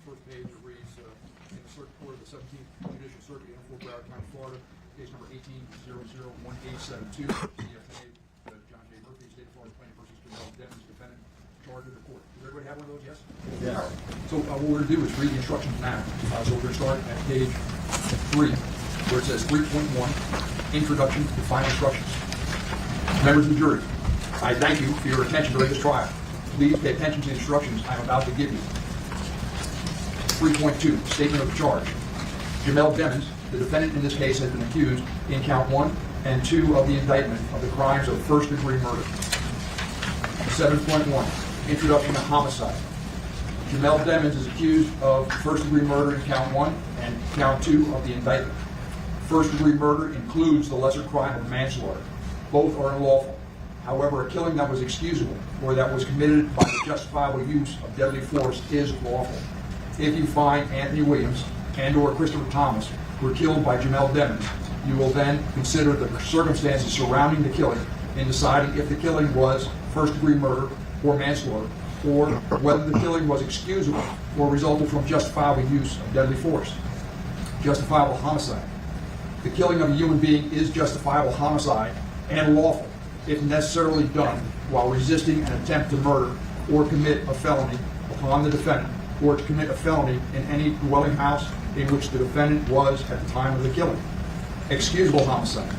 first page it reads, in the Circuit Court of the 17th Judicial Circuit in Fort Broward County, Florida, case number 18-001872, CFA, John J. Murphy, State of Florida, plaintiff versus Ynw Melly, defendant, charged with the court. Does everybody have one of those, yes? Yes. So what we're going to do is read the instructions now. So we're going to start at page 3, where it says 3.1, Introduction to Final Instructions. Members of the jury, I thank you for your attention during this trial. Please pay attention to the instructions I'm about to give you. 3.2, Statement of Charge. Ynw Melly, the defendant in this case, has been accused in count 1 and 2 of the indictment of the crimes of first-degree murder. 7.1, Introduction to Homicide. Ynw Melly is accused of first-degree murder in count 1 and count 2 of the indictment. First-degree murder includes the lesser crime of manslaughter. Both are unlawful. However, a killing that was excusable or that was committed by the justifiable use of deadly force is lawful. If you find Anthony Williams and or Christopher Thomas were killed by Ynw Melly, you will then consider the circumstances surrounding the killing in deciding if the killing was first-degree murder or manslaughter, or whether the killing was excusable or resulted from justifiable use of deadly force. Justifiable homicide. The killing of a human being is justifiable homicide and lawful if necessarily done while resisting an attempt to murder or commit a felony upon the defendant, or to commit a felony in any dwelling house in which the defendant was at the time of the killing. Excusable homicide.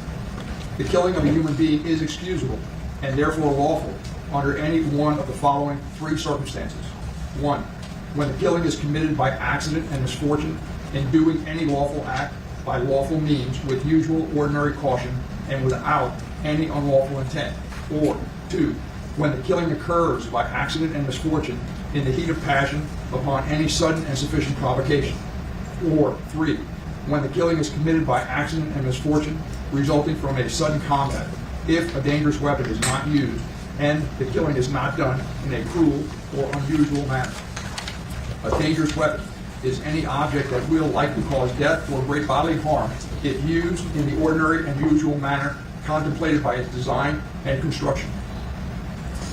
The killing of a human being is excusable and therefore lawful under any one of the following 3 circumstances. 1, when the killing is committed by accident and misfortune in doing any lawful act by lawful means with usual ordinary caution and without any unlawful intent. Or 2, when the killing occurs by accident and misfortune in the heat of passion upon any sudden and sufficient provocation. Or 3, when the killing is committed by accident and misfortune resulting from a sudden combat, if a dangerous weapon is not used and the killing is not done in a cruel or unusual manner. A dangerous weapon is any object that will likely cause death or great bodily harm if used in the ordinary and usual manner contemplated by its design and construction.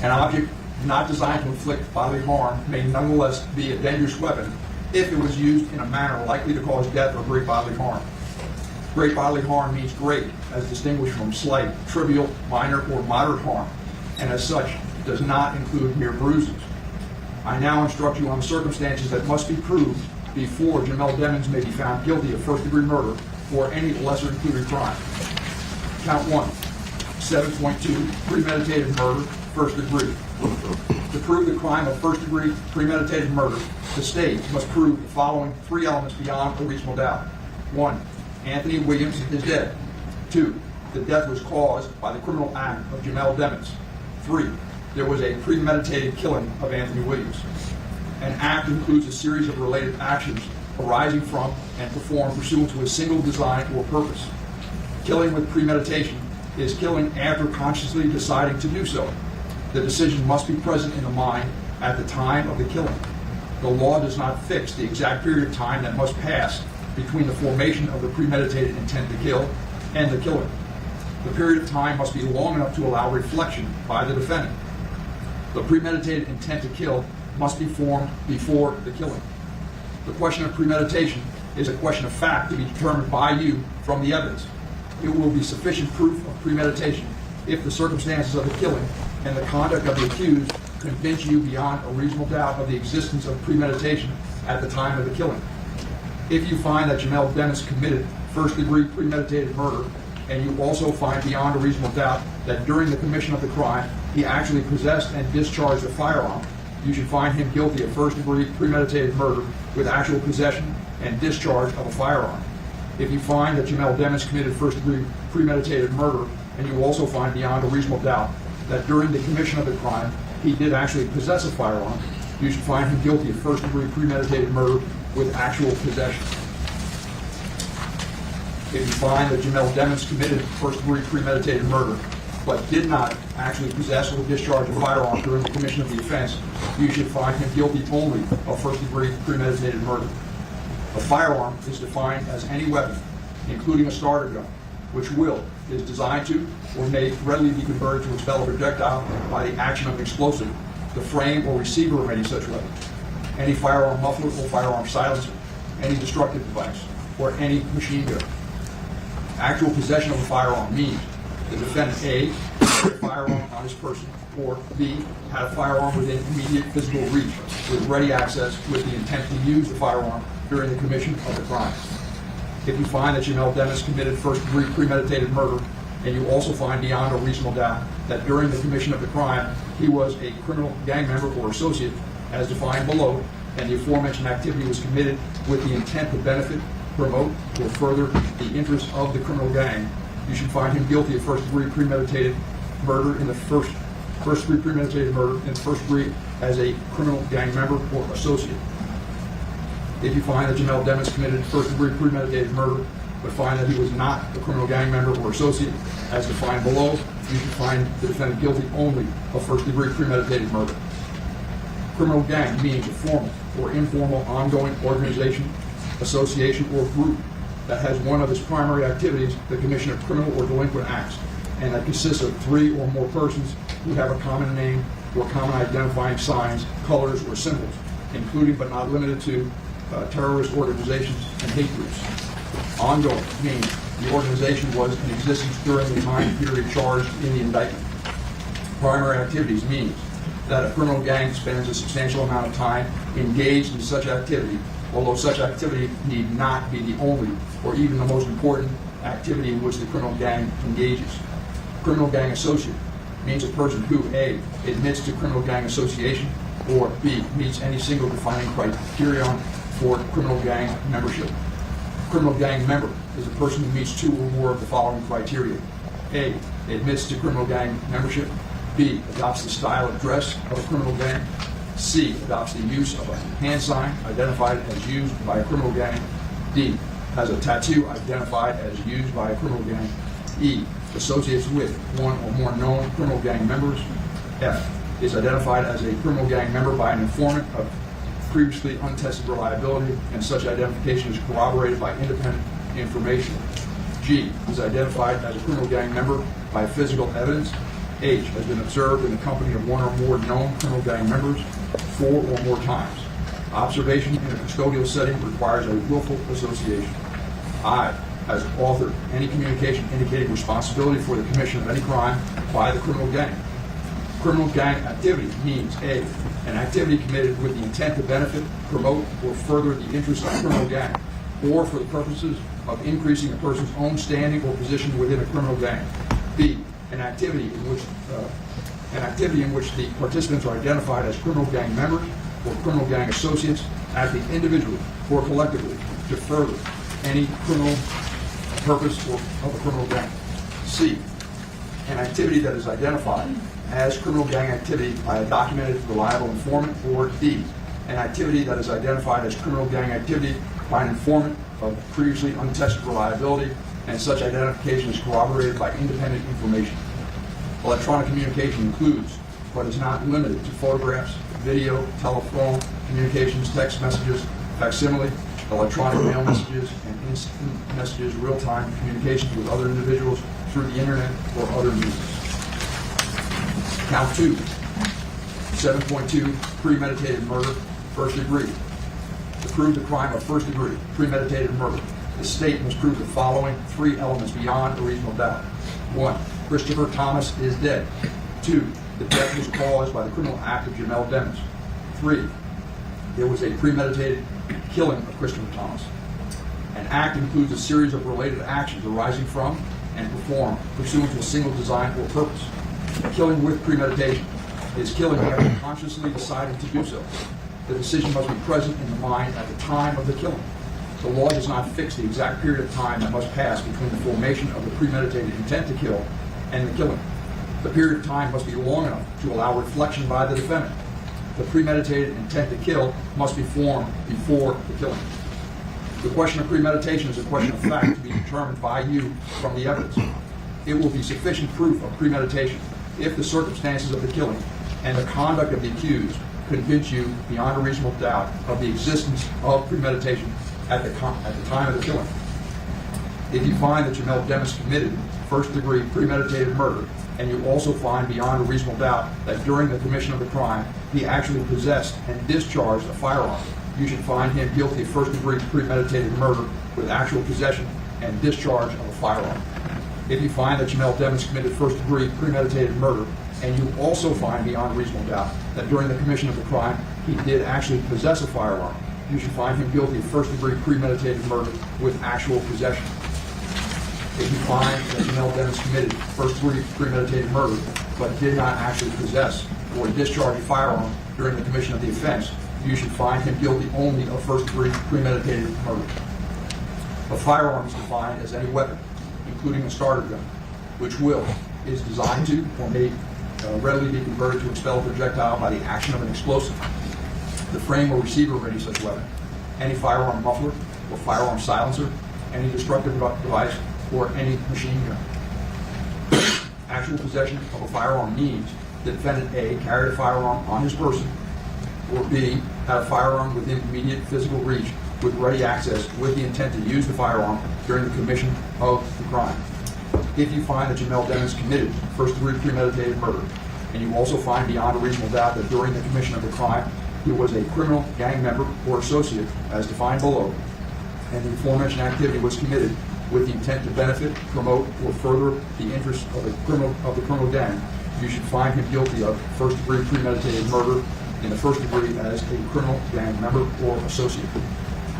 An object not designed to inflict bodily harm may nonetheless be a dangerous weapon if it was used in a manner likely to cause death or great bodily harm. Great bodily harm means great, as distinguished from slight, trivial, minor, or moderate harm, and as such does not include mere bruises. I now instruct you on the circumstances that must be proved before Ynw Melly may be found guilty of first-degree murder or any lesser included crime. Count 1, 7.2, premeditated murder, first degree. To prove the crime of first-degree premeditated murder, the state must prove the following 3 elements beyond a reasonable doubt. 1, Anthony Williams is dead. 2, the death was caused by the criminal act of Ynw Melly. 3, there was a premeditated killing of Anthony Williams. An act includes a series of related actions arising from and performed pursuant to a single design or purpose. Killing with premeditation is killing after consciously deciding to do so. The decision must be present in the mind at the time of the killing. The law does not fix the exact period of time that must pass between the formation of the premeditated intent to kill and the killing. The period of time must be long enough to allow reflection by the defendant. The premeditated intent to kill must be formed before the killing. The question of premeditation is a question of fact to be determined by you from the evidence. It will be sufficient proof of premeditation if the circumstances of the killing and the conduct of the accused convince you beyond a reasonable doubt of the existence of premeditation at the time of the killing. If you find that Ynw Melly committed first-degree premeditated murder, and you also find beyond a reasonable doubt that during the commission of the crime he actually possessed and discharged a firearm, you should find him guilty of first-degree premeditated murder with actual possession and discharge of a firearm. If you find that Ynw Melly committed first-degree premeditated murder, and you also find beyond a reasonable doubt that during the commission of the crime he did actually possess a firearm, you should find him guilty of first-degree premeditated murder with actual possession. If you find that Ynw Melly committed first-degree premeditated murder, but did not actually possess or discharge a firearm during the commission of the offense, you should find him guilty only of first-degree premeditated murder. A firearm is defined as any weapon, including a starter gun, which is designed to or may readily be converted to expel a projectile by the action of an explosive, the frame or receiver of any such weapon. any firearm muffler or firearm silencer, any destructive device, or any machine gun. Actual possession of a firearm means the defendant A had a firearm on his person, or B had a firearm within immediate physical reach with ready access with the intent to use the firearm during the commission of the crime. If you find that Ynw Melly committed first-degree premeditated murder, and you also find beyond a reasonable doubt that during the commission of the crime he was a criminal gang member or associate as defined below, and the aforementioned activity was committed with the intent to benefit, promote, or further the interests of the criminal gang, you should find him guilty of first-degree premeditated murder in the first-degree premeditated murder in the first degree as a criminal gang member or associate. If you find that Ynw Melly committed first-degree premeditated murder, but find that he was not a criminal gang member or associate as defined below, you should find the defendant guilty only of first-degree premeditated murder. Criminal gang means a formal or informal ongoing organization, association, or group that has one of its primary activities the commission of criminal or delinquent acts, and that consists of 3 or more persons who have a common name or common identifying signs, colors, or symbols, including but not limited to terrorist organizations and hate groups. Ongoing means the organization was in existence during the time period charged in the indictment. Primary activities means that a criminal gang spends a substantial amount of time engaged in such activity, although such activity need not be the only or even the most important activity in which the criminal gang engages. Criminal gang associate means a person who A, admits to criminal gang association, or B, meets any single defining criterion for criminal gang membership. Criminal gang member is a person who meets 2 or more of the following criteria. A, admits to criminal gang membership. B, adopts the style of dress of a criminal gang. C, adopts the use of a hand sign identified as used by a criminal gang. D, has a tattoo identified as used by a criminal gang. E, associates with 1 or more known criminal gang members. F, is identified as a criminal gang member by an informant of previously untested reliability, and such identification is corroborated by independent information. G, is identified as a criminal gang member by physical evidence. H, has been observed in the company of 1 or more known criminal gang members 4 or more times. Observation in a custodial setting requires a willful association. I, has authored any communication indicating responsibility for the commission of any crime by the criminal gang. Criminal gang activity means A, an activity committed with the intent to benefit, promote, or further the interests of a criminal gang, or for the purposes of increasing a person's own standing or position within a criminal gang. B, an activity in which the participants are identified as criminal gang members or criminal gang associates, acting individually or collectively to further any criminal purpose of a criminal gang. C, an activity that is identified as criminal gang activity by a documented, reliable informant. Or D, an activity that is identified as criminal gang activity by an informant of previously untested reliability, and such identification is corroborated by independent information. Electronic communication includes, but is not limited to, photographs, video, telephone, communications, text messages, facsimile, electronic mail messages, and instant messages, real-time communications with other individuals through the internet or other means. Count 2, 7.2, premeditated murder, first degree. To prove the crime of first degree, premeditated murder, the state must prove the following 3 elements beyond a reasonable doubt. 1, Christopher Thomas is dead. 2, the death was caused by the criminal act of Ynw Melly. 3, there was a premeditated killing of Christopher Thomas. An act includes a series of related actions arising from and performed pursuant to a single design or purpose. Killing with premeditation is killing after consciously deciding to do so. The decision must be present in the mind at the time of the killing. The law does not fix the exact period of time that must pass between the formation of the premeditated intent to kill and the killing. The period of time must be long enough to allow reflection by the defendant. The premeditated intent to kill must be formed before the killing. The question of premeditation is a question of fact to be determined by you from the evidence. It will be sufficient proof of premeditation if the circumstances of the killing and the conduct of the accused convince you beyond a reasonable doubt of the existence of premeditation at the time of the killing. If you find that Ynw Melly committed first-degree premeditated murder, and you also find beyond a reasonable doubt that during the commission of the crime he actually possessed and discharged a firearm, you should find him guilty of first-degree premeditated murder with actual possession and discharge of a firearm. If you find that Jamel Devins committed first-degree premeditated murder, and you also find beyond reasonable doubt that during the commission of the crime he did actually possess a firearm, you should find him guilty of first-degree premeditated murder with actual possession. If you find that Jamel Devins committed first-degree premeditated murder but did not actually possess or discharge a firearm during the commission of the offense, you should find him guilty only of first-degree premeditated murder. A firearm is defined as any weapon, including a starter gun, which is designed to or may readily be converted to expel a projectile by the action of an explosive, the frame or receiver of any such weapon, any firearm muffler or firearm silencer, any destructive device, or any machine gun. Actual possession of a firearm means the defendant A, carried a firearm on his person, or B, had a firearm within immediate physical reach with ready access with the intent to use the firearm during the commission of the crime. If you find that Jamel Devins committed first-degree premeditated murder, and you also find beyond a reasonable doubt that during the commission of the crime he was a criminal gang member or associate as defined below, and the aforementioned activity was committed with the intent to benefit, promote, or further the interests of the criminal gang, you should find him guilty of first-degree premeditated murder in the first degree as a criminal gang member or associate.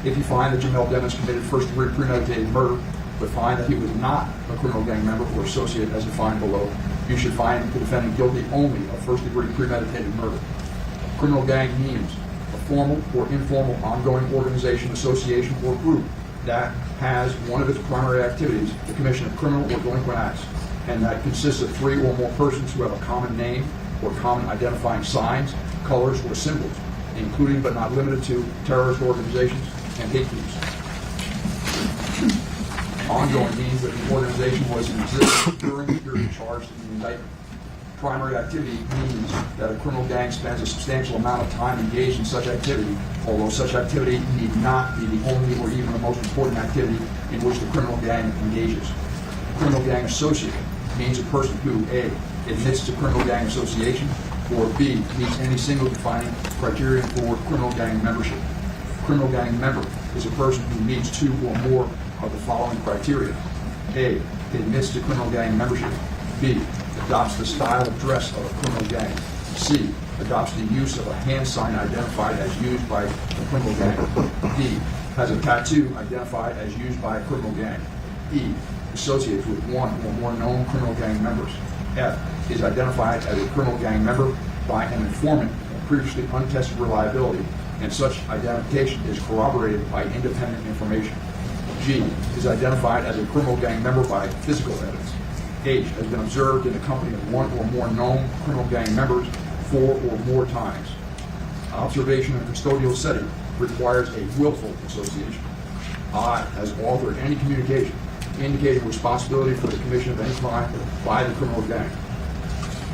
If you find that Jamel Devins committed first-degree premeditated murder, but find that he was not a criminal gang member or associate as defined below, you should find the defendant guilty only of first-degree premeditated murder. Criminal gang means a formal or informal ongoing organization, association, or group that has one of its primary activities the commission of criminal or delinquent acts, and that consists of 3 or more persons who have a common name or common identifying signs, colors, or symbols, including but not limited to terrorist organizations and hate groups. Ongoing means that the organization was in existence during the period charged in the indictment. Primary activity means that a criminal gang spends a substantial amount of time engaged in such activity, although such activity need not be the only or even the most important activity in which the criminal gang engages. A criminal gang associate means a person who A, admits to criminal gang association, or B, meets any single defining criterion for criminal gang membership. A criminal gang member is a person who meets 2 or more of the following criteria. A, admits to criminal gang membership. B, adopts the style of dress of a criminal gang. C, adopts the use of a hand sign identified as used by a criminal gang. D, has a tattoo identified as used by a criminal gang. E, associates with 1 or more known criminal gang members. F, is identified as a criminal gang member by an informant of previously untested reliability, and such identification is corroborated by independent information. G, is identified as a criminal gang member by physical evidence. H, has been observed in the company of 1 or more known criminal gang members 4 or more times. Observation in a custodial setting requires a willful association. I, has authored any communication indicating responsibility for the commission of any crime by the criminal gang.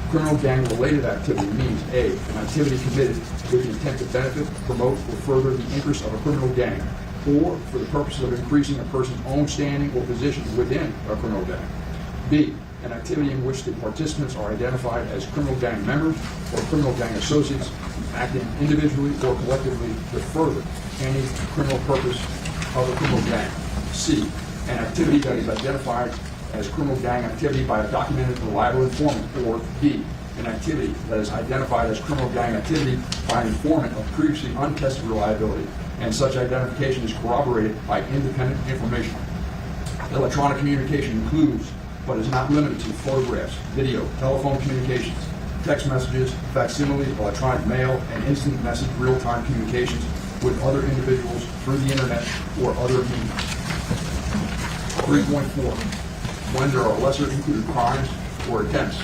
Criminal gang-related activity means A, an activity committed with the intent to benefit, promote, or further the interests of a criminal gang, or for the purposes of increasing a person's own standing or position within a criminal gang. B, an activity in which the participants are identified as criminal gang members or criminal gang associates acting individually or collectively to further any criminal purpose of a criminal gang. C, an activity that is identified as criminal gang activity by a documented reliable informant, or B, an activity that is identified as criminal gang activity by an informant of previously untested reliability, and such identification is corroborated by independent information. Electronic communication includes, but is not limited to, photographs, video, telephone communications, text messages, facsimile, electronic mail, and instant message real-time communications with other individuals through the internet or other means. 3.4. When there are lesser included crimes or attempts.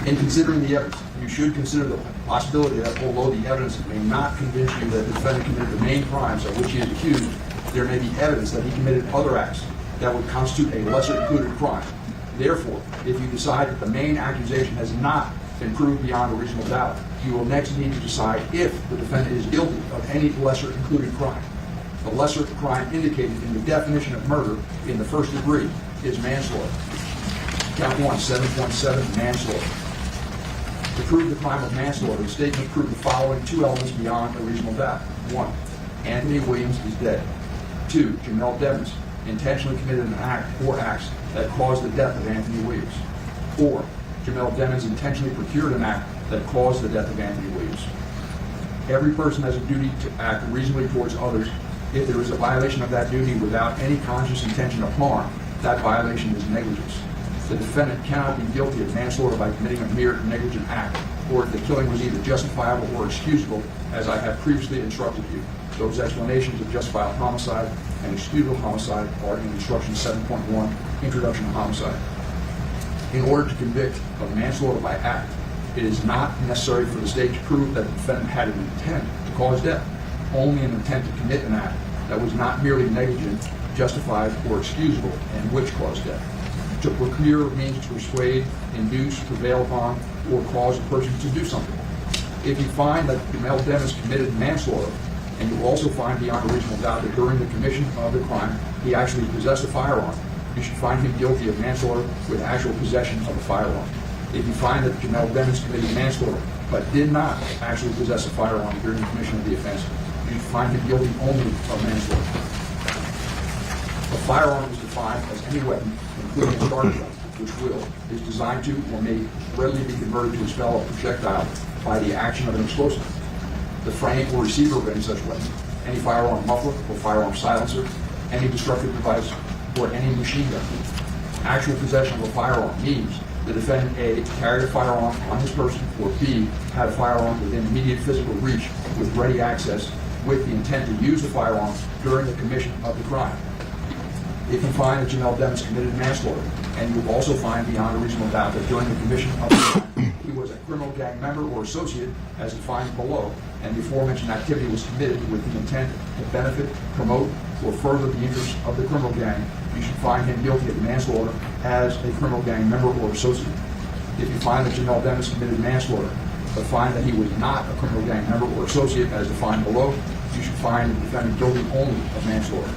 In considering the evidence, you should consider the possibility that although the evidence may not convince you that the defendant committed the main crimes of which he is accused, there may be evidence that he committed other acts that would constitute a lesser included crime. Therefore, if you decide that the main accusation has not been proved beyond a reasonable doubt, you will next need to decide if the defendant is guilty of any lesser included crime. The lesser crime indicated in the definition of murder in the first degree is manslaughter. Count 1, 7.7, manslaughter. To prove the crime of manslaughter, the state must prove the following two elements beyond a reasonable doubt. 1. Anthony Williams is dead. 2. Jamel Devens intentionally committed an act or acts that caused the death of Anthony Williams. 4. Jamel Devens intentionally procured an act that caused the death of Anthony Williams. Every person has a duty to act reasonably towards others. If there is a violation of that duty without any conscious intention of harm, that violation is negligence. The defendant cannot be guilty of manslaughter by committing a mere negligent act, or if the killing was either justifiable or excusable, as I have previously instructed you. Those explanations of justifiable homicide and excusable homicide are in Instruction 7.1, Introduction to Homicide. In order to convict of manslaughter by act, it is not necessary for the state to prove that the defendant had an intent to cause death, only an intent to commit an act that was not merely negligent, justified, or excusable, and which caused death. To procure means to persuade, induce, prevail upon, or cause a person to do something. If you find that Jamel Devens committed manslaughter, and you also find beyond a reasonable doubt that during the commission of the crime he actually possessed a firearm, you should find him guilty of manslaughter with actual possession of a firearm. If you find that Jamel Devens committed manslaughter but did not actually possess a firearm during the commission of the offense, you should find him guilty only of manslaughter. A firearm is defined as any weapon, including a starter gun, which is designed to or may readily be converted to expel a projectile by the action of an explosive. The frame or receiver of any such weapon, any firearm muffler or firearm silencer, any destructive device, or any machine gun. Actual possession of a firearm means the defendant A. carried a firearm on his person, or B. had a firearm within immediate physical reach with ready access with the intent to use the firearm during the commission of the crime. If you find that Jamel Devens committed manslaughter, and you also find beyond a reasonable doubt that during the commission of the crime he was a criminal gang member or associate as defined below, and the aforementioned activity was committed with the intent to benefit, promote, or further the interests of the criminal gang, you should find him guilty of manslaughter as a criminal gang member or associate. If you find that Jamel Devens committed manslaughter, but find that he was not a criminal gang member or associate as defined below, you should find the defendant guilty only of manslaughter.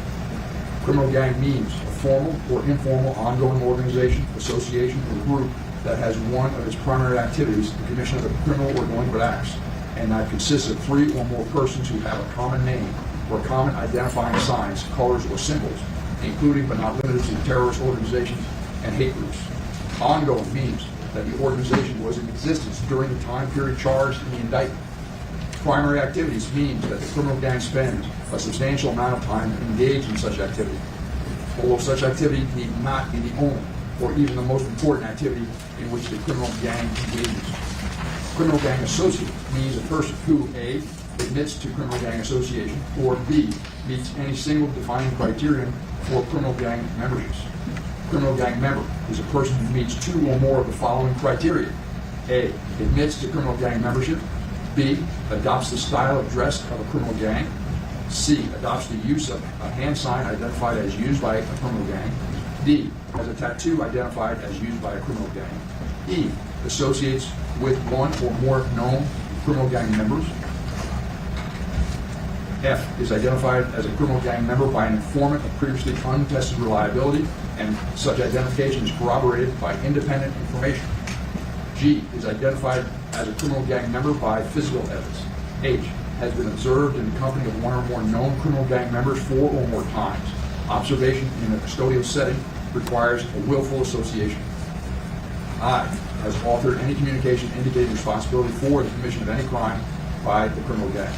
Criminal gang means a formal or informal ongoing organization, association, or group that has one of its primary activities the commission of criminal or delinquent acts, and that consists of 3 or more persons who have a common name or common identifying signs, colors, or symbols, including but not limited to terrorist organizations and hate groups. Ongoing means that the organization was in existence during the time period charged in the indictment. Primary activities means that the criminal gang spends a substantial amount of time engaged in such activity, although such activity need not be the only or even the most important activity in which the criminal gang engages. Criminal gang associate means a person who A. admits to criminal gang association, or B. meets any single defining criterion for criminal gang memberships. Criminal gang member is a person who meets 2 or more of the following criteria. A. admits to criminal gang membership. B. adopts the style of dress of a criminal gang. C. adopts the use of a hand sign identified as used by a criminal gang. D. has a tattoo identified as used by a criminal gang. E. associates with 1 or more known criminal gang members. F. is identified as a criminal gang member by an informant of previously untested reliability, and such identification is corroborated by independent information. G. is identified as a criminal gang member by physical evidence. H. has been observed in the company of 1 or more known criminal gang members 4 or more times. Observation in a custodial setting requires a willful association. I. has authored any communication indicating responsibility for the commission of any crime by the criminal gang.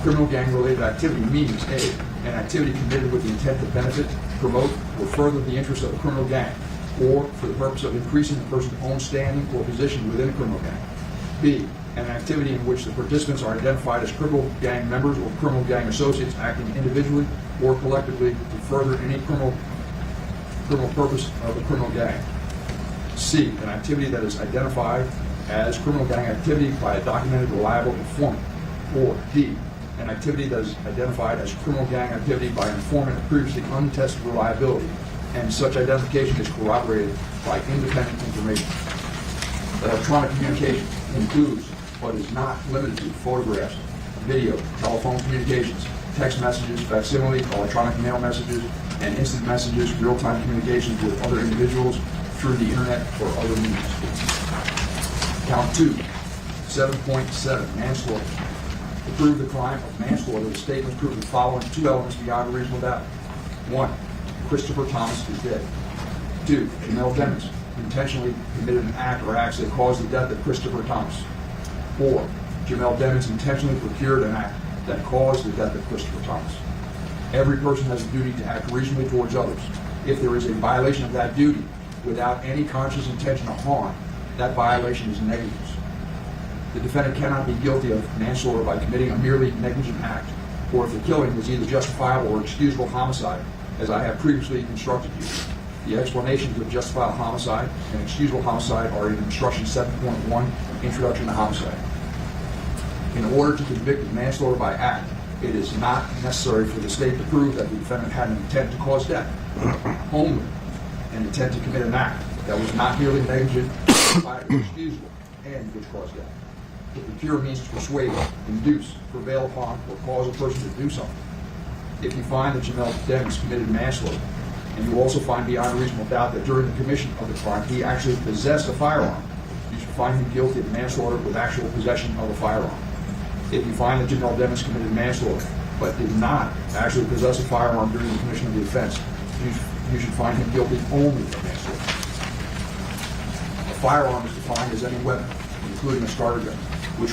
Criminal gang-related activity means A. an activity committed with the intent to benefit, promote, or further the interests of the criminal gang, or for the purpose of increasing the person's own standing or position within a criminal gang. B. an activity in which the participants are identified as criminal gang members or criminal gang associates acting individually or collectively to further any criminal purpose of the criminal gang. C. an activity that is identified as criminal gang activity by a documented, reliable informant. Or D. an activity that is identified as criminal gang activity by an informant of previously untested reliability, and such identification is corroborated by independent information. Electronic communication includes, but is not limited to, photographs, video, telephone communications, text messages, facsimile, electronic mail messages, and instant messages, real-time communications with other individuals through the internet or other means. Count 2, 7.7, manslaughter. To prove the crime of manslaughter, the state must prove the following two elements beyond a reasonable doubt. 1, Christopher Thomas is dead. 2, Jamel Demings intentionally committed an act or acts that caused the death of Christopher Thomas. 4, Jamel Demings intentionally procured an act that caused the death of Christopher Thomas. Every person has a duty to act reasonably towards others. If there is a violation of that duty without any conscious intention of harm, that violation is negligence. The defendant cannot be guilty of manslaughter by committing a merely negligent act, or if the killing was either justifiable or excusable homicide, as I have previously instructed you. The explanations of justifiable homicide and excusable homicide are in Instruction 7.1, Introduction to Homicide. In order to convict of manslaughter by act, it is not necessary for the state to prove that the defendant had an intent to cause death, only an intent to commit an act that was not merely negligent, or excusable, and which caused death. To procure means to persuade, induce, prevail upon, or cause a person to do something. If you find that Jamel Demings committed manslaughter, and you also find beyond a reasonable doubt that during the commission of the crime he actually possessed a firearm, you should find him guilty of manslaughter with actual possession of a firearm. If you find that Jamel Demings committed manslaughter, but did not actually possess a firearm during the commission of the offense, you should find him guilty only of manslaughter. A firearm is defined as any weapon, including a starter gun, which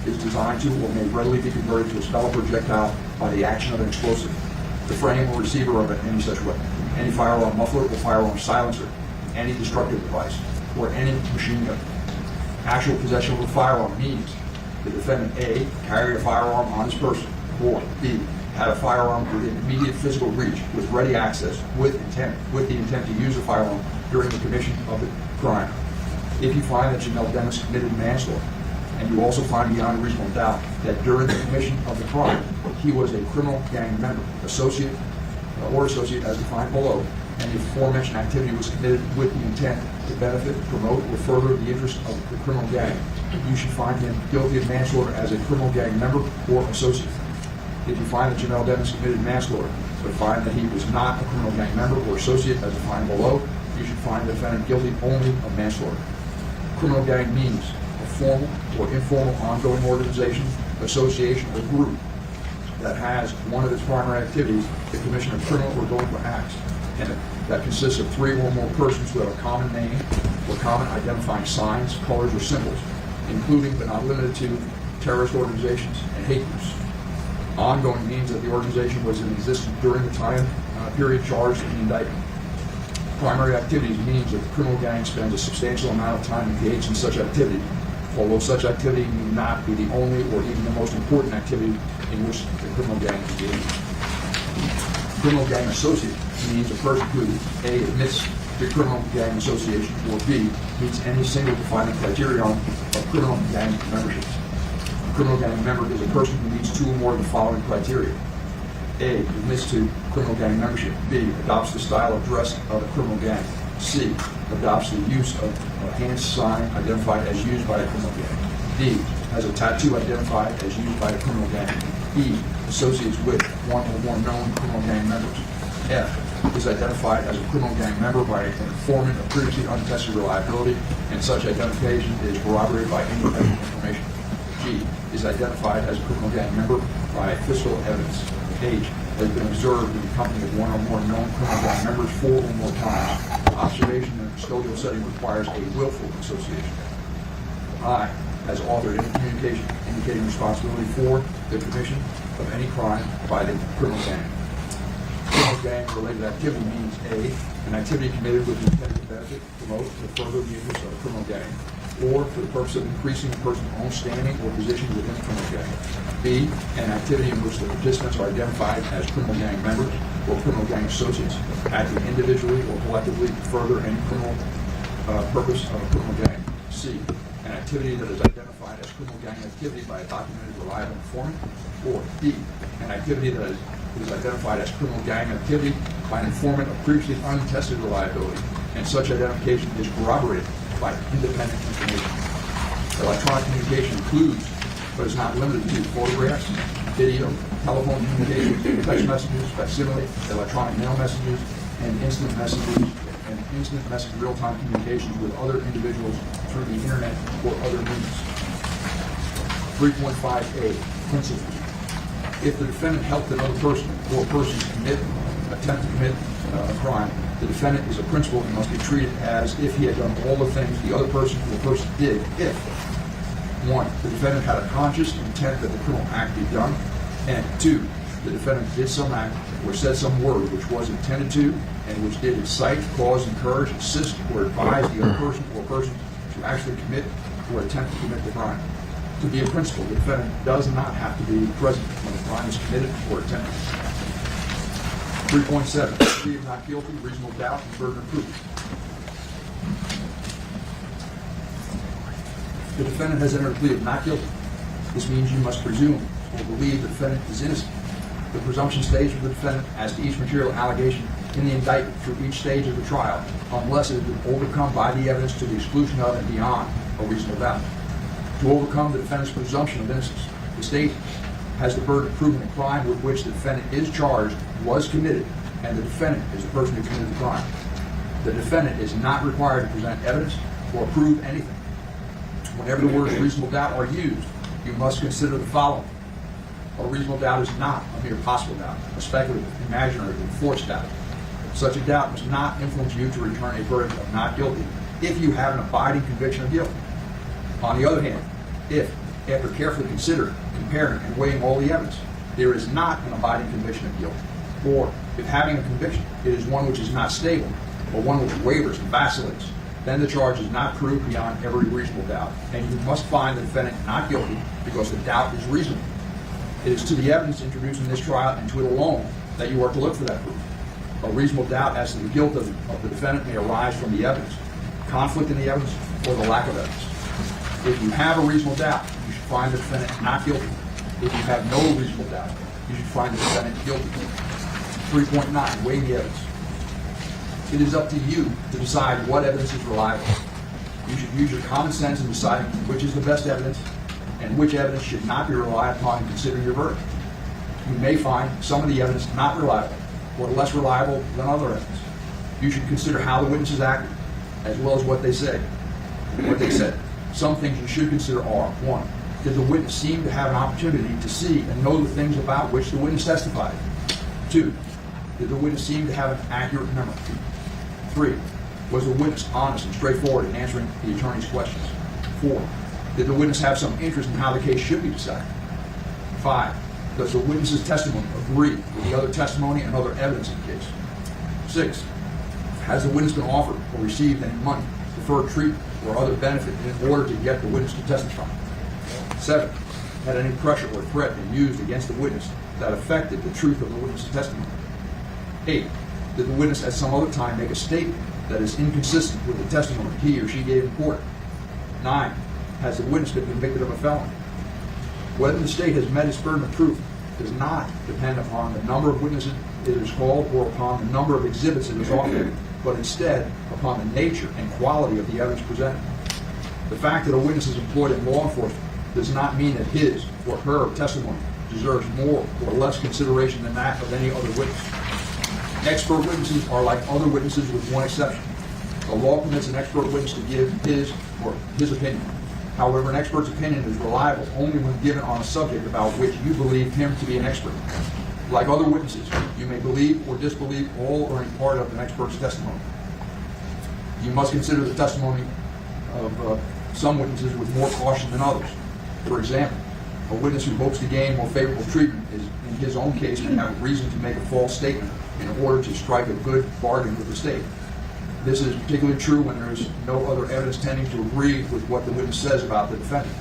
is designed to or may readily be converted to a spell projectile by the action of an explosive, the frame or receiver of any such weapon, any firearm muffler or firearm silencer, any destructive device, or any machine gun. Actual possession of a firearm means the defendant A, carried a firearm on his person, or B, had a firearm within immediate physical reach with ready access with the intent to use the firearm during the commission of the crime. If you find that Jamel Demings committed manslaughter, and you also find beyond a reasonable doubt that during the commission of the crime he was a criminal gang member, associate as defined below, and the aforementioned activity was committed with the intent to benefit, promote, or further the interest of the criminal gang, you should find him guilty of manslaughter as a criminal gang member or associate. If you find that Jamel Demings committed manslaughter, but find that he was not a criminal gang member or associate as defined below, you should find the defendant guilty only of manslaughter. Criminal gang means a formal or informal ongoing organization, association, or group that has one of its primary activities the commission of criminal or delinquent acts, and that consists of 3 or more persons who have a common name or common identifying signs, colors, or symbols, including but not limited to terrorist organizations and hate groups. Ongoing means that the organization was in existence during the time period charged in the indictment. Primary activities means that the criminal gang spends a substantial amount of time engaged in such activity, although such activity may not be the only or even the most important activity in which the criminal gang engages. Criminal gang associate means a person who A, admits to criminal gang association, or B, meets any single defining criterion of criminal gang membership. A criminal gang member is a person who meets 2 or more of the following criteria. A, admits to criminal gang membership. B, adopts the style of dress of a criminal gang. C, adopts the use of a hand sign identified as used by a criminal gang. D, has a tattoo identified as used by a criminal gang. E, associates with 1 or more known criminal gang members. F, is identified as a criminal gang member by an informant of previously untested reliability, and such identification is corroborated by independent information. G, is identified as a criminal gang member by physical evidence. H, has been observed in the company of 1 or more known criminal gang members 4 or more times. Observation in a custodial setting requires a willful association. I, has authored any communication indicating responsibility for the commission of any crime by the criminal gang. Criminal gang-related activity means A, an activity committed with the intent to benefit, promote, or further the interests of a criminal gang, or for the purpose of increasing a person's own standing or position within the criminal gang. B, an activity in which the participants are identified as criminal gang members or criminal gang associates, acting individually or collectively to further any criminal purpose of a criminal gang. C, an activity that is identified as criminal gang activity by a documented reliable informant. Or D, an activity that is identified as criminal gang activity by an informant of previously untested reliability, and such identification is corroborated by independent information. Electronic communication includes, but is not limited to, photographs, video, telephone communications, text messages, facsimile, electronic mail messages, and instant messages, and instant message real-time communications with other individuals through the internet or other means. 3.5a, principle. If the defendant helped another person or persons attempt to commit a crime, the defendant is a principal and must be treated as if he had done all the things the other person or person did if 1. The defendant had a conscious intent that the criminal act be done, and 2. The defendant did some act or said some word which was intended to and which did incite, cause, encourage, assist, or advise the other person or persons to actually commit or attempt to commit the crime. To be a principal, the defendant does not have to be present when the crime is committed or attempted. 3.7. Plea of not guilty, reasonable doubt, and burden of proof. The defendant has entered a plea of not guilty. This means you must presume or believe the defendant is innocent. The presumption stays with the defendant as to each material allegation in the indictment through each stage of the trial, unless it has been overcome by the evidence to the exclusion of and beyond a reasonable doubt. To overcome the defendant's presumption of innocence, the state has the burden of proving the crime with which the defendant is charged was committed, and the defendant is the person who committed the crime. The defendant is not required to present evidence or prove anything. Whenever the words reasonable doubt are used, you must consider the following. A reasonable doubt is not a mere possible doubt, a speculative, imaginary, or forced doubt. Such a doubt must not influence you to return a verdict of not guilty if you have an abiding conviction of guilt. On the other hand, if, after carefully considering, comparing, and weighing all the evidence, there is not an abiding conviction of guilt, or if having a conviction, it is one which is not stable, or one which wavers and vacillates, then the charge is not proved beyond every reasonable doubt, and you must find the defendant not guilty because the doubt is reasonable. It is to the evidence introduced in this trial and to it alone that you are to look for that proof. A reasonable doubt as to the guilt of the defendant may arise from the evidence, conflict in the evidence, or the lack of evidence. If you have a reasonable doubt, you should find the defendant not guilty. If you have no reasonable doubt, you should find the defendant guilty. 3.9, weigh the evidence. It is up to you to decide what evidence is reliable. You should use your common sense in deciding which is the best evidence and which evidence should not be relied upon in considering your verdict. You may find some of the evidence not reliable or less reliable than other evidence. You should consider how the witnesses acted, as well as what they said. Some things you should consider are: 1. Did the witness seem to have an opportunity to see and know the things about which the witness testified? 2. Did the witness seem to have an accurate memory? 3. Was the witness honest and straightforward in answering the attorney's questions? 4. Did the witness have some interest in how the case should be decided? 5. Does the witness's testimony agree with the other testimony and other evidence in the case? 6. Has the witness been offered or received any money, deferred treatment, or other benefit in order to get the witness to testify? 7. Had any pressure or threat been used against the witness that affected the truth of the witness's testimony? 8. Did the witness at some other time make a statement that is inconsistent with the testimony he or she gave in court? 9. Has the witness been convicted of a felony? Whether the state has met its burden of proof does not depend upon the number of witnesses it is called or upon the number of exhibits it is offered, but instead upon the nature and quality of the evidence presented. The fact that a witness is employed in law enforcement does not mean that his or her testimony deserves more or less consideration than that of any other witness. Expert witnesses are like other witnesses with one exception. The law permits an expert witness to give his or his opinion. However, an expert's opinion is reliable only when given on a subject about which you believe him to be an expert. Like other witnesses, you may believe or disbelieve all or any part of an expert's testimony. You must consider the testimony of some witnesses with more caution than others. For example, a witness who hopes to gain more favorable treatment is, in his own case, may have reason to make a false statement in order to strike a good bargain with the state. This is particularly true when there is no other evidence tending to agree with what the witness says about the defendant.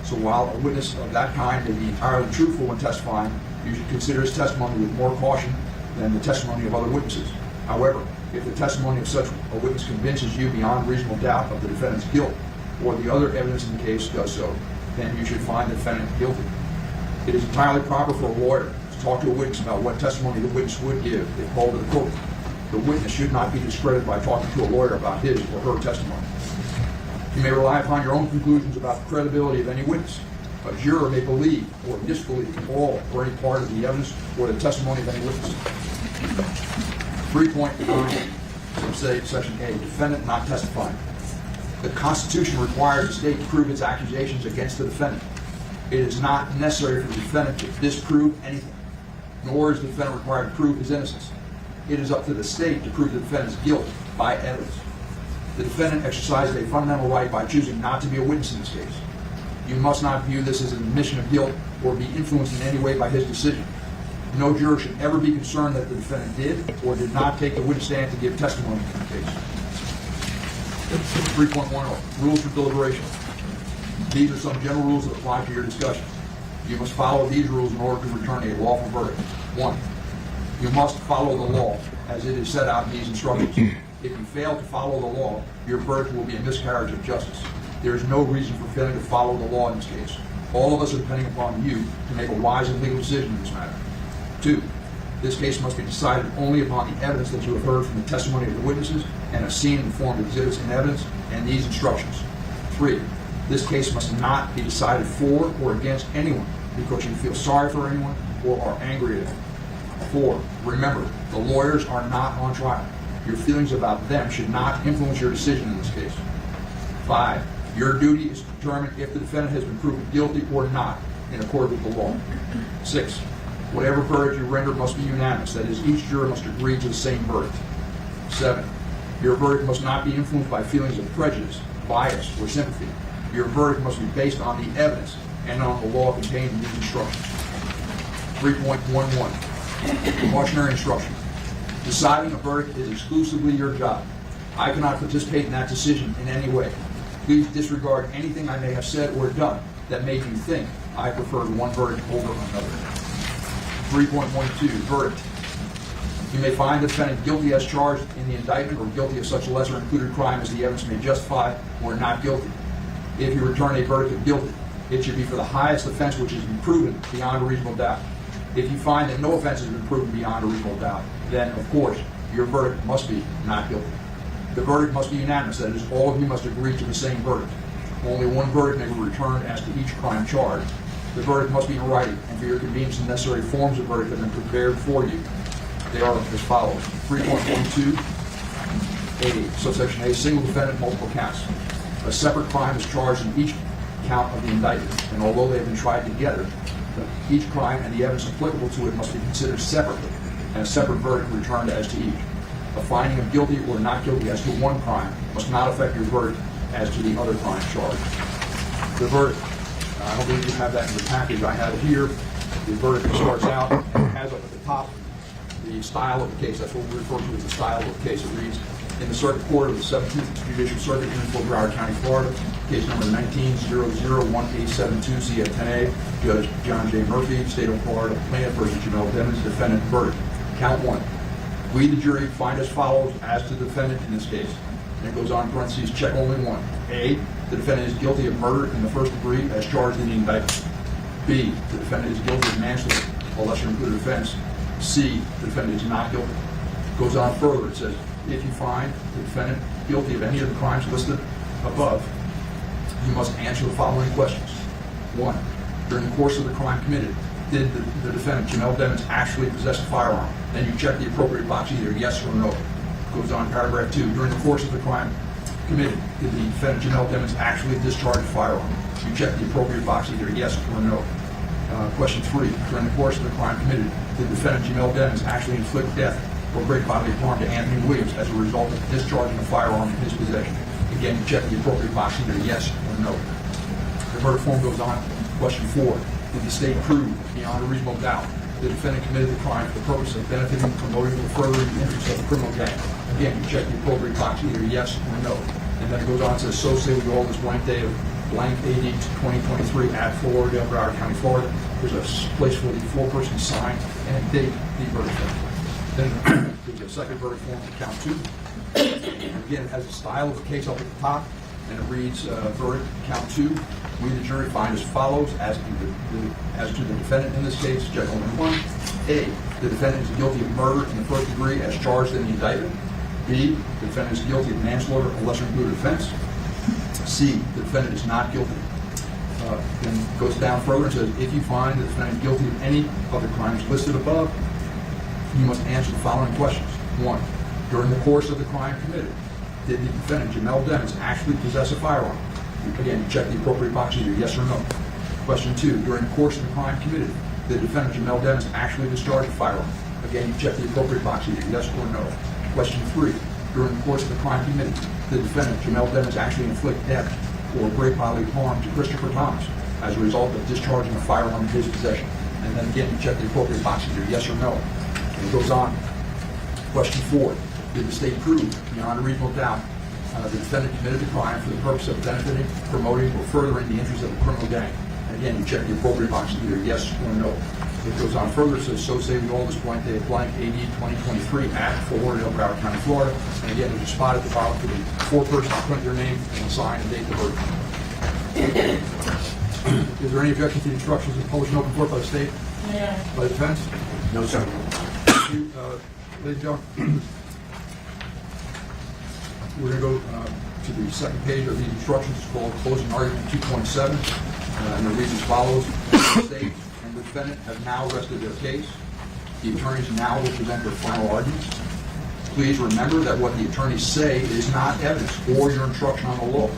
So while a witness of that kind may be entirely truthful when testifying, you should consider his testimony with more caution than the testimony of other witnesses. However, if the testimony of such a witness convinces you beyond reasonable doubt of the defendant's guilt, or the other evidence in the case does so, then you should find the defendant guilty. It is entirely proper for a lawyer to talk to a witness about what testimony the witness would give if called to the court. The witness should not be discredited by talking to a lawyer about his or her testimony. You may rely upon your own conclusions about the credibility of any witness. A juror may believe or disbelieve all or any part of the evidence or the testimony of any witness. 3.9. Section A, defendant not testifying. The Constitution requires the state to prove its accusations against the defendant. It is not necessary for the defendant to disprove anything, nor is the defendant required to prove his innocence. It is up to the state to prove the defendant's guilt by evidence. The defendant exercised a fundamental right by choosing not to be a witness in this case. You must not view this as an admission of guilt or be influenced in any way by his decision. No juror should ever be concerned that the defendant did or did not take the witness stand to give testimony in the case. 3.10, rules for deliberation. These are some general rules that apply to your discussion. You must follow these rules in order to return a lawful verdict. 1. You must follow the law as it is set out in these instructions. If you fail to follow the law, your verdict will be a miscarriage of justice. There is no reason for failing to follow the law in this case. All of us are depending upon you to make a wise and legal decision in this matter. 2. This case must be decided only upon the evidence that you have heard from the testimony of the witnesses and have seen in the form of exhibits and evidence and these instructions. 3. This case must not be decided for or against anyone because you feel sorry for anyone or are angry at anyone. 4. Remember, the lawyers are not on trial. Your feelings about them should not influence your decision in this case. 5. Your duty is to determine if the defendant has been proven guilty or not in accordance with the law. 6. Whatever verdict you render must be unanimous. That is, each juror must agree to the same verdict. 7. Your verdict must not be influenced by feelings of prejudice, bias, or sympathy. Your verdict must be based on the evidence and on the law contained in these instructions. 3.11. Cautionary instruction. Deciding a verdict is exclusively your job. I cannot participate in that decision in any way. Please disregard anything I may have said or done that made you think I preferred one verdict over another. 3.12, verdict. You may find the defendant guilty as charged in the indictment or guilty of such lesser included crime as the evidence may justify or not guilty. If you return a verdict of guilty, it should be for the highest offense which has been proven beyond a reasonable doubt. If you find that no offense has been proven beyond a reasonable doubt, then, of course, your verdict must be not guilty. The verdict must be unanimous. That is, all of you must agree to the same verdict. Only one verdict may be returned as to each crime charged. The verdict must be in writing, and for your convenience, the necessary forms of verdict have been prepared for you. They are as follows. 3.12, A, subsection A, single defendant, multiple counts. A separate crime is charged in each count of the indictment, and although they have been tried together, each crime and the evidence applicable to it must be considered separately, and a separate verdict returned as to each. A finding of guilty or not guilty as to one crime must not affect your verdict as to the other crime charged. The verdict. I don't believe you have that in the package. I have it here. The verdict starts out, has up at the top the style of the case. That's what we refer to as the style of the case. It reads, in the Circuit Court of the 17th Judicial Circuit in Fort Broward County, Florida, case number 19-00-1872, CF-10A, Judge John J. Murphy, State of Florida, plaintiff versus Ynw Melly, defendant, verdict. Count 1. We, the jury, find as follows as to the defendant in this case. And it goes on in parentheses, check only 1. A, the defendant is guilty of murder in the first degree as charged in the indictment. B, the defendant is guilty of manslaughter, a lesser included offense. C, the defendant is not guilty. It goes on further. It says, if you find the defendant guilty of any of the crimes listed above, you must answer the following questions. 1. During the course of the crime committed, did the defendant, Ynw Melly, actually possess a firearm? Then you check the appropriate box, either yes or no. It goes on paragraph 2. During the course of the crime committed, did the defendant, Ynw Melly, actually discharge a firearm? You check the appropriate box, either yes or no. Question 3. During the course of the crime committed, did the defendant, Ynw Melly, actually inflict death or great bodily harm to Anthony Williams as a result of discharging a firearm in his possession? Again, you check the appropriate box, either yes or no. The verdict form goes on. Question 4. Did the state prove beyond a reasonable doubt the defendant committed the crime for the purpose of benefiting, promoting, or furthering the interests of the criminal gang? Again, you check the appropriate box, either yes or no. And then it goes on to associate with all this blank date of blank AD 2023 at Florida, Broward County, Florida. There's a place for the foreperson to sign and date the verdict form. Then there's a second verdict form for count 2. Again, it has the style of the case up at the top, and it reads, verdict, count 2. We, the jury, find as follows as to the defendant in this case, check only 1. A, the defendant is guilty of murder in the first degree as charged in the indictment. B, the defendant is guilty of manslaughter, a lesser included offense. C, the defendant is not guilty. Then it goes down further and says, if you find the defendant is guilty of any of the crimes listed above, you must answer the following questions. 1. During the course of the crime committed, did the defendant, Jamel Demons, actually possess a firearm? Again, you check the appropriate box either yes or no. Question 2, during the course of the crime committed, did the defendant, Jamel Demons, actually discharge a firearm? Again, you check the appropriate box either yes or no. Question 3, during the course of the crime committed, did the defendant, Jamel Demons, actually inflict death or great bodily harm to Christopher Thomas as a result of discharging a firearm in his possession? And then again, you check the appropriate box either yes or no. And it goes on. Question 4, did the state prove, beyond a reasonable doubt, the defendant committed the crime for the purpose of benefiting, promoting, or furthering the interests of the criminal gang? And again, you check the appropriate box either yes or no. It goes on further. It says, so say we all this blank day blank AD 2023 at Fort Lauderdale, Broward County, Florida. And again, there's a spot at the bottom for the 4 persons to print their name and sign and date the verdict. Is there any objection to the instructions of published and open court by the state? Yeah. By the defense? No, sir. Thank you. Ladies and gentlemen, we're going to go to the second page of these instructions. It's called Closing Argument 2.7. And it reads as follows. The state and the defendant have now rested their case. The attorneys now will present their final arguments. Please remember that what the attorneys say is not evidence or your instruction on the law.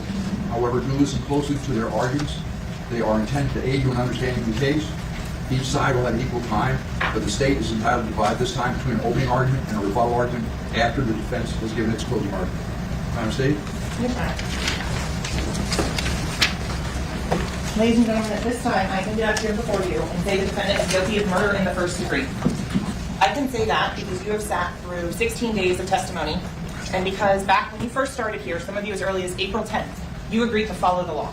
However, do listen closely to their arguments. They are intended to aid you in understanding the case. Each side will have equal time, but the state is entitled to divide this time between an opening argument and a rebuttal argument after the defense has given its closing argument. Madam State? Yes, ma'am. Ladies and gentlemen, at this time, I can get up here before you and say the defendant is guilty of murder in the first degree. I can say that because you have sat through 16 days of testimony, and because back when you first started here, some of you as early as April 10th, you agreed to follow the law.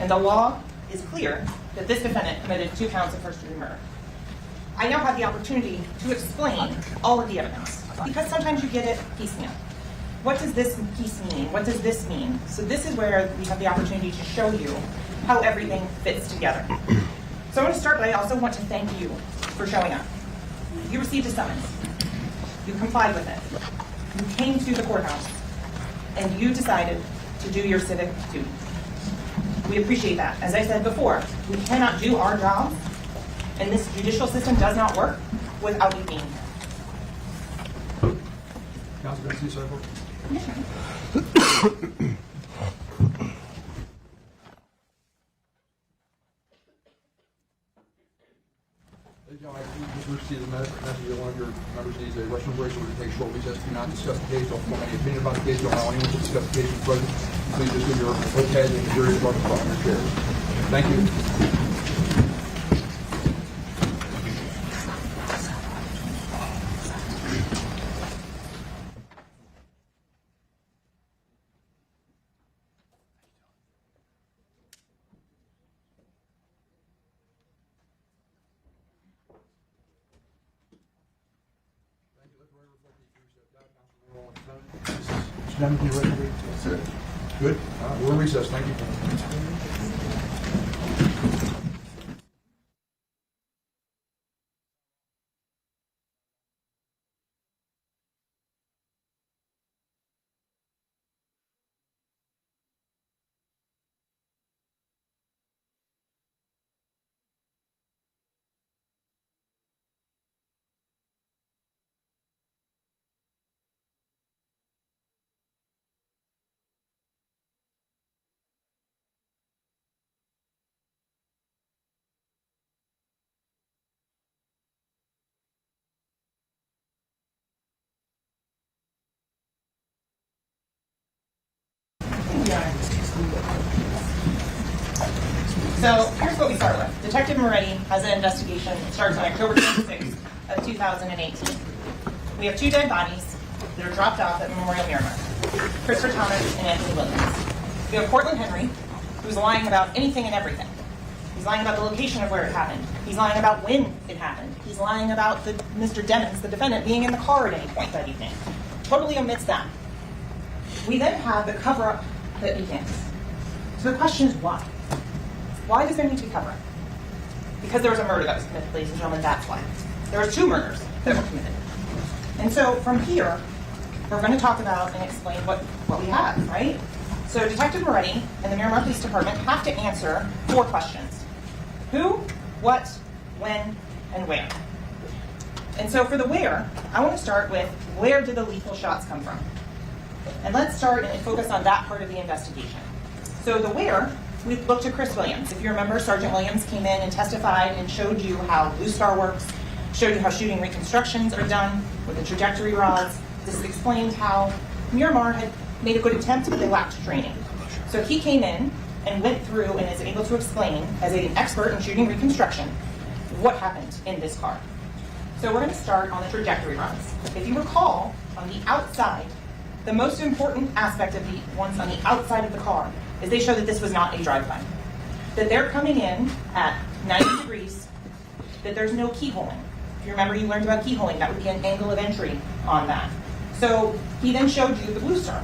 And the law is clear that this defendant committed 2 counts of first-degree murder. I now have the opportunity to explain all of the evidence, because sometimes you get it piecemeal. What does this piece mean? What does this mean? So this is where we have the opportunity to show you how everything fits together. So I'm going to start, but I also want to thank you for showing up. You received a summons. You complied with it. You came to the courthouse, and you decided to do your civic duty. We appreciate that. As I said before, we cannot do our job, and this judicial system does not work without you being here. Counsel, can I see you, sir? Yes, ma'am. I just received a message that one of your members needs a restroom break, so we're going to take a short recess. Do not discuss the case. Don't form any opinion about the case. Don't allow anyone to discuss the case in present. Please just give your okay and the jury department from your chairs. Thank you. Gentlemen, you ready? Yes, sir. Good. We're in recess. Thank you. So here's what we start with. Detective Moretti has an investigation that starts on October 26th of 2018. We have 2 dead bodies that are dropped off at Memorial Miramar, Christopher Thomas and Anthony Williams. We have Cortland Henry, who's lying about anything and everything. He's lying about the location of where it happened. He's lying about when it happened. He's lying about Mr. Demons, the defendant, being in the car at any point that evening. Totally omits that. We then have the cover-up that begins. So the question is why? Why does there need to be cover-up? Because there was a murder that was committed, ladies and gentlemen, that's why. There were 2 murders that were committed. And so from here, we're going to talk about and explain what we have, right? So Detective Moretti and the Miramar Police Department have to answer 4 questions. Who, what, when, and where. And so for the where, I want to start with where did the lethal shots come from? And let's start and focus on that part of the investigation. So the where, we looked at Chris Williams. If you remember, Sergeant Williams came in and testified and showed you how Blue Star works, showed you how shooting reconstructions are done with the trajectory rods. This explained how Miramar had made a good attempt, but they lacked training. So he came in and went through and is able to explain, as an expert in shooting reconstruction, what happened in this car. So we're going to start on the trajectory rods. If you recall, on the outside, the most important aspect of the ones on the outside of the car is they show that this was not a drive-by. That they're coming in at 90 degrees, that there's no keyholing. If you remember, you learned about keyholing, that would be an angle of entry on that. So he then showed you the Blue Star.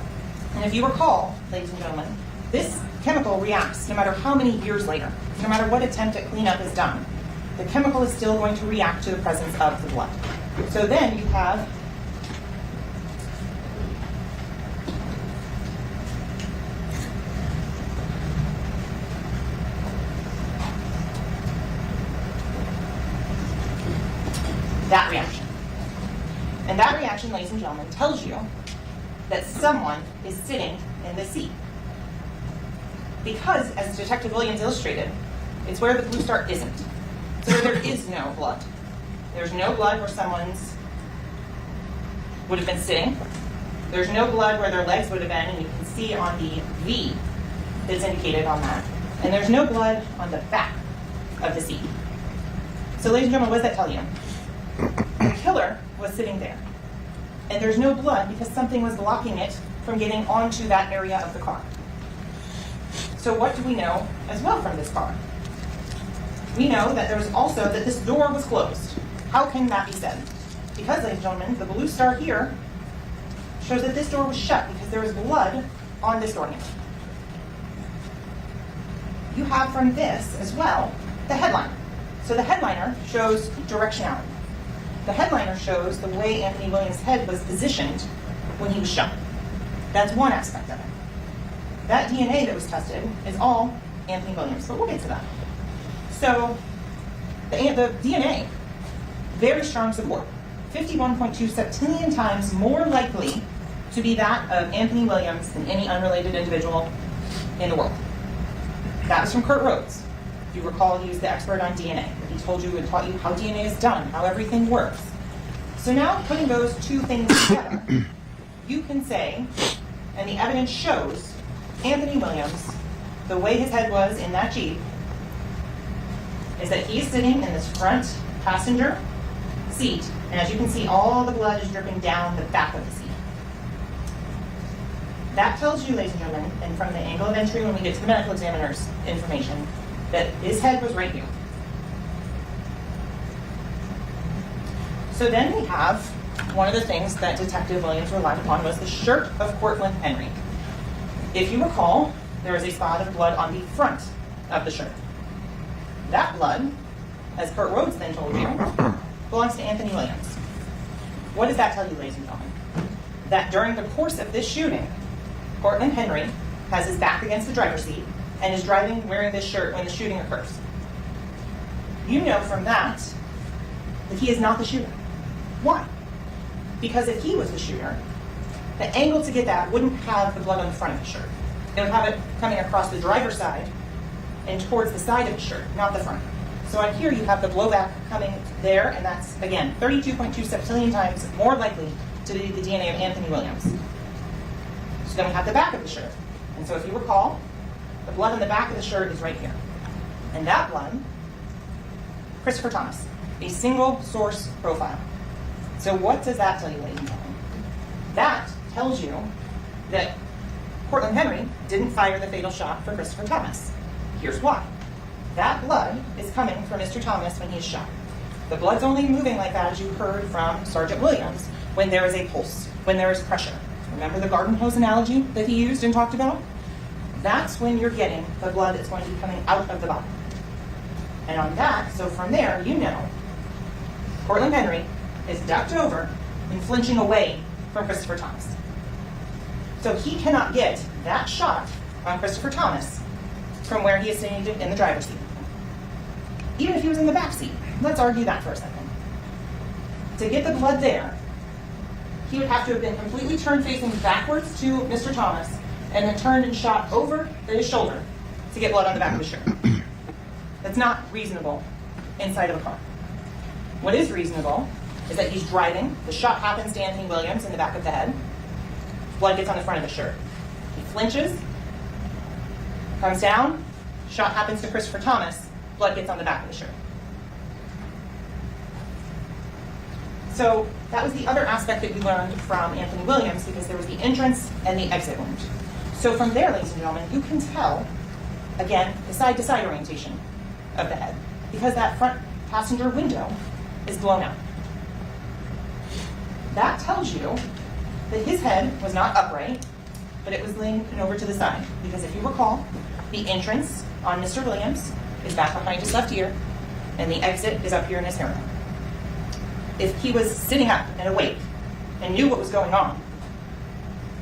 And if you recall, ladies and gentlemen, this chemical reacts no matter how many years later, no matter what attempt at cleanup is done. The chemical is still going to react to the presence of the blood. So then you have that reaction. And that reaction, ladies and gentlemen, tells you that someone is sitting in the seat. Because, as Detective Williams illustrated, it's where the Blue Star isn't. So there is no blood. There's no blood where someone's would have been sitting. There's no blood where their legs would have been, and you can see on the V that's indicated on that. And there's no blood on the back of the seat. So ladies and gentlemen, what does that tell you? The killer was sitting there. And there's no blood because something was blocking it from getting onto that area of the car. So what do we know as well from this car? We know that there was also that this door was closed. How can that be said? Because, ladies and gentlemen, the Blue Star here shows that this door was shut because there was blood on this door handle. You have from this as well the headliner. So the headliner shows directionality. The headliner shows the way Anthony Williams' head was positioned when he was shot. That's one aspect of it. That DNA that was tested is all Anthony Williams, but we'll get to that. So the DNA, very strong support. 51.2 septillion times more likely to be that of Anthony Williams than any unrelated individual in the world. That was from Kurt Rhodes. If you recall, he was the expert on DNA. He told you and taught you how DNA is done, how everything works. So now, putting those two things together, you can say, and the evidence shows, Anthony Williams, the way his head was in that Jeep, is that he's sitting in this front passenger seat, and as you can see, all the blood is dripping down the back of the seat. That tells you, ladies and gentlemen, and from the angle of entry when we get to the medical examiner's information, that his head was right here. So then we have one of the things that Detective Williams relied upon was the shirt of Cortland Henry. If you recall, there is a spot of blood on the front of the shirt. That blood, as Kurt Rhodes then told you, belongs to Anthony Williams. What does that tell you, ladies and gentlemen? That during the course of this shooting, Cortland Henry has his back against the driver's seat and is driving wearing this shirt when the shooting occurs. You know from that he is not the shooter. Why? Because if he was the shooter, the angle to get that wouldn't have the blood on the front of the shirt. It would have it coming across the driver's side and towards the side of the shirt, not the front. So on here you have the blowback coming there, and that's, again, 32.2 septillion times more likely to be the DNA of Anthony Williams. So then we have the back of the shirt. And so if you recall, the blood on the back of the shirt is right here. And that blood, Christopher Thomas, a single source profile. So what does that tell you, ladies and gentlemen? That tells you that Cortland Henry didn't fire the fatal shot for Christopher Thomas. Here's why. That blood is coming from Mr. Thomas when he's shot. The blood's only moving like that, as you heard from Sergeant Williams, when there is a pulse, when there is pressure. Remember the garden hose analogy that he used and talked about? That's when you're getting the blood that's going to be coming out of the body. And on that, so from there, you know, Cortland Henry is ducked over and flinching away from Christopher Thomas. So he cannot get that shot on Christopher Thomas from where he is sitting in the driver's seat. Even if he was in the back seat. Let's argue that for a second. to get the blood there, he would have to have been completely turned facing backwards to Mr. Thomas and then turned and shot over his shoulder to get blood on the back of his shirt. That's not reasonable inside of a car. What is reasonable is that he's driving, the shot happens to Anthony Williams in the back of the head, blood gets on the front of his shirt. He flinches, comes down, shot happens to Christopher Thomas, blood gets on the back of the shirt. So that was the other aspect that we learned from Anthony Williams, because there was the entrance and the exit wound. So from there, ladies and gentlemen, you can tell, again, the side-to-side orientation of the head, because that front passenger window is blown out. That tells you that his head was not upright, but it was leaning over to the side. Because if you recall, the entrance on Mr. Williams is back behind his left ear, and the exit is up here in his hairline. If he was sitting up and awake and knew what was going on,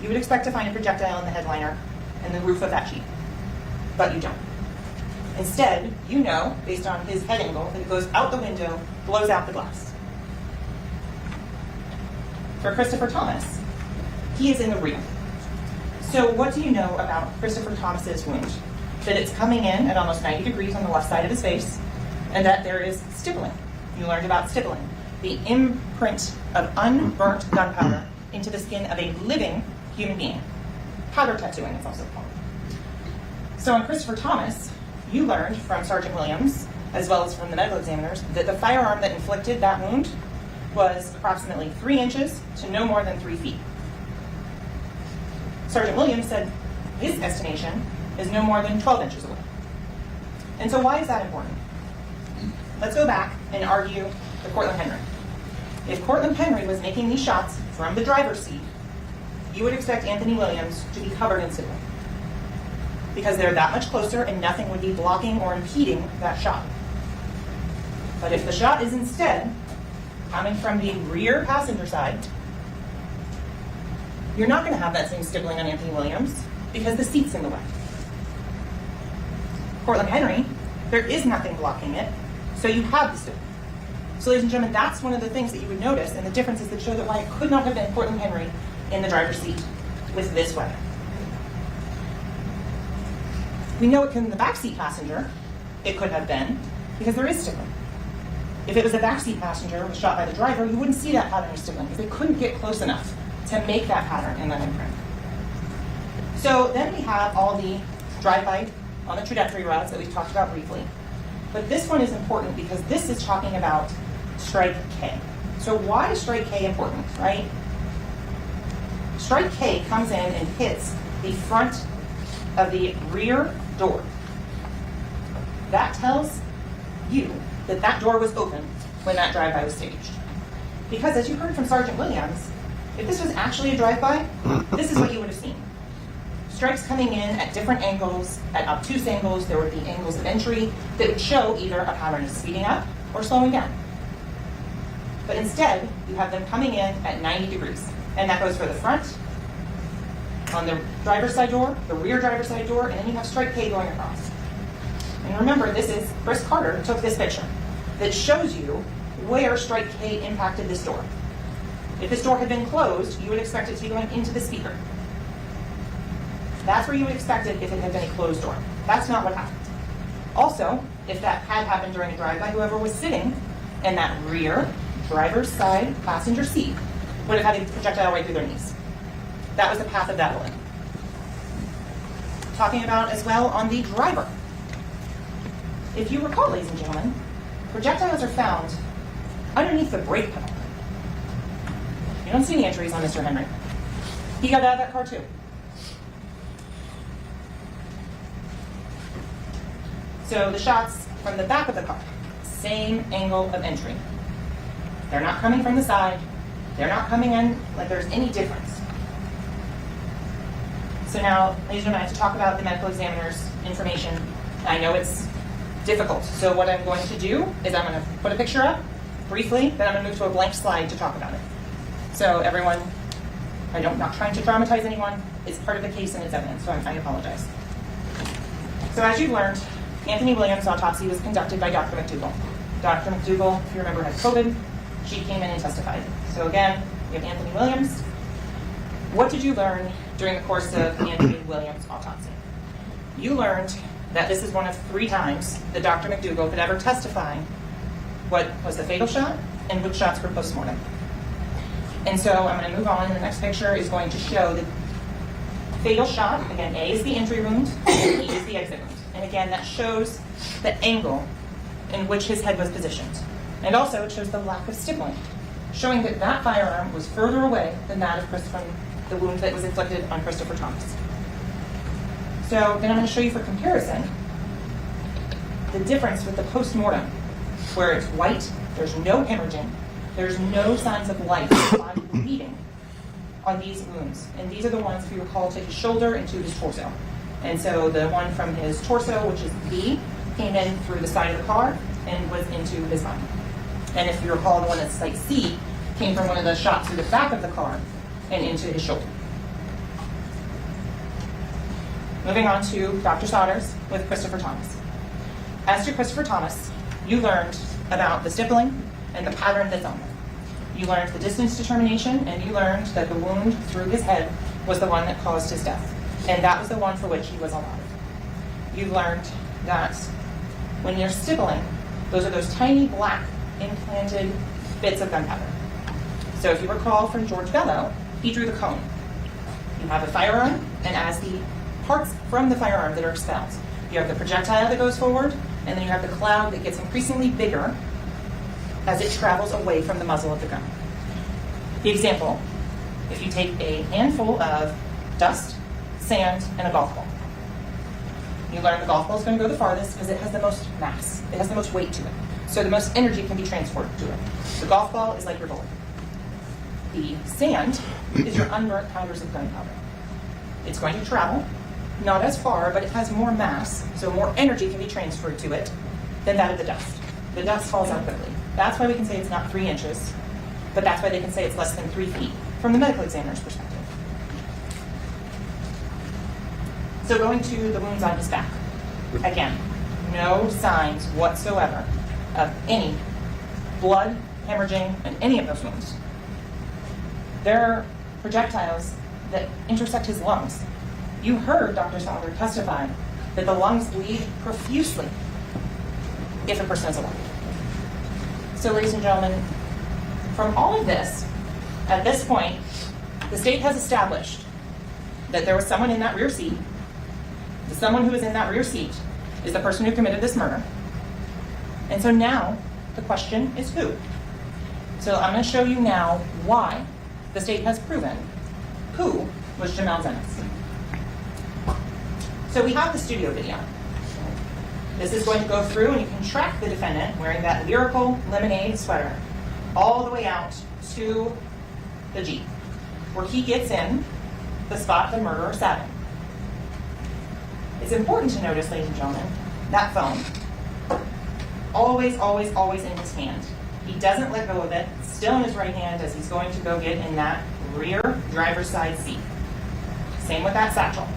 you would expect to find a projectile in the headliner and the roof of that Jeep. But you don't. Instead, you know, based on his head angle, that it goes out the window, blows out the glass. For Christopher Thomas, he is in the rear. So what do you know about Christopher Thomas's wound? That it's coming in at almost 90 degrees on the left side of his face, and that there is stippling. You learned about stippling, the imprint of unburnt gunpowder into the skin of a living human being. Powder tattooing, it's also called. So on Christopher Thomas, you learned from Sergeant Williams, as well as from the medical examiners, that the firearm that inflicted that wound was approximately 3 inches to no more than 3 feet. Sergeant Williams said his estimation is no more than 12 inches away. And so why is that important? Let's go back and argue the Cortland Henry. If Cortland Henry was making these shots from the driver's seat, you would expect Anthony Williams to be covered in stippling, because they're that much closer and nothing would be blocking or impeding that shot. But if the shot is instead coming from the rear passenger side, you're not going to have that same stippling on Anthony Williams because the seat's in the way. Cortland Henry, there is nothing blocking it, so you have the stippling. So ladies and gentlemen, that's one of the things that you would notice, and the differences that show that why it could not have been Cortland Henry in the driver's seat with this weapon. We know it can the backseat passenger, it could have been, because there is stippling. If it was a backseat passenger was shot by the driver, you wouldn't see that pattern of stippling because they couldn't get close enough to make that pattern in that imprint. So then we have all the drive-by on the trajectory routes that we've talked about briefly. But this one is important because this is talking about strike K. So why is strike K important, right? Strike K comes in and hits the front of the rear door. That tells you that that door was open when that drive-by was staged. Because as you heard from Sergeant Williams, if this was actually a drive-by, this is what you would have seen. Strikes coming in at different angles, at obtuse angles. There would be angles of entry that would show either a pattern of speeding up or slowing down. But instead, you have them coming in at 90 degrees. And that goes for the front, on the driver's side door, the rear driver's side door, and then you have strike K going across. And remember, this is Chris Carter took this picture that shows you where strike K impacted this door. If this door had been closed, you would expect it to be going into the speaker. That's where you would expect it if it had been a closed door. That's not what happened. Also, if that had happened during a drive-by, whoever was sitting in that rear driver's side passenger seat would have had a projectile right through their knees. That was the path of that bullet. Talking about as well on the driver. If you recall, ladies and gentlemen, projectiles are found underneath the brake pedal. You don't see any entries on Mr. Henry. He got out of that car too. So the shots from the back of the car, same angle of entry. They're not coming from the side. They're not coming in like there's any difference. So now, ladies and gentlemen, I have to talk about the medical examiner's information. I know it's difficult. So what I'm going to do is I'm going to put a picture up briefly, then I'm going to move to a blank slide to talk about it. So everyone, I'm not trying to dramatize anyone. It's part of the case and it's evidence, so I apologize. So as you've learned, Anthony Williams' autopsy was conducted by Dr. McDougall. Dr. McDougall, if you remember, had COVID. she came in and testified. So again, we have Anthony Williams. What did you learn during the course of Anthony Williams' autopsy? You learned that this is one of 3 times that Dr. McDougall could ever testify what was the fatal shot and which shots were postmortem. And so I'm going to move on, and the next picture is going to show the fatal shot. Again, A is the entry wound, and E is the exit wound. And again, that shows the angle in which his head was positioned. And also, it shows the lack of stippling, showing that that firearm was further away than that of the wound that was inflicted on Christopher Thomas. So then I'm going to show you for comparison the difference with the post-mortem, where it's white, there's no hemorrhaging, there's no signs of life by bleeding on these wounds. And these are the ones, if you recall, to his shoulder and to his torso. And so the one from his torso, which is B, came in through the side of the car and was into his body. And if you recall, the one that's site C came from one of the shots through the back of the car and into his shoulder. Moving on to Dr. Sodders with Christopher Thomas. As to Christopher Thomas, you learned about the stippling and the pattern that's on there. You learned the distance determination, and you learned that the wound through his head was the one that caused his death. And that was the one for which he was alive. You learned that when you're stippling, those are those tiny black implanted bits of gunpowder. So if you recall from George Bello, he drew the cone. You have a firearm, and as the parts from the firearm that are expelled, you have the projectile that goes forward, and then you have the cloud that gets increasingly bigger as it travels away from the muzzle of the gun. The example, if you take a handful of dust, sand, and a golf ball. You learn the golf ball is going to go the farthest because it has the most mass. It has the most weight to it. So the most energy can be transferred to it. The golf ball is like your bullet. The sand is your unburnt powders of gunpowder. It's going to travel, not as far, but it has more mass, so more energy can be transferred to it than that of the dust. The dust falls out quickly. That's why we can say it's not 3 inches, but that's why they can say it's less than 3 feet from the medical examiner's perspective. So going to the wounds on his back. Again, no signs whatsoever of any blood, hemorrhaging, in any of those wounds. There are projectiles that intersect his lungs. You heard Dr. Sauber testify that the lungs bleed profusely if a person is alive. So, ladies and gentlemen, from all of this, at this point, the state has established that there was someone in that rear seat. The someone who is in that rear seat is the person who committed this murder. And so now, the question is who? So I'm going to show you now why the state has proven who was Jamel Dennis. So we have the studio video. This is going to go through, and you can track the defendant wearing that lyrical lemonade sweater all the way out to the Jeep, where he gets in the spot the murderer sat in. It's important to notice, ladies and gentlemen, that phone, always, always, always in his hand. He doesn't let go of it, still in his right hand as he's going to go get in that rear driver's side seat. Same with that satchel.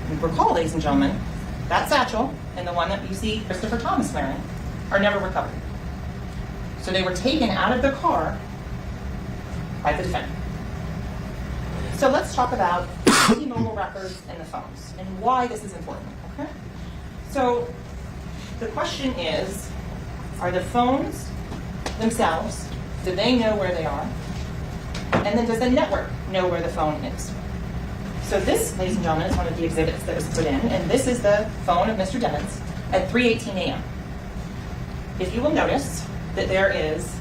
And recall, ladies and gentlemen, that satchel and the one that you see Christopher Thomas wearing are never recovered. So they were taken out of the car by the defendant. So let's talk about the mobile records and the phones and why this is important, okay? So the question is, are the phones themselves, do they know where they are? And then does the network know where the phone is? So this, ladies and gentlemen, is one of the exhibits that was put in, and this is the phone of Mr. Demmons at 3:18 a.m. If you will notice that there is,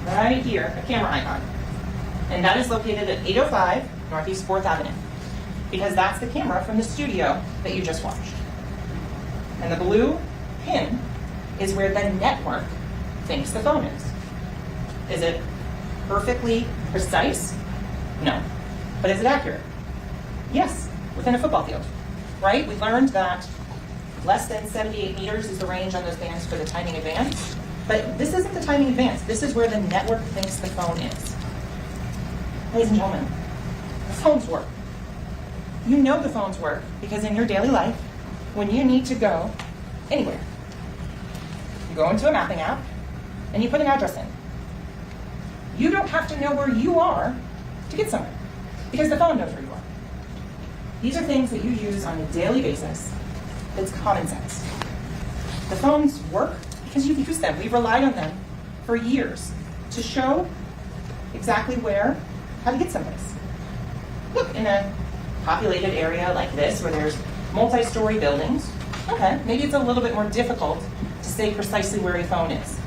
right here, a camera icon. And that is located at 805 Northeast 4th Avenue, because that's the camera from the studio that you just watched. And the blue pin is where the network thinks the phone is. Is it perfectly precise? No. But is it accurate? Yes, within a football field, right? We learned that less than 78 meters is the range on those bands for the timing advance. But this isn't the timing advance. This is where the network thinks the phone is. Ladies and gentlemen, the phones work. You know the phones work because in your daily life, when you need to go anywhere, go into a mapping app and you put an address in. You don't have to know where you are to get somewhere because the phone knows where you are. These are things that you use on a daily basis. It's common sense. The phones work because you've used them. We've relied on them for years to show exactly how to get someplace. Look, in a populated area like this where there's multi-story buildings, okay, maybe it's a little bit more difficult to say precisely where a phone is.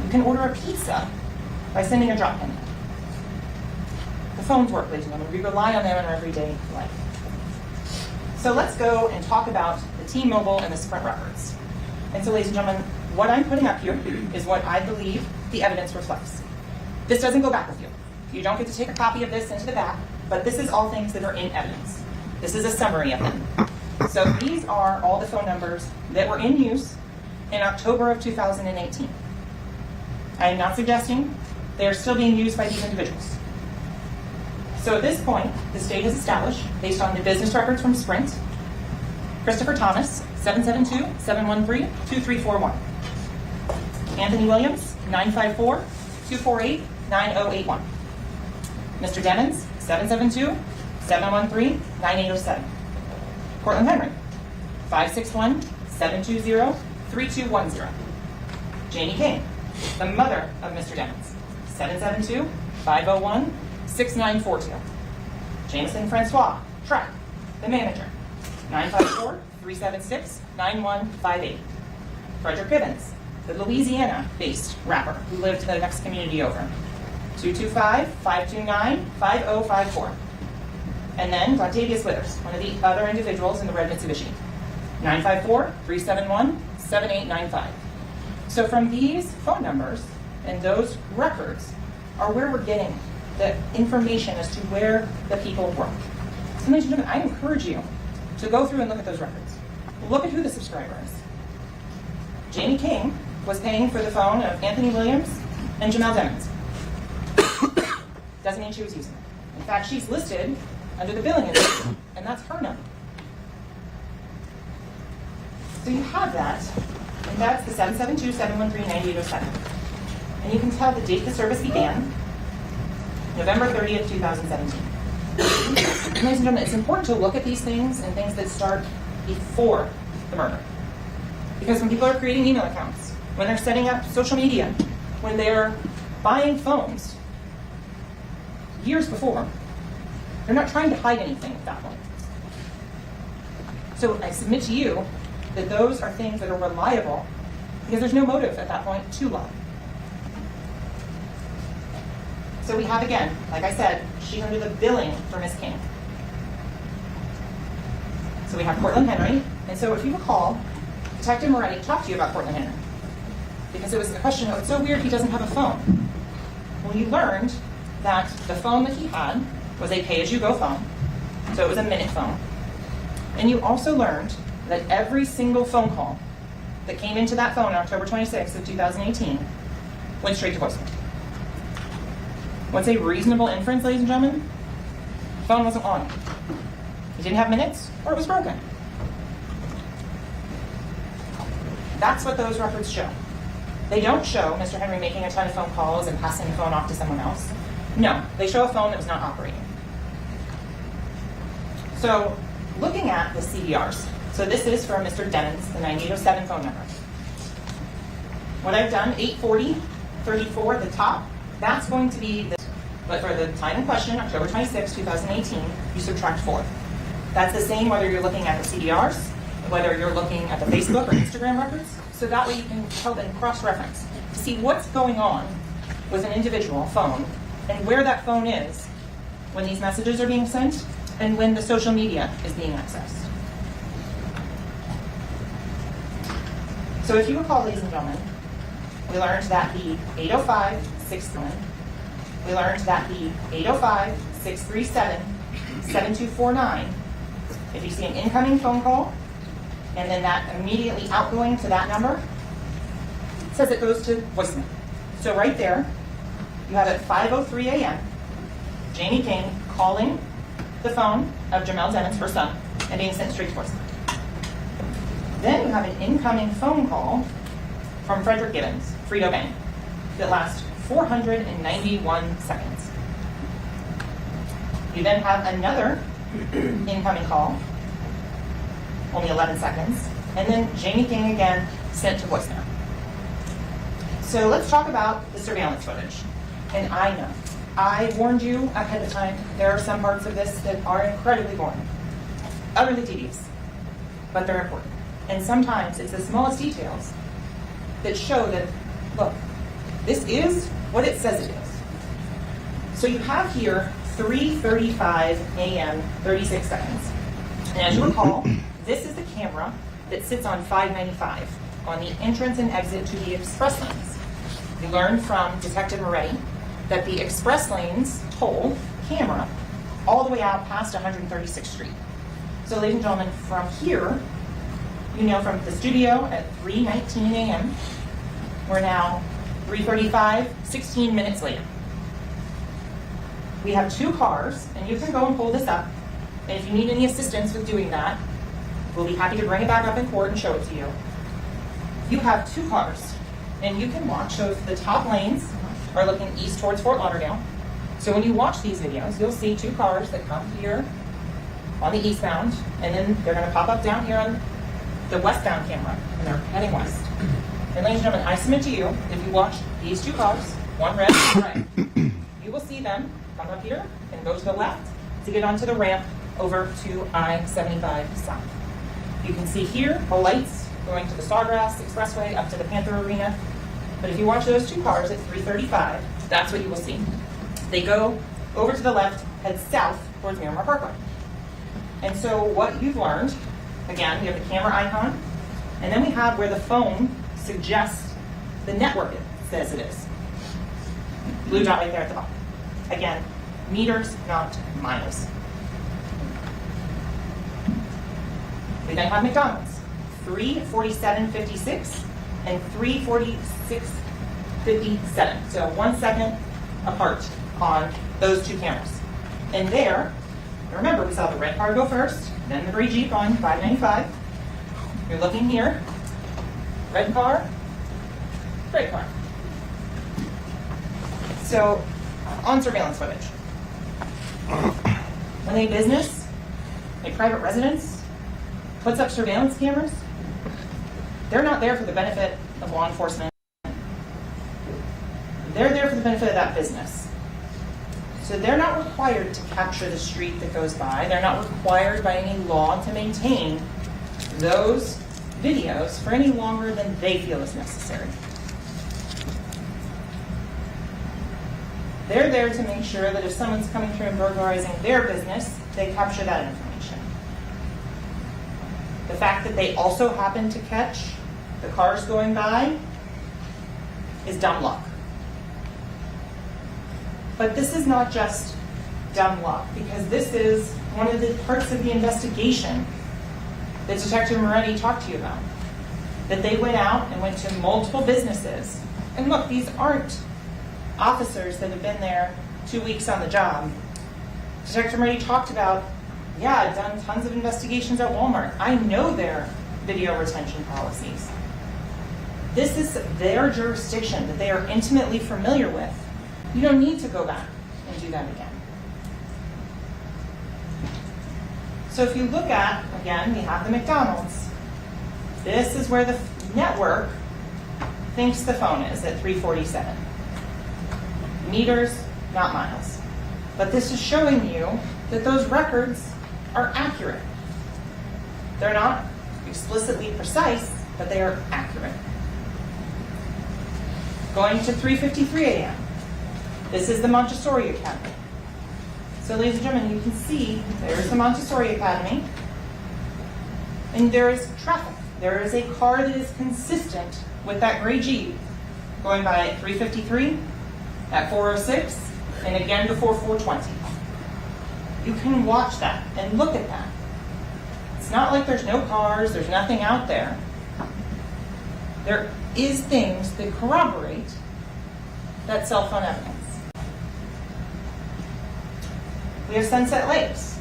You can order a pizza by sending a drop-in. The phones work, ladies and gentlemen. We rely on them in our everyday life. So let's go and talk about the T-Mobile and the Sprint records. And so, ladies and gentlemen, what I'm putting up here is what I believe the evidence reflects. This doesn't go back with you. You don't get to take a copy of this into the back, but this is all things that are in evidence. This is a summary of them. So these are all the phone numbers that were in use in October of 2018. I am not suggesting they are still being used by these individuals. So at this point, the state has established, based on the business records from Sprint, Christopher Thomas, 772-713-2341. Anthony Williams, 954-248-9081. Mr. Demons, 772-713-9807. Cortland Henry, 561-720-3210. Jamie King, the mother of Mr. Demons, 772-501-6942. Jameson Francois, track, the manager, 954-376-9158. Frederick Gibbons, the Louisiana-based rapper who lived the next community over, 225-529-5054. And then Octavius Withers, one of the other individuals in the red Mitsubishi, 954-371-7895. So from these phone numbers and those records are where we're getting the information as to where the people work. So ladies and gentlemen, I encourage you to go through and look at those records. Look at who the subscriber is. Jamie King was paying for the phone of Anthony Williams and Jamel Demons. Doesn't mean she was using it. In fact, she's listed under the billing entry, and that's her number. So you have that, and that's the 772-713-9807. And you can tell the date the service began, November 30th, 2017. Ladies and gentlemen, it's important to look at these things and things that start before the murder. Because when people are creating email accounts, when they're setting up social media, when they're buying phones, years before, they're not trying to hide anything at that point. So I submit to you that those are things that are reliable because there's no motive at that point to lie. So we have, again, like I said, she's under the billing for Miss King. So we have Cortland Henry. And so if you recall, Detective Moretti talked to you about Cortland Henry because it was the question, oh, it's so weird he doesn't have a phone. Well, you learned that the phone that he had was a pay-as-you-go phone, so it was a minute phone. And you also learned that every single phone call that came into that phone on October 26th of 2018 went straight to voicemail. What's a reasonable inference, ladies and gentlemen? The phone wasn't on. He didn't have minutes, or it was broken. That's what those records show. They don't show Mr. Henry making a ton of phone calls and passing the phone off to someone else. No, they show a phone that was not operating. So, looking at the CDRs, so this is from Mr. Demons, the 9807 phone number. What I've done, 840-34 at the top, that's going to be the, but for the time in question, October 26, 2018, you subtract 4. That's the same whether you're looking at the CDRs, whether you're looking at the Facebook or Instagram records, so that way you can help and cross-reference to see what's going on with an individual phone and where that phone is when these messages are being sent and when the social media is being accessed. So if you recall, ladies and gentlemen, we learned that the 805-631, we learned that the 805-637-7249, if you see an incoming phone call and then that immediately outgoing to that number, it says it goes to voicemail. So right there, you have at 5:03 a.m., Jamie King calling the phone of Jamel Demons, her son, and being sent straight to voicemail. Then you have an incoming phone call from Frederick Gibbons, Frito Bank, that lasts 491 seconds. You then have another incoming call, only 11 seconds, and then Jamie King again sent to voicemail. So let's talk about the surveillance footage. And I know, I warned you ahead of time, there are some parts of this that are incredibly boring, utterly tedious, but they're important. And sometimes it's the smallest details that show that, look, this is what it says it is. So you have here 3:35 a.m., 36 seconds. And as you recall, this is the camera that sits on 595 on the entrance and exit to the express lanes. You learned from Detective Moretti that the express lanes toll camera all the way out past 136th Street. So ladies and gentlemen, from here, you know from the studio at 3:19 a.m., we're now 3:35, 16 minutes later. We have two cars, and you can go and pull this up. And if you need any assistance with doing that, we'll be happy to bring it back up in court and show it to you. You have two cars, and you can watch. So the top lanes are looking east towards Fort Lauderdale. So when you watch these videos, you'll see two cars that come here on the eastbound, and then they're going to pop up down here on the westbound camera, and they're heading west. And ladies and gentlemen, I submit to you, if you watch these two cars, one red and one red, you will see them come up here and go to the left to get onto the ramp over to I-75 South. You can see here the lights going to the Sawgrass Expressway up to the Panther Arena. But if you watch those two cars at 3:35, that's what you will see. They go over to the left, head south towards Miramar Parkway. And so what you've learned, again, we have the camera icon, and then we have where the phone suggests the network it says it is. Blue dot right there at the bottom. Again, meters, not miles. We then have McDonald's, 3:47:56 and 3:46:57. So 1 second apart on those two cameras. And there, remember we saw the red car go first, then the gray Jeep on 595. You're looking here, red car, gray car. So, on surveillance footage. When a business, a private residence, puts up surveillance cameras, they're not there for the benefit of law enforcement. They're there for the benefit of that business. So they're not required to capture the street that goes by. They're not required by any law to maintain those videos for any longer than they feel is necessary. They're there to make sure that if someone's coming through and burglarizing their business, they capture that information. The fact that they also happen to catch the cars going by is dumb luck. But this is not just dumb luck, because this is one of the parts of the investigation that Detective Moretti talked to you about. That they went out and went to multiple businesses. And look, these aren't officers that have been there 2 weeks on the job. Detective Moretti talked about, yeah, I've done tons of investigations at Walmart. I know their video retention policies. This is their jurisdiction that they are intimately familiar with. You don't need to go back and do that again. So if you look at, again, we have the McDonald's. This is where the network thinks the phone is at 3:47. Meters, not miles. But this is showing you that those records are accurate. They're not explicitly precise, but they are accurate. Going to 3:53 a.m. This is the Montessori Academy. So ladies and gentlemen, you can see there's the Montessori Academy. And there is traffic. There is a car that is consistent with that gray Jeep going by at 3:53, at 4:06, and again before 4:20. You can watch that and look at that. It's not like there's no cars, there's nothing out there. There is things that corroborate that cell phone evidence. We have Sunset Lakes.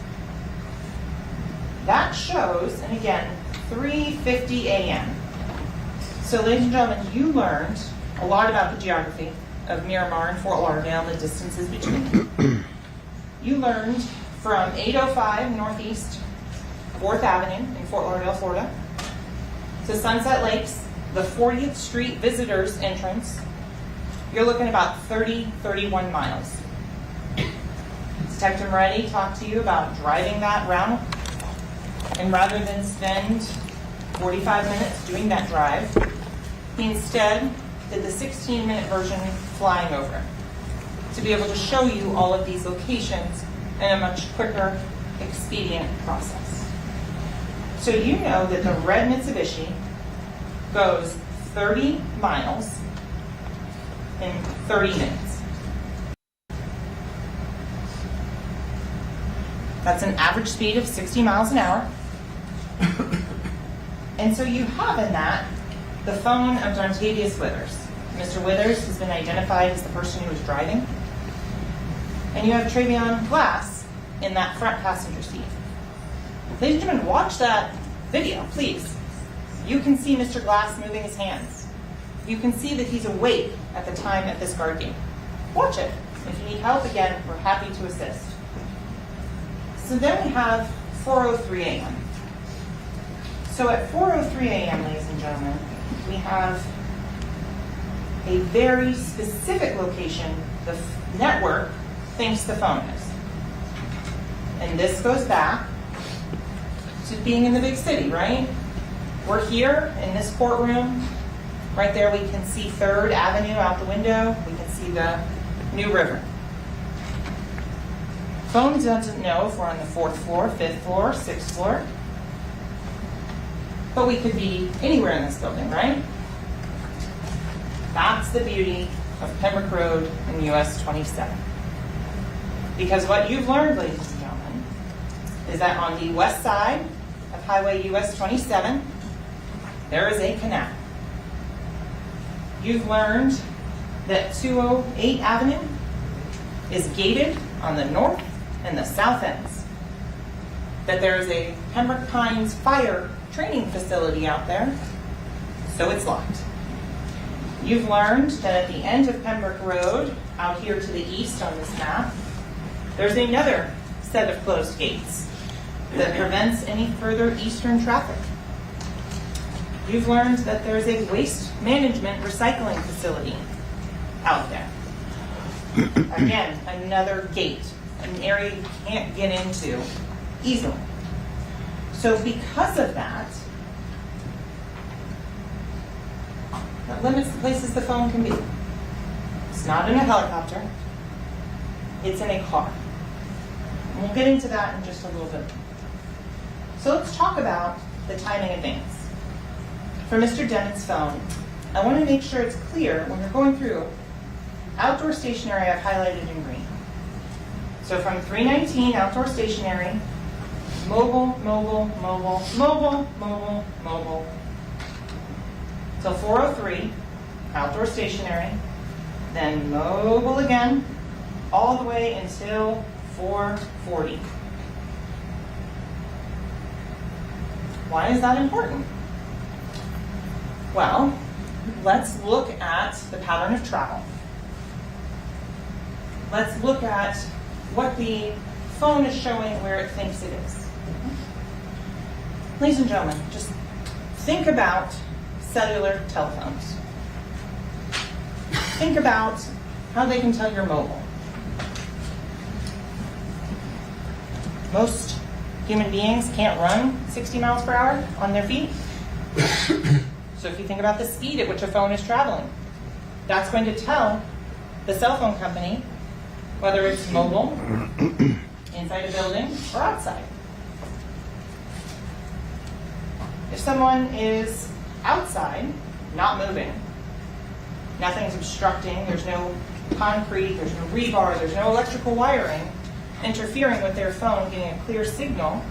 That shows, and again, 3:50 a.m. So, ladies and gentlemen, you learned a lot about the geography of Miramar and Fort Lauderdale, the distances between them. You learned from 805 Northeast 4th Avenue in Fort Lauderdale, Florida, to Sunset Lakes, the 40th Street Visitors Entrance. You're looking about 31 miles. Detective Moretti talked to you about driving that route, and rather than spend 45 minutes doing that drive, he instead did the 16-minute version flying over to be able to show you all of these locations in a much quicker, expedient process. So you know that the red Mitsubishi goes 30 miles in 30 minutes. That's an average speed of 60 miles an hour. And so you have in that the phone of Dontavius Withers. Mr. Withers has been identified as the person who was driving. And you have Travion Glass in that front passenger seat. Ladies and gentlemen, watch that video, please. You can see Mr. Glass moving his hands. You can see that he's awake at the time at this guard gate. Watch it. If you need help, again, we're happy to assist. So then we have 4:03 a.m. So at 4:03 a.m., ladies and gentlemen, we have a very specific location the network thinks the phone is. And this goes back to being in the big city, right? We're here in this courtroom. Right there we can see 3rd Avenue out the window. We can see the New River. Phone doesn't know if we're on the 4th floor, 5th floor, 6th floor. But we could be anywhere in this building, right? That's the beauty of Pembroke Road and US 27. Because what you've learned, ladies and gentlemen, is that on the west side of Highway US 27, there is a canal. You've learned that 208 Avenue is gated on the north and the south ends. That there is a Pembroke Pines fire training facility out there, so it's locked. You've learned that at the end of Pembroke Road, out here to the east on this map, there's another set of closed gates that prevents any further eastern traffic. You've learned that there's a waste management recycling facility out there. Again, another gate, an area you can't get into easily. So because of that limits the places the phone can be. It's not in a helicopter, it's in a car. And we'll get into that in just a little bit. So let's talk about the timing advance. For Mr. Dennett's phone, I want to make sure it's clear when you're going through outdoor stationary I've highlighted in green. So from 319 outdoor stationary, mobile, mobile, mobile, mobile, mobile, mobile, till 403, outdoor stationary, then mobile again, all the way until 440. Why is that important? Well, let's look at the pattern of travel. Let's look at what the phone is showing where it thinks it is. Ladies and gentlemen, just think about cellular telephones. Think about how they can tell you're mobile. Most human beings can't run 60 miles per hour on their feet. So if you think about the speed at which a phone is traveling, that's going to tell the cell phone company whether it's mobile, inside a building, or outside. If someone is outside, not moving, nothing's obstructing, there's no concrete, there's no rebar, there's no electrical wiring interfering with their phone getting a clear signal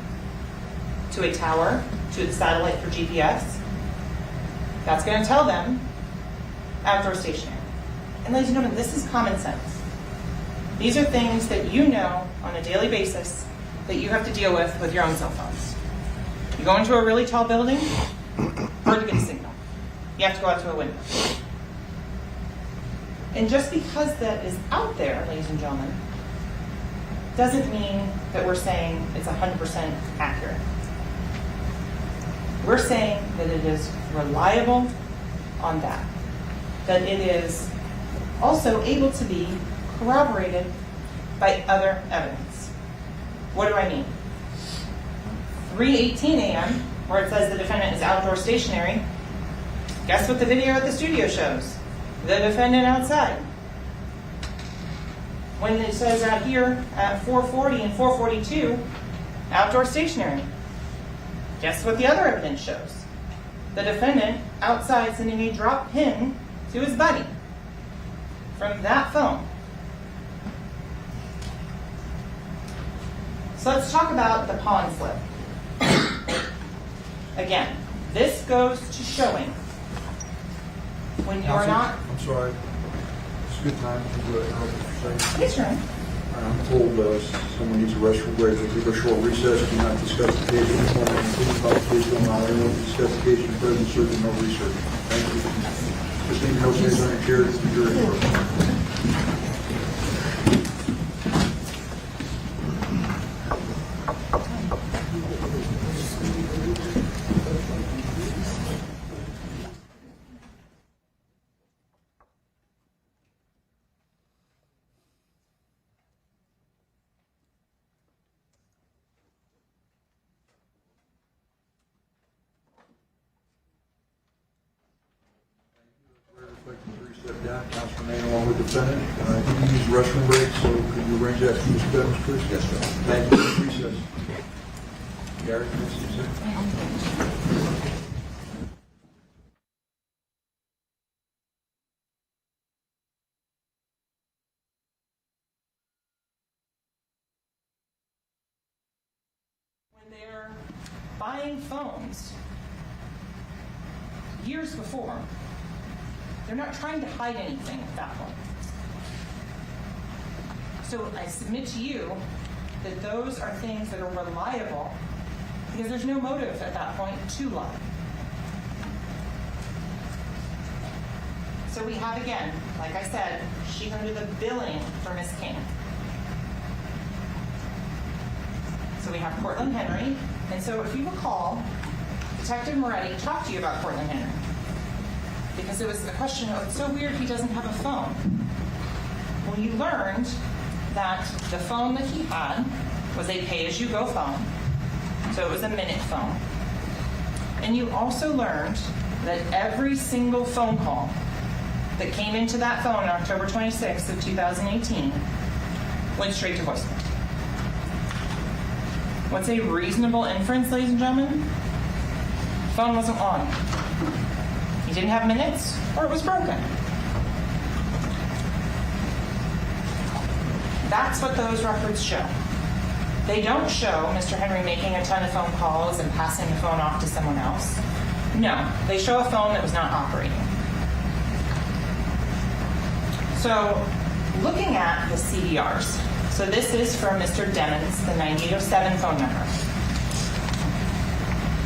to a tower, to the satellite for GPS, that's going to tell them outdoor stationary. And ladies and gentlemen, this is common sense. These are things that you know on a daily basis that you have to deal with your own cell phones. You go into a really tall building, hard to get a signal. You have to go out to a window. And just because that is out there, ladies and gentlemen, doesn't mean that we're saying it's 100% accurate. We're saying that it is reliable on that. That it is also able to be corroborated by other evidence. What do I mean? 3:18 a.m., where it says the defendant is outdoor stationary, guess what the video at the studio shows? The defendant outside. When it says out here at 4:40 and 4:42, outdoor stationary, guess what the other evidence shows? The defendant outside sending a drop pin to his buddy from that phone. So let's talk about the pawn slip. Again, this goes to showing when you're not... I'm sorry. It's a good time to do it. Yes, sir. I'm told someone needs a restroom break. We'll take a short recess. Do not discuss the case in the form of including publication. Don't allow anyone to discuss the case in present, certain, no research. Thank you. Just leave no space on your chair. It's the jury. Step down, Councilman Maine, along with the defendant. You use the restroom break, so could you arrange that for Mr. Evans, please? Yes, sir. Thank you. Recess. Gary, can I see you, sir? When they're buying phones years before, they're not trying to hide anything at that point. So I submit to you that those are things that are reliable because there's no motive at that point to lie. So we have, again, like I said, she's under the billing for Miss King. So we have Cortland Henry. And so if you recall, Detective Moretti talked to you about Cortland Henry. Because it was a question of, it's so weird he doesn't have a phone. Well, you learned that the phone that he had was a pay-as-you-go phone. So it was a minute phone. And you also learned that every single phone call that came into that phone on October 26th of 2018 went straight to voicemail. What's a reasonable inference, ladies and gentlemen? The phone wasn't on. He didn't have minutes, or it was broken. That's what those records show. They don't show Mr. Henry making a ton of phone calls and passing the phone off to someone else. No, they show a phone that was not operating. So, looking at the CDRs, so this is from Mr. Demons, the 9807 phone number.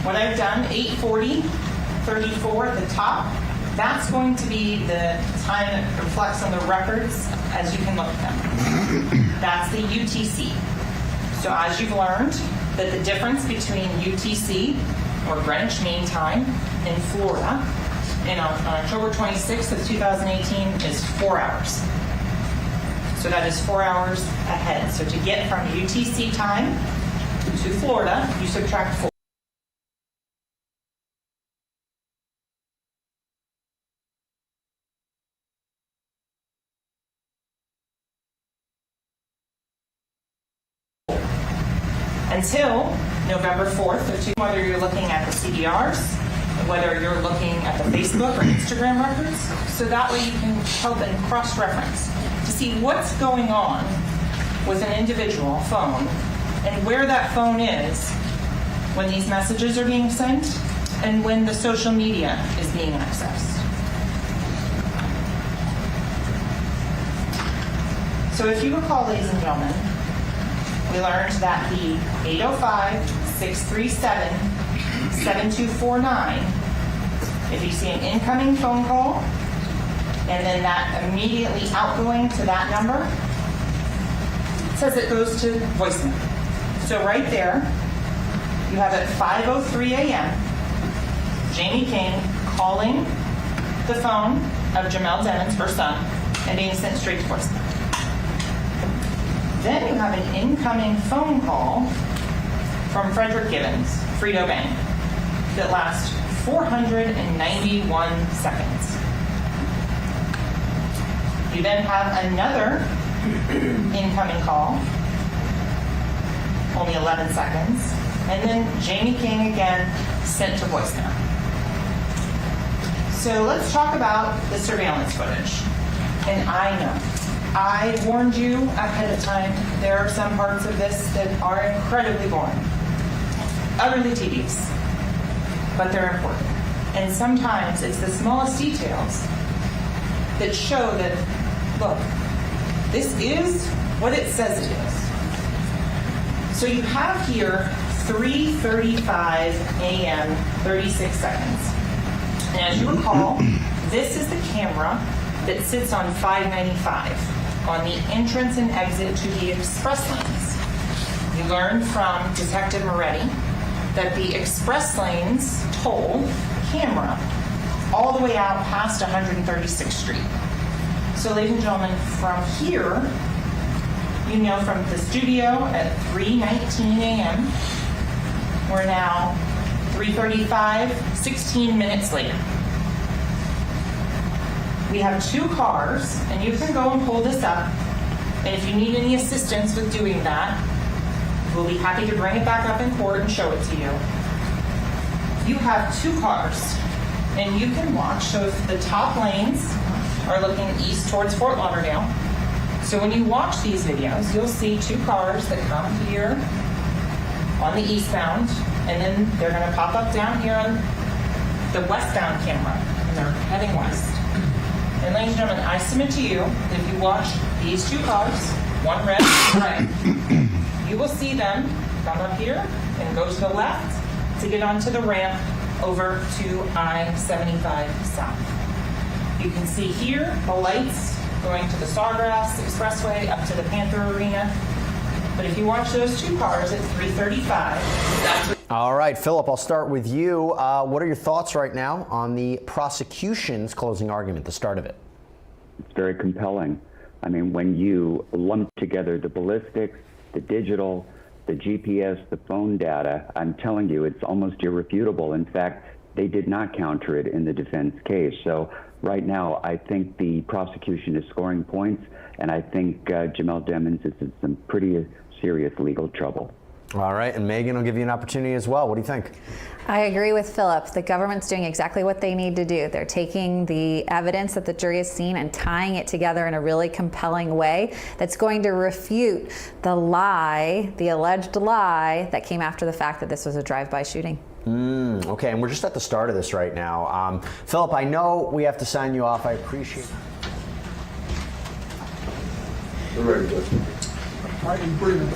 What I've done, 840-34 at the top, that's going to be the time that reflects on the records as you can look at them. That's the UTC. So as you've learned, that the difference between UTC, or Greenwich Mean Time, in Florida, on October 26th of 2018 is 4 hours. So that is 4 hours ahead. So to get from UTC time to Florida, you subtract 4. Until November 4th, whether you're looking at the CDRs, whether you're looking at the Facebook or Instagram records, so that way you can help and cross-reference to see what's going on with an individual phone and where that phone is when these messages are being sent and when the social media is being accessed. So if you recall, ladies and gentlemen, we learned that the 805-637 7249, if you see an incoming phone call, and then that immediately outgoing to that number, it says it goes to voicemail. So right there, you have at 5:03 a.m., Jamie King calling the phone of Jamel Demons, her son, and being sent straight to voicemail. Then you have an incoming phone call from Frederick Gibbons, Frito Bank, that lasts 491 seconds. You then have another incoming call, only 11 seconds, and then Jamie King again sent to voicemail. So let's talk about the surveillance footage. And I know, I warned you ahead of time, there are some parts of this that are incredibly boring, utterly tedious, but they're important. And sometimes it's the smallest details that show that, look, this is what it says it is. So you have here 3:35 a.m., 36 seconds. And as you recall, this is the camera that sits on 595 on the entrance and exit to the express lanes. You learned from Detective Moretti that the express lanes toll camera all the way out past 136th Street. So ladies and gentlemen, from here, you know from the studio at 3:19 a.m., we're now 3:35, 16 minutes later. We have two cars, and you can go and pull this up. And if you need any assistance with doing that, we'll be happy to bring it back up in court and show it to you. You have two cars, and you can watch. So if the top lanes are looking east towards Fort Lauderdale. So when you watch these videos, you'll see two cars that come here on the eastbound, and then they're going to pop up down here on the westbound camera, and they're heading west. And ladies and gentlemen, I submit to you that if you watch these two cars, one red, one gray, you will see them come up here and go to the left to get onto the ramp over to I-75 South. You can see here the lights going to the Sawgrass Expressway up to the Panther Arena. But if you watch those two cars at 3:35, that's all right, Philip, I'll start with you. What are your thoughts right now on the prosecution's closing argument, the start of it? It's very compelling. I mean, when you lump together the ballistics, the digital, the GPS, the phone data, I'm telling you, it's almost irrefutable. In fact, they did not counter it in the defense case. So right now, I think the prosecution is scoring points, and I think Jamel Demons is in some pretty serious legal trouble. All right, and Megan will give you an opportunity as well. What do you think? I agree with Philip. The government's doing exactly what they need to do. They're taking the evidence that the jury has seen and tying it together in a really compelling way that's going to refute the lie, the alleged lie that came after the fact that this was a drive-by shooting. Okay, and we're just at the start of this right now. Philip, I know we have to sign you off. I appreciate it. We're ready, Bud. All right, you bring it.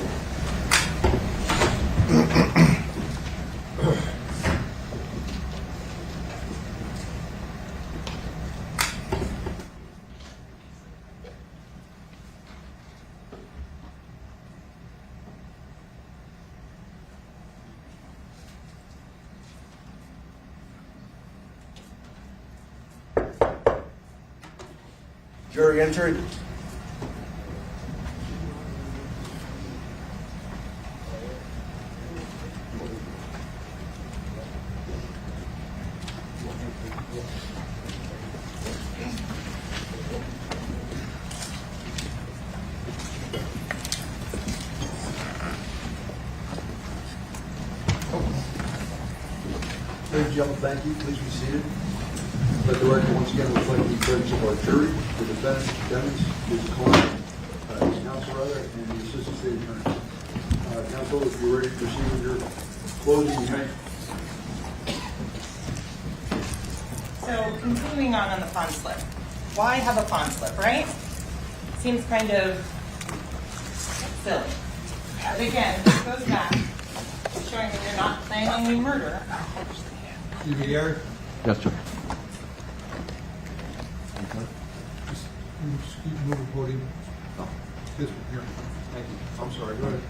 Jury entered. Ladies and gentlemen, thank you. Please be seated. Let the record once again reflect the presence of our jury, the defendant, Demons, his client, his counsel, and the assistant state attorney. Counsel, if you're ready to proceed with your closing, you may. So continuing on the pawn slip. Why have a pawn slip, right? Seems kind of silly. But again, this goes back showing that you're not planning any murder. You be here? Yes, sir. Just keep moving, podium. Oh, this one here. Thank you. I'm sorry, go ahead.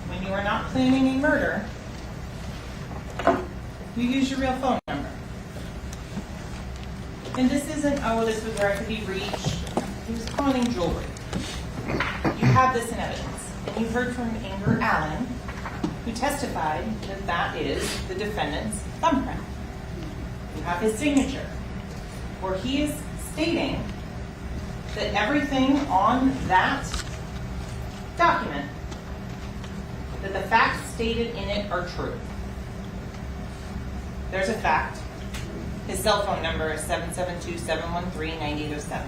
When you are not planning a murder, you use your real phone number. And this isn't, oh, this was where I could be reached. He was pawning jewelry. You have this in evidence. And you heard from Amber Allen, who testified that that is the defendant's thumbprint. You have his signature, where he is stating that everything on that document, that the facts stated in it are true. There's a fact. His cell phone number is 772-713-9807.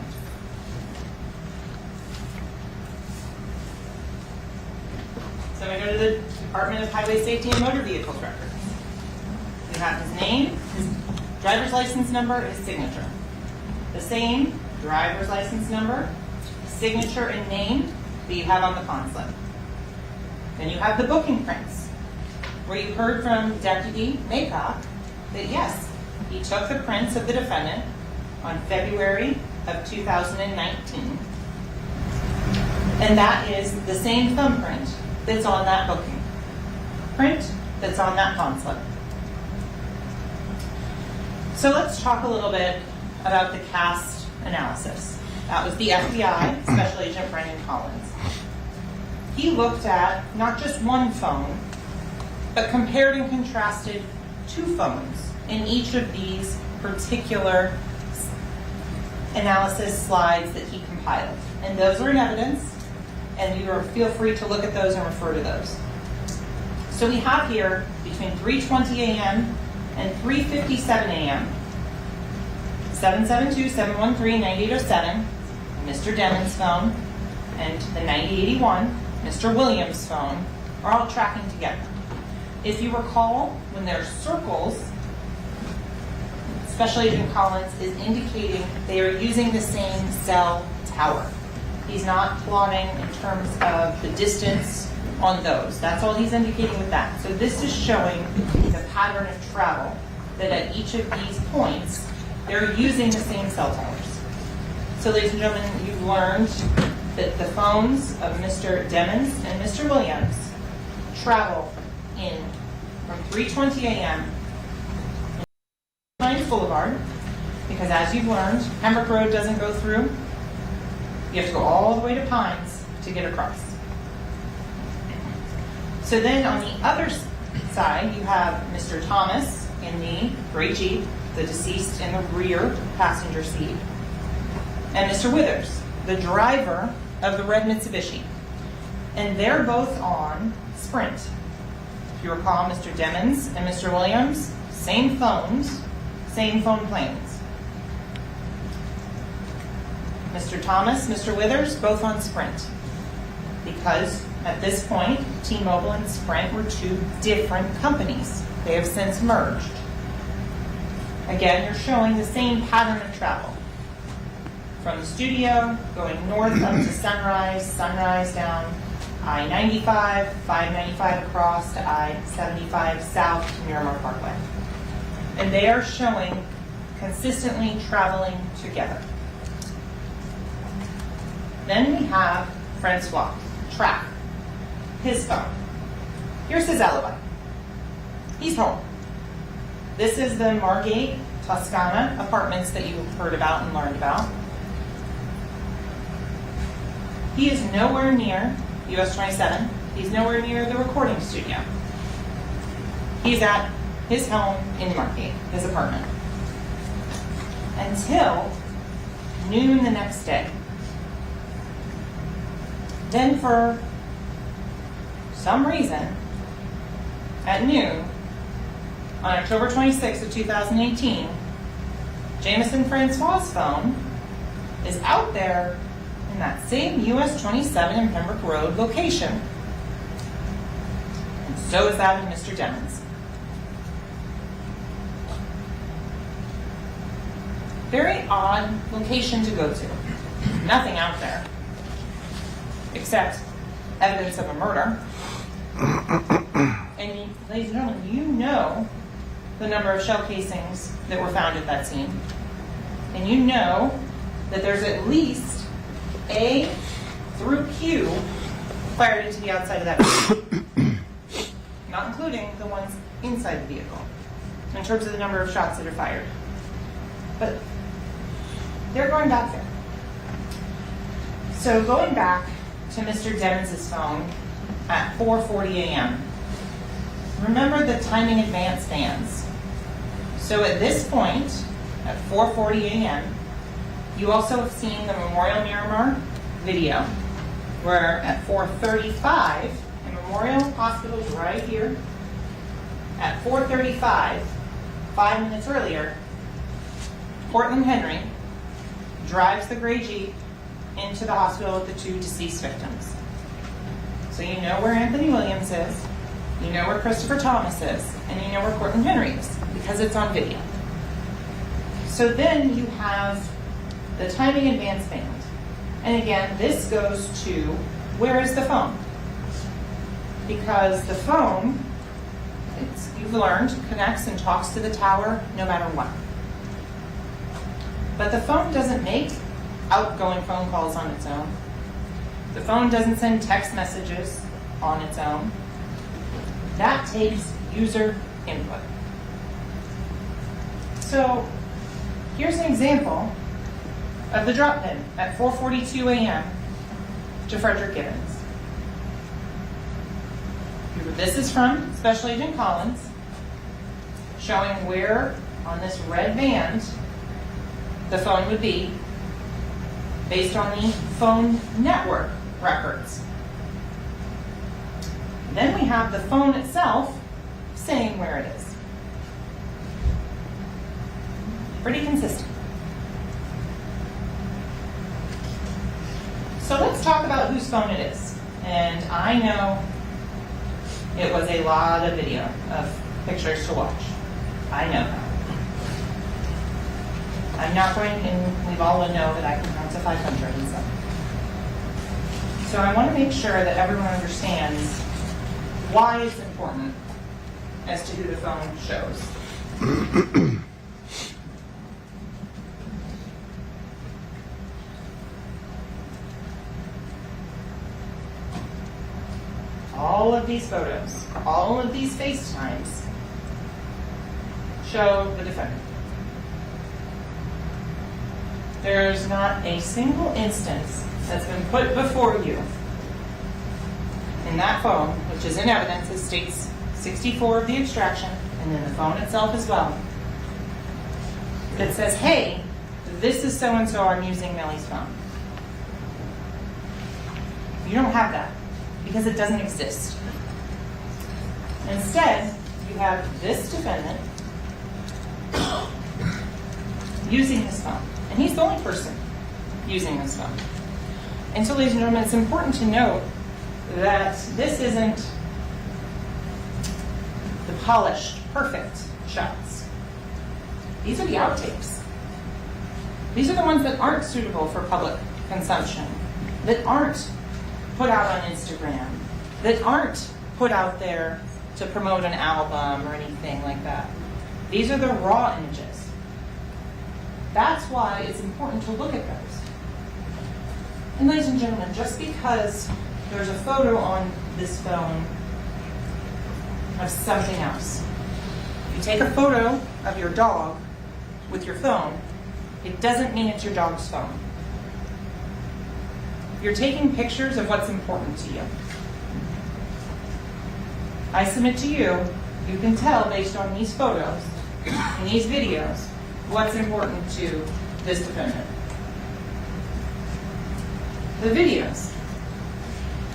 So we go to the Department of Highway Safety and Motor Vehicles records. We have his name, his driver's license number, his signature. The same driver's license number, signature, and name that you have on the con slip. Then you have the booking prints, where you heard from Deputy Maycock that yes, he took the prints of the defendant on February of 2019. And that is the same thumbprint that's on that booking print that's on that con slip. So let's talk a little bit about the CAST analysis. That was the FBI, Special Agent Brendan Collins. He looked at not just one phone, but compared and contrasted two phones in each of these particular analysis slides that he compiled. And those are in evidence, and you feel free to look at those and refer to those. So we have here between 3:20 a.m. and 3:57 a.m. 772-713-9807, Mr. Demon's phone, and the 9081, Mr. Williams' phone, are all tracking together. If you recall, when there's circles, Special Agent Collins is indicating they are using the same cell tower. He's not plotting in terms of the distance on those. That's all he's indicating with that. So this is showing the pattern of travel, that at each of these points, they're using the same cell towers. So ladies and gentlemen, you've learned that the phones of Mr. Demons and Mr. Williams travel in from 3:20 a.m. Pines Boulevard, because as you've learned, Pembroke Road doesn't go through. You have to go all the way to Pines to get across. So then on the other side, you have Mr. Thomas in the gray Jeep, the deceased in the rear passenger seat, and Mr. Withers, the driver of the red Mitsubishi. And they're both on Sprint. If you recall, Mr. Demons and Mr. Williams, same phones, same phone plans. Mr. Thomas, Mr. Withers, both on Sprint. Because at this point, T-Mobile and Sprint were two different companies. They have since merged. Again, you're showing the same pattern of travel. From the studio, going north up to Sunrise, Sunrise down I-95, 595 across to I-75 south to Miramar Parkway. And they are showing consistently traveling together. Then we have Francois Track, his phone. Here's his alibi. He's home. This is the Margate, Toscana apartments that you heard about and learned about. He is nowhere near US 27. He's nowhere near the recording studio. He's at his home in Margate, his apartment, until noon the next day. Then for some reason, at noon, on October 26th of 2018, Jameson Francois' phone is out there in that same US 27 and Pembroke Road location. And so is that of Mr. Demons. Very odd location to go to. Nothing out there. Except evidence of a murder. And ladies and gentlemen, you know the number of shell casings that were found at that scene. And you know that there's at least A through Q fired into the outside of that vehicle. Not including the ones inside the vehicle, in terms of the number of shots that are fired. But they're going back there. So going back to Mr. Demmons' phone at 4:40 a.m. Remember the timing advance bands. So at this point, at 4:40 a.m., you also have seen the Memorial Miramar video, where at 4:35, and Memorial Hospital is right here, at 4:35, 5 minutes earlier, Portland Henry drives the gray Jeep into the hospital with the 2 deceased victims. So you know where Anthony Williams is, you know where Christopher Thomas is, and you know where Portland Henry is, because it's on video. So then you have the timing advance band. And again, this goes to, where is the phone? Because the phone, you've learned, connects and talks to the tower no matter what. But the phone doesn't make outgoing phone calls on its own. The phone doesn't send text messages on its own. That takes user input. So here's an example of the drop pin at 4:42 a.m. to Frederick Gibbons. This is from Special Agent Collins, showing where on this red band the phone would be based on the phone network records. Then we have the phone itself saying where it is. Pretty consistent. So let's talk about whose phone it is. And I know it was a lot of video of pictures to watch. I know that. I'm not going to, and we all know that I can count to 500 and so. So I want to make sure that everyone understands why it's important as to who the phone shows. All of these photos, all of these FaceTimes show the defendant. There's not a single instance that's been put before you in that phone, which is in evidence. It states 64 of the extraction, and then the phone itself as well, that says, hey, this is so-and-so, I'm using Melly's phone. You don't have that, because it doesn't exist. Instead, you have this defendant using his phone. And he's the only person using this phone. And so, ladies and gentlemen, it's important to note that this isn't the polished, perfect shots. These are the outtakes. These are the ones that aren't suitable for public consumption, that aren't put out on Instagram, that aren't put out there to promote an album or anything like that. These are the raw images. That's why it's important to look at those. And ladies and gentlemen, just because there's a photo on this phone of something else, if you take a photo of your dog with your phone, it doesn't mean it's your dog's phone. You're taking pictures of what's important to you. I submit to you, you can tell based on these photos and these videos what's important to this defendant. The videos.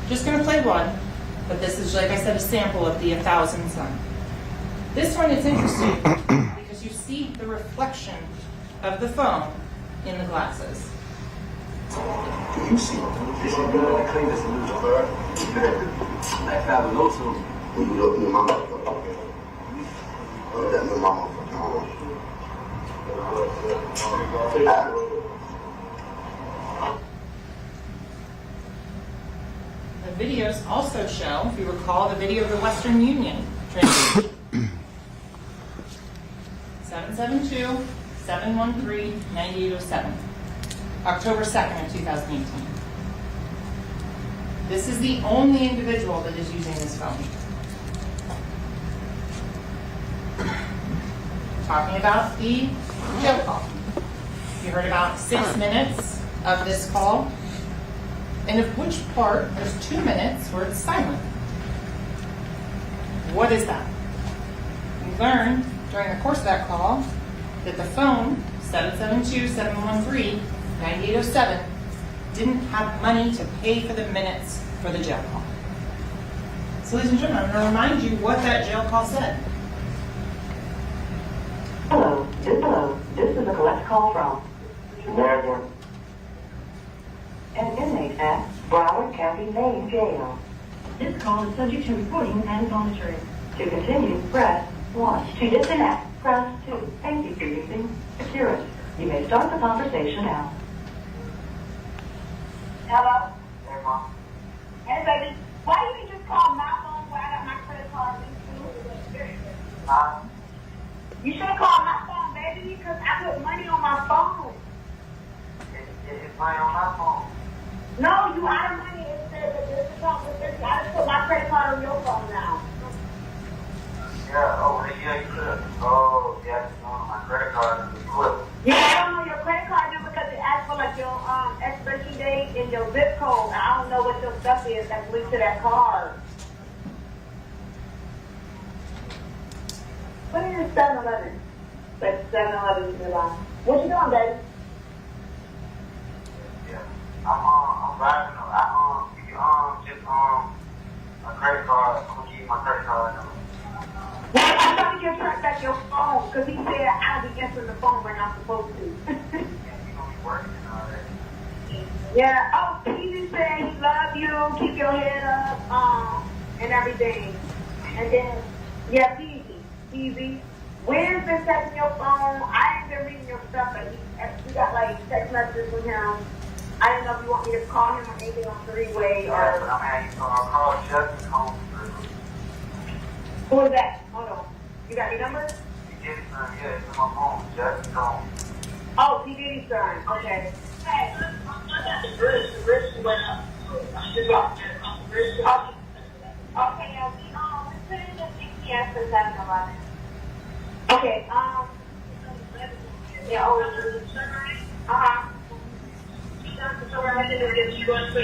Just going to play one, but this is, like I said, a sample of the 1,000 some. This one is interesting because you see the reflection of the phone in the glasses. You see, this is good. I clean this and lose it. Like 502. You look at your mama. Look at your mama. The video videos also show, if you recall, the video of the Western Union transaction. 772-713-9807. October 2nd of 2018. This is the only individual that is using this phone. Talking about the jail call. You heard about 6 minutes of this call, and of which part there's 2 minutes where it's silent. What is that? We learned during the course of that call that the phone, 772-713-9807, didn't have money to pay for the minutes for the jail call. So ladies and gentlemen, I'm going to remind you what that jail call said. Hello, this is a collect call from an inmate at Broward County Main Jail. This call is subject to recording and monitoring. To continue, press 1. To disconnect, press 2. Thank you for using Security. You may start the conversation now. Hello? Hey, Mom. Hey, baby. Why you didn't just call my phone where I got my credit card linked to? Huh? You should have called my phone, baby, because I put money on my phone. It's money on my phone. No, you out of money. It said that this account was 50. I just put my credit card on your phone now. Yeah, oh, yeah, you could have. Oh, yeah, it's on my credit card is equipped. Yeah, I don't know your credit card number because it asks for like your expiration date and your zip code. I don't know what your stuff is that's linked to that card. What is 7-Eleven? Like 7-Eleven is your line. What you doing, baby? Yeah. I'm driving. You can, just, a credit card. I'm gonna give you my credit card number. Well, I'm trying to get track back your phone because he said I'll be answering the phone when I'm supposed to. Yeah, you gonna be working and all that. Yeah. Oh, Peasy said he love you. Keep your head up, and everything. And then, yeah, Peasy. Where's been texting your phone? I ain't been reading your stuff, but you got like text messages from him. I didn't know if you want me to call him or anything on three-way or. Yeah, but I'm having to call Justin home. Who is that? Hold on. You got your number? Yeah, it's on my phone. Justin home. Oh, P. Diddy's son. Okay. Hey, I got the bridge. The bridge went up. I should go. Okay, yeah, we put in the GPS for 7-Eleven. Okay, yeah,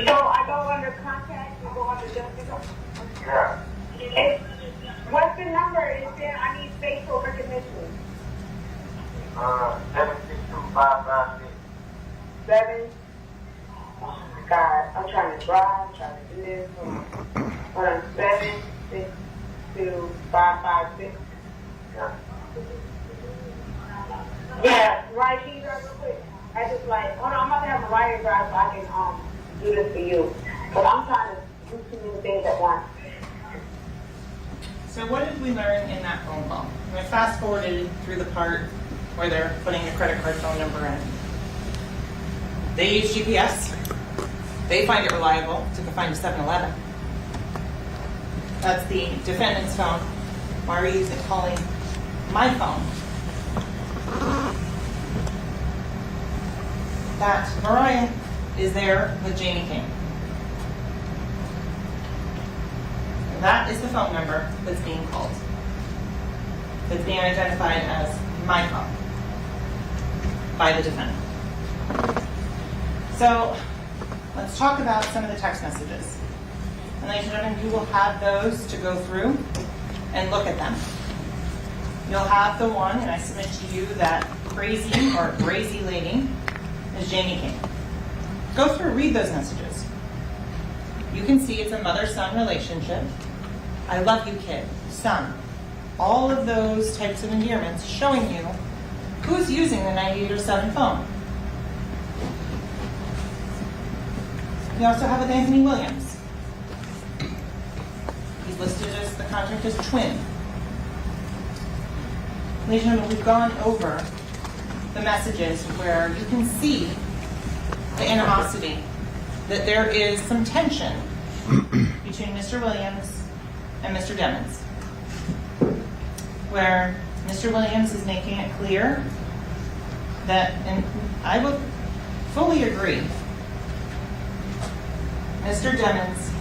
So I go under contact, you go under Jessica? Yeah. What's the number? It said I need facial recognition. 762556. 7. Oh my God, I'm trying to drive, trying to do this. Hold on, 762-556. Yeah. Yeah, right, can you drive real quick? I just like, hold on, I'm about to have Mariah drive so I can do this for you. But I'm trying to do too many things at once. So what did we learn in that phone call? I fast forwarded through the part where they're putting the credit card phone number in. They use GPS. They find it reliable to go find a 7-Eleven. That's the defendant's phone. Why are you calling my phone? That Mariah is there with Jamie King. That is the phone number that's being called. That's being identified as my phone by the defendant. So let's talk about some of the text messages. And ladies and gentlemen, you will have those to go through and look at them. You'll have the one, and I submit to you that crazy or crazy lady is Jamie King. Go through, read those messages. You can see it's a mother-son relationship. I love you, kid, son. All of those types of endearments showing you who's using the 9807 phone. You also have with Anthony Williams. He's listed as the contract as twin. Ladies and gentlemen, we've gone over the messages where you can see the animosity, that there is some tension between Mr. Williams and Mr. Demmons, where Mr. Williams is making it clear that, and I will fully agree, Mr. Demmons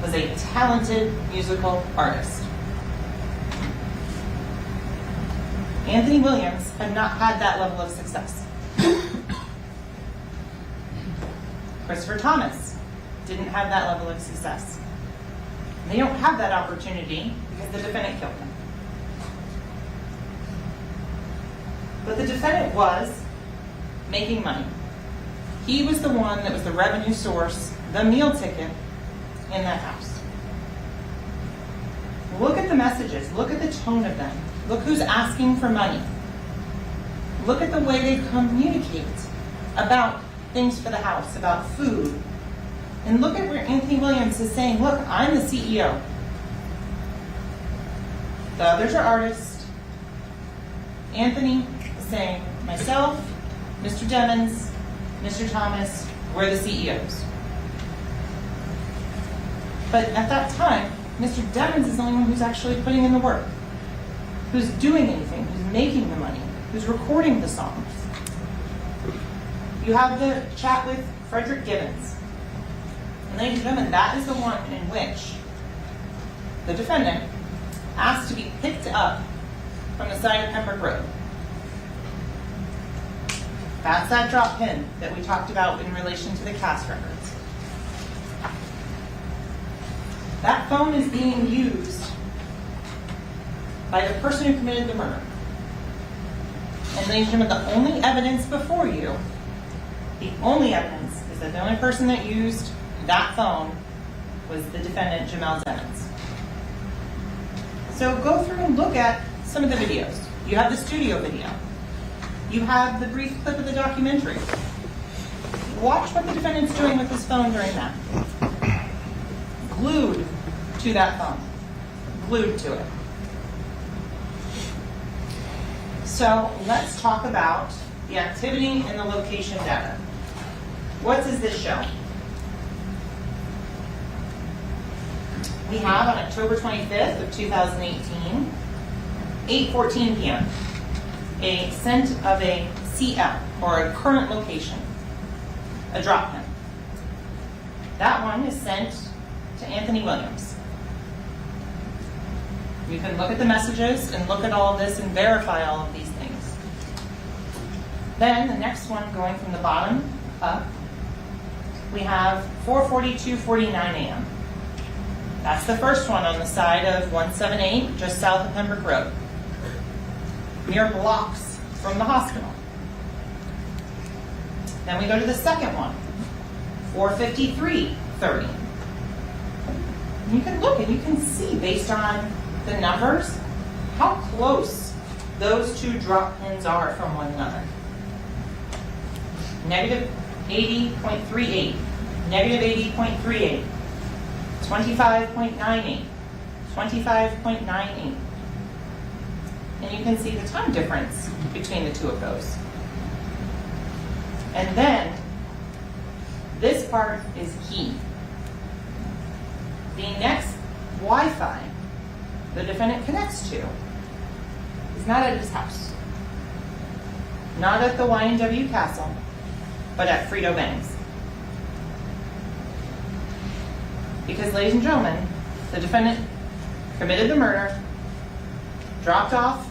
was a talented musical artist. Anthony Williams had not had that level of success. Christopher Thomas didn't have that level of success. They don't have that opportunity because the defendant killed him. But the defendant was making money. He was the one that was the revenue source, the meal ticket in that house. Look at the messages. Look at the tone of them. Look who's asking for money. Look at the way they communicate about things for the house, about food. And look at where Anthony Williams is saying, look, I'm the CEO. The others are artists. Anthony is saying, myself, Mr. Demmons, Mr. Thomas, we're the CEOs. But at that time, Mr. Demmons is the only one who's actually putting in the work, who's doing anything, who's making the money, who's recording the songs. You have the chat with Frederick Gibbons. And ladies and gentlemen, that is the one in which the defendant asked to be picked up from the side of Pembroke Road. That's that drop pin that we talked about in relation to the cast records. That phone is being used by the person who committed the murder. And ladies and gentlemen, the only evidence before you, the only evidence is that the only person that used that phone was the defendant, Jamel Demmons. So go through and look at some of the videos. You have the studio video. You have the brief clip of the documentary. Watch what the defendant's doing with his phone during that. Glued to that phone. Glued to it. So let's talk about the activity and the location data. What does this show? We have on October 25th of 2018, 8:14 p.m., a scent of a CL, or a current location, a drop pin. That one is sent to Anthony Williams. You can look at the messages and look at all of this and verify all of these things. Then the next one, going from the bottom up, we have 4:42:49 a.m. That's the first one on the side of 178, just south of Pembroke Road, mere blocks from the hospital. Then we go to the second one, 4:53:30. You can look and you can see, based on the numbers, how close those two drop pins are from one another. Negative 80.38, negative 80.38, 25.98, 25.98. And you can see the time difference between the two of those. And then, this part is key. The next Wi-Fi the defendant connects to is not at his house, not at the Ynw Castle, but at Frito Bangs. Because, ladies and gentlemen, the defendant committed the murder, dropped off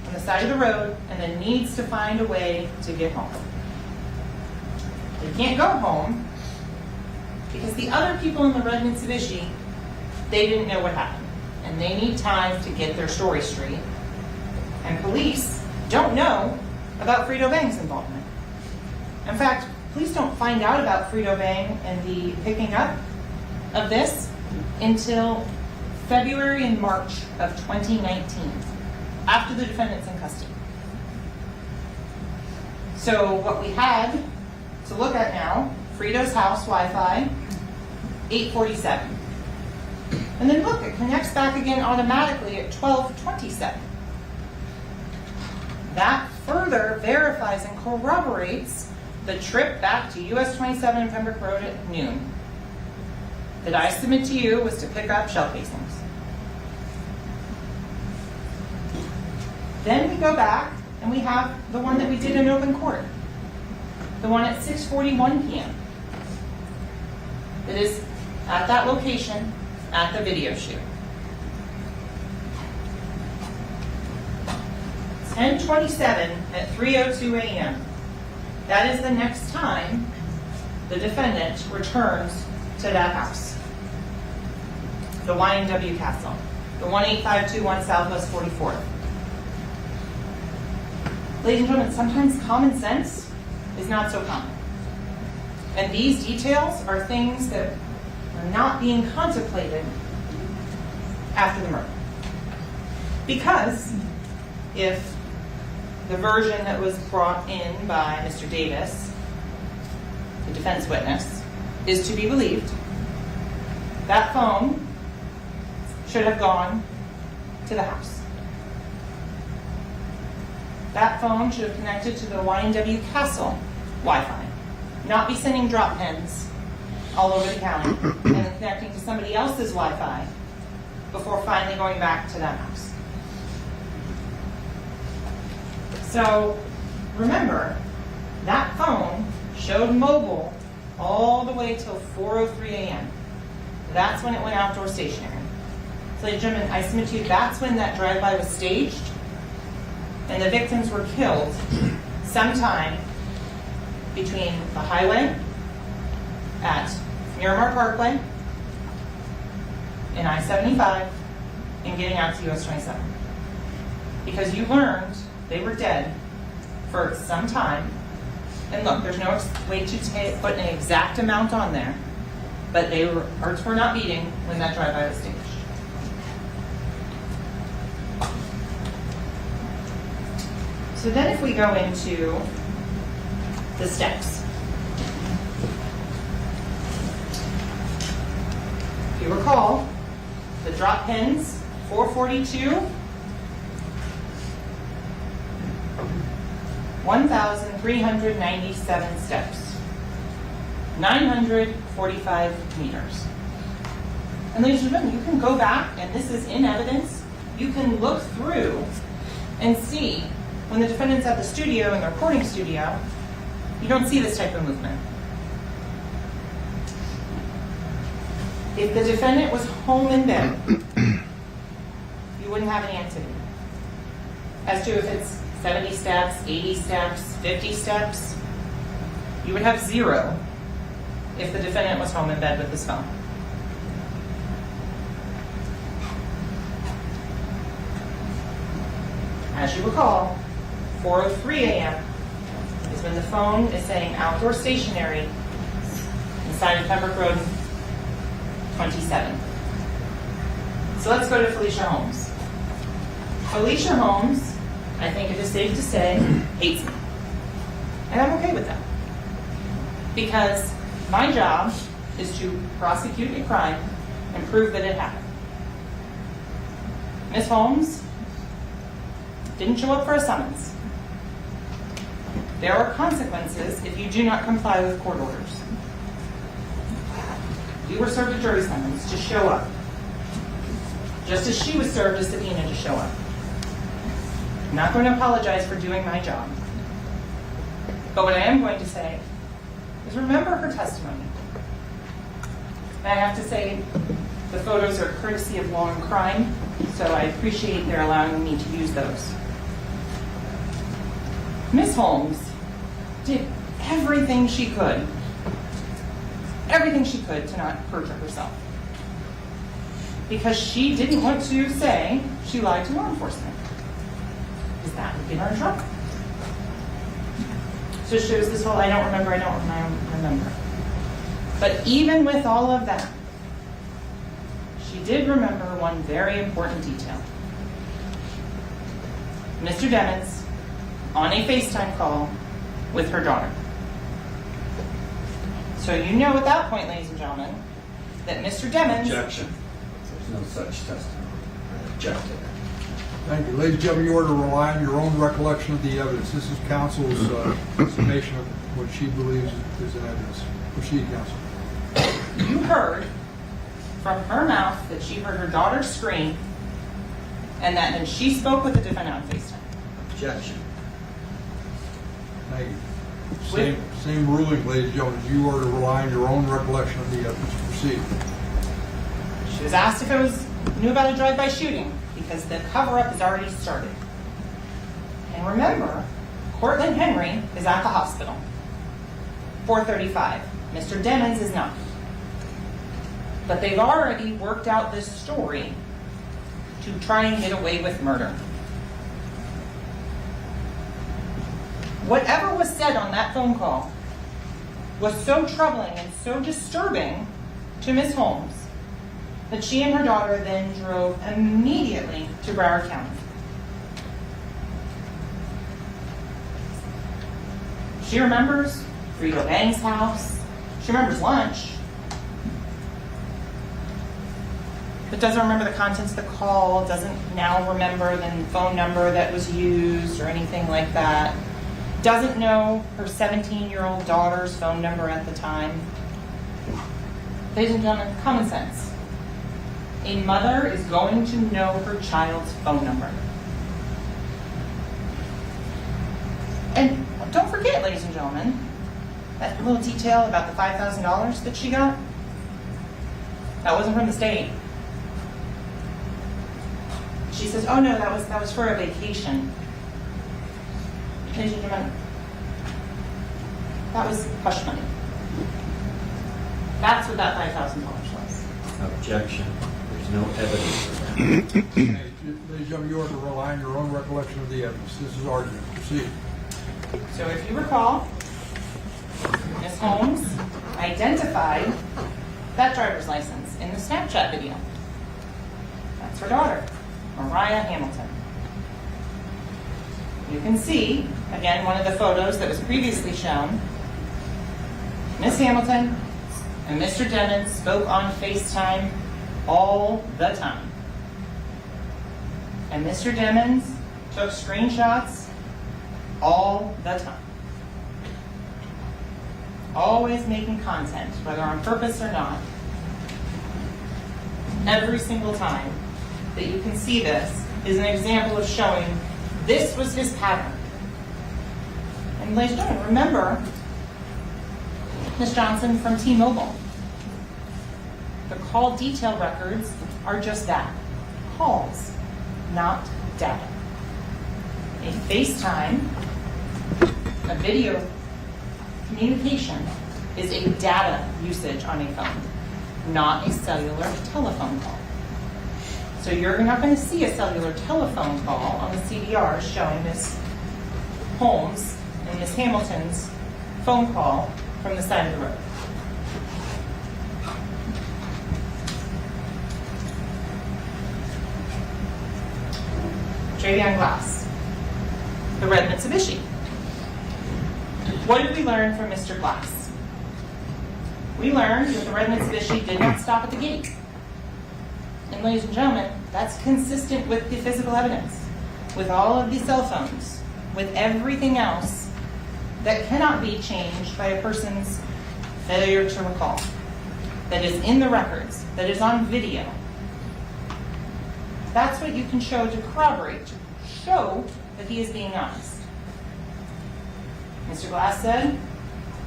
on the side of the road, and then needs to find a way to get home. They can't go home because the other people in the red Mitsubishi, they didn't know what happened. And they need time to get their story straight. And police don't know about Frito Bang's involvement. In fact, police don't find out about Frito Bang and the picking up of this until February and March of 2019, after the defendant's in custody. So what we had to look at now, Frito's house Wi-Fi, 8:47. And then look, it connects back again automatically at 12:27. That further verifies and corroborates the trip back to US 27 and Pembroke Road at noon. that I submit to you was to pick up shell casings. Then we go back and we have the one that we did in open court. The one at 6:41 p.m. It is at that location at the video shoot. 10:27 at 3:02 a.m. That is the next time the defendant returns to that house. The Ynw Castle, the 18521 Southwest 44th. Ladies and gentlemen, sometimes common sense is not so common. And these details are things that are not being contemplated after the murder. Because if the version that was brought in by Mr. Davis, the defense witness, is to be believed, that phone should have gone to the house. That phone should have connected to the Ynw Castle Wi-Fi, not be sending drop pins all over the county and then connecting to somebody else's Wi-Fi before finally going back to that house. So remember, that phone showed mobile all the way till 4:03 a.m. That's when it went outdoor stationary. So ladies and gentlemen, I submit to you, that's when that drive-by was staged and the victims were killed sometime between the highway at Miramar Parkway and I-75 and getting out to US 27. Because you learned they were dead for some time. And look, there's no way to put an exact amount on there, but hearts were not beating when that drive-by was staged. So then if we go into the steps. If you recall, the drop pins, 442, 1,397 steps, 945 meters. And ladies and gentlemen, you can go back, and this is in evidence, you can look through and see when the defendant's at the studio, in the recording studio, you don't see this type of movement. If the defendant was home in bed, you wouldn't have any activity. As to if it's 70 steps, 80 steps, 50 steps, you would have 0 if the defendant was home in bed with his phone. As you recall, 4:03 a.m. is when the phone is saying outdoor stationary inside of Pembroke Road 27. So let's go to Felicia Holmes. Felicia Holmes, I think it is safe to say, hates me. And I'm okay with that. Because my job is to prosecute a crime and prove that it happened. Ms. Holmes didn't show up for a summons. There are consequences if you do not comply with court orders. You were served a jury summons to show up, just as she was served a subpoena to show up. I'm not going to apologize for doing my job. But what I am going to say is remember her testimony. And I have to say, the photos are courtesy of Law and Crime, so I appreciate their allowing me to use those. Ms. Holmes did everything she could to not perjure herself. Because she didn't want to say she lied to law enforcement. Because that would get her in trouble. So it shows this whole I don't remember. But even with all of that, she did remember one very important detail. Mr. Demmons on a FaceTime call with her daughter. So you know at that point, ladies and gentlemen, that Mr. Demmons... Objection. There's no such testimony. Objected. Thank you. Ladies and gentlemen, you are to rely on your own recollection of the evidence. This is counsel's summation of what she believes is in evidence. Proceed, counsel. You heard from her mouth that she heard her daughter scream, and that then she spoke with the defendant on FaceTime. Objection. Thank you. Same ruling, ladies and gentlemen. You are to rely on your own recollection of the evidence. Proceed. She was asked if knew about a drive-by shooting because the cover-up has already started. And remember, Cortland Henry is at the hospital. 4:35. Mr. Demmons is not. But they've already worked out this story to try and get away with murder. Whatever was said on that phone call was so troubling and so disturbing to Ms. Holmes that she and her daughter then drove immediately to Broward County. She remembers Frito Bang's house. She remembers lunch. But doesn't remember the contents of the call, doesn't now remember the phone number that was used or anything like that. Doesn't know her 17-year-old daughter's phone number at the time. Ladies and gentlemen, common sense. A mother is going to know her child's phone number. And don't forget, ladies and gentlemen, that little detail about the $5,000 that she got, that wasn't from the state. She says, oh no, that was for a vacation. Ladies and gentlemen, that was hush money. That's what that $5,000 was. Objection. There's no evidence of that. Ladies and gentlemen, you are to rely on your own recollection of the evidence. This is argument. Proceed. So if you recall, Ms. Holmes identified that driver's license in the Snapchat video. That's her daughter, Mariah Hamilton. You can see, again, one of the photos that was previously shown. Ms. Hamilton and Mr. Demmons spoke on FaceTime all the time. And Mr. Demmons took screenshots all the time. Always making content, whether on purpose or not. Every single time that you can see this is an example of showing this was his pattern. And ladies and gentlemen, remember Ms. Johnson from T-Mobile. The call detail records are just that, calls, not data. A FaceTime, a video communication, is a data usage on a phone, not a cellular telephone call. So you're not going to see a cellular telephone call on the CDR showing Ms. Holmes and Ms. Hamilton's phone call from the side of the road. Travion Glass, the red Mitsubishi. What did we learn from Mr. Glass? We learned that the red Mitsubishi did not stop at the gate. And ladies and gentlemen, that's consistent with the physical evidence, with all of these cell phones, with everything else that cannot be changed by a person's failure to recall, that is in the records, that is on video. That's what you can show to corroborate, to show that he is being honest. Mr. Glass said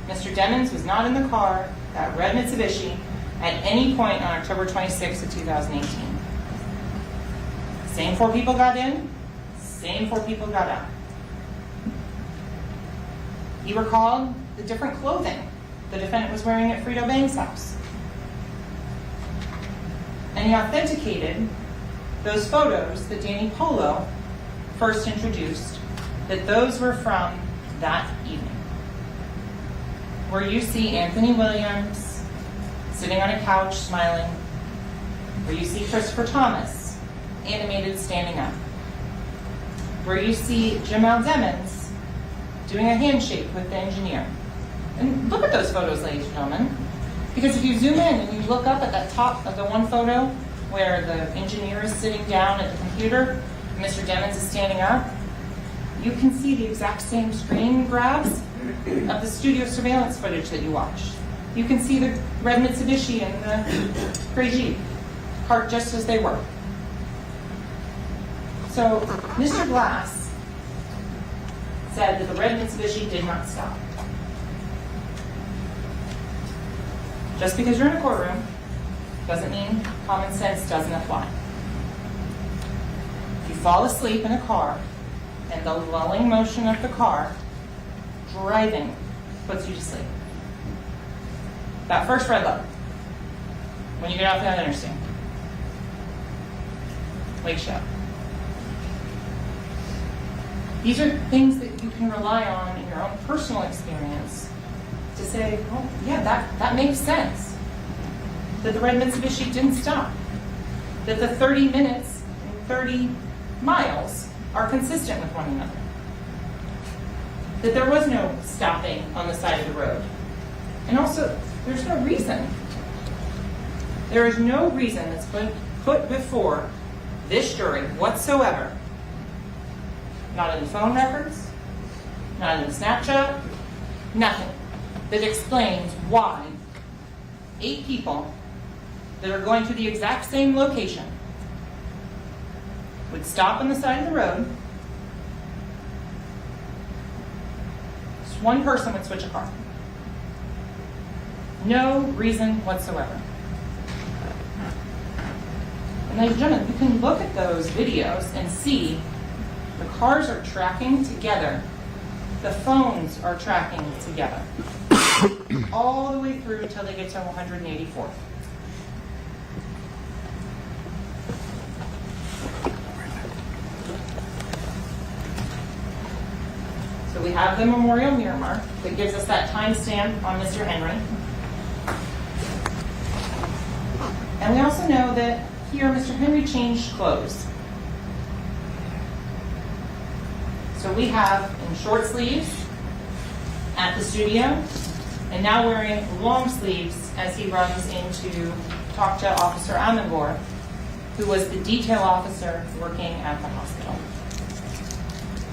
Mr. Demmons was not in the car, that red Mitsubishi, at any point on October 26th of 2018. Same 4 people got in, same 4 people got out. He recalled the different clothing the defendant was wearing at Frito Bang's house. And he authenticated those photos that Danny Polo first introduced, that those were from that evening, where you see Anthony Williams sitting on a couch smiling, where you see Christopher Thomas animated standing up, where you see Jamel Demmons doing a handshake with the engineer. And look at those photos, ladies and gentlemen, because if you zoom in and you look up at that top of the one photo where the engineer is sitting down at the computer and Mr. Demmons is standing up, you can see the exact same screen grabs of the studio surveillance footage that you watched. You can see the red Mitsubishi and the gray Jeep. parked just as they were. So Mr. Glass said that the red Mitsubishi did not stop. Just because you're in a courtroom doesn't mean common sense doesn't apply. If you fall asleep in a car and the lulling motion of the car driving puts you to sleep. That first red light, when you get off that interstate, wakes you up. These are things that you can rely on in your own personal experience to say, oh, yeah, that makes sense. That the red Mitsubishi didn't stop. That the 30 minutes and 30 miles are consistent with one another. That there was no stopping on the side of the road. And also, there's no reason. There is no reason that's been put before this jury whatsoever. Not in the phone records, not in the Snapchat, nothing that explains why 8 people that are going to the exact same location would stop on the side of the road. Just one person would switch a car. No reason whatsoever. And ladies and gentlemen, you can look at those videos and see the cars are tracking together. The phones are tracking together. All the way through until they get to 184th. So we have the memorial mirror mark that gives us that timestamp on Mr. Henry. And we also know that here Mr. Henry changed clothes. So we have in short sleeves at the studio, and now wearing long sleeves as he runs in to talk to Officer Amangor, who was the detail officer working at the hospital.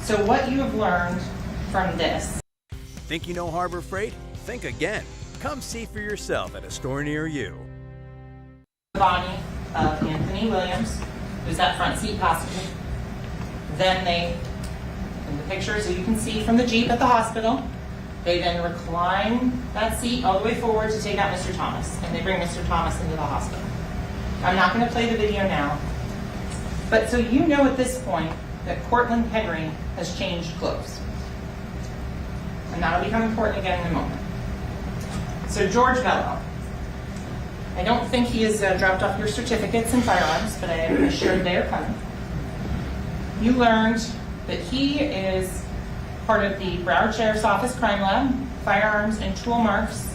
So what you have learned from this. Think you know Harbor Freight? Think again. Come see for yourself at a store near you. The body of Anthony Williams, who's that front seat passenger. Then they, in the picture, so you can see from the Jeep at the hospital, they then recline that seat all the way forward to take out Mr. Thomas, and they bring Mr. Thomas into the hospital. I'm not going to play the video now, but so you know at this point that Cortland Henry has changed clothes. And that'll become important again in a moment. So George Bello. I don't think he has dropped off your certificates and firearms, but I am assured they are coming. You learned that he is part of the Broward Sheriff's Office Crime Lab, Firearms and Tool Marks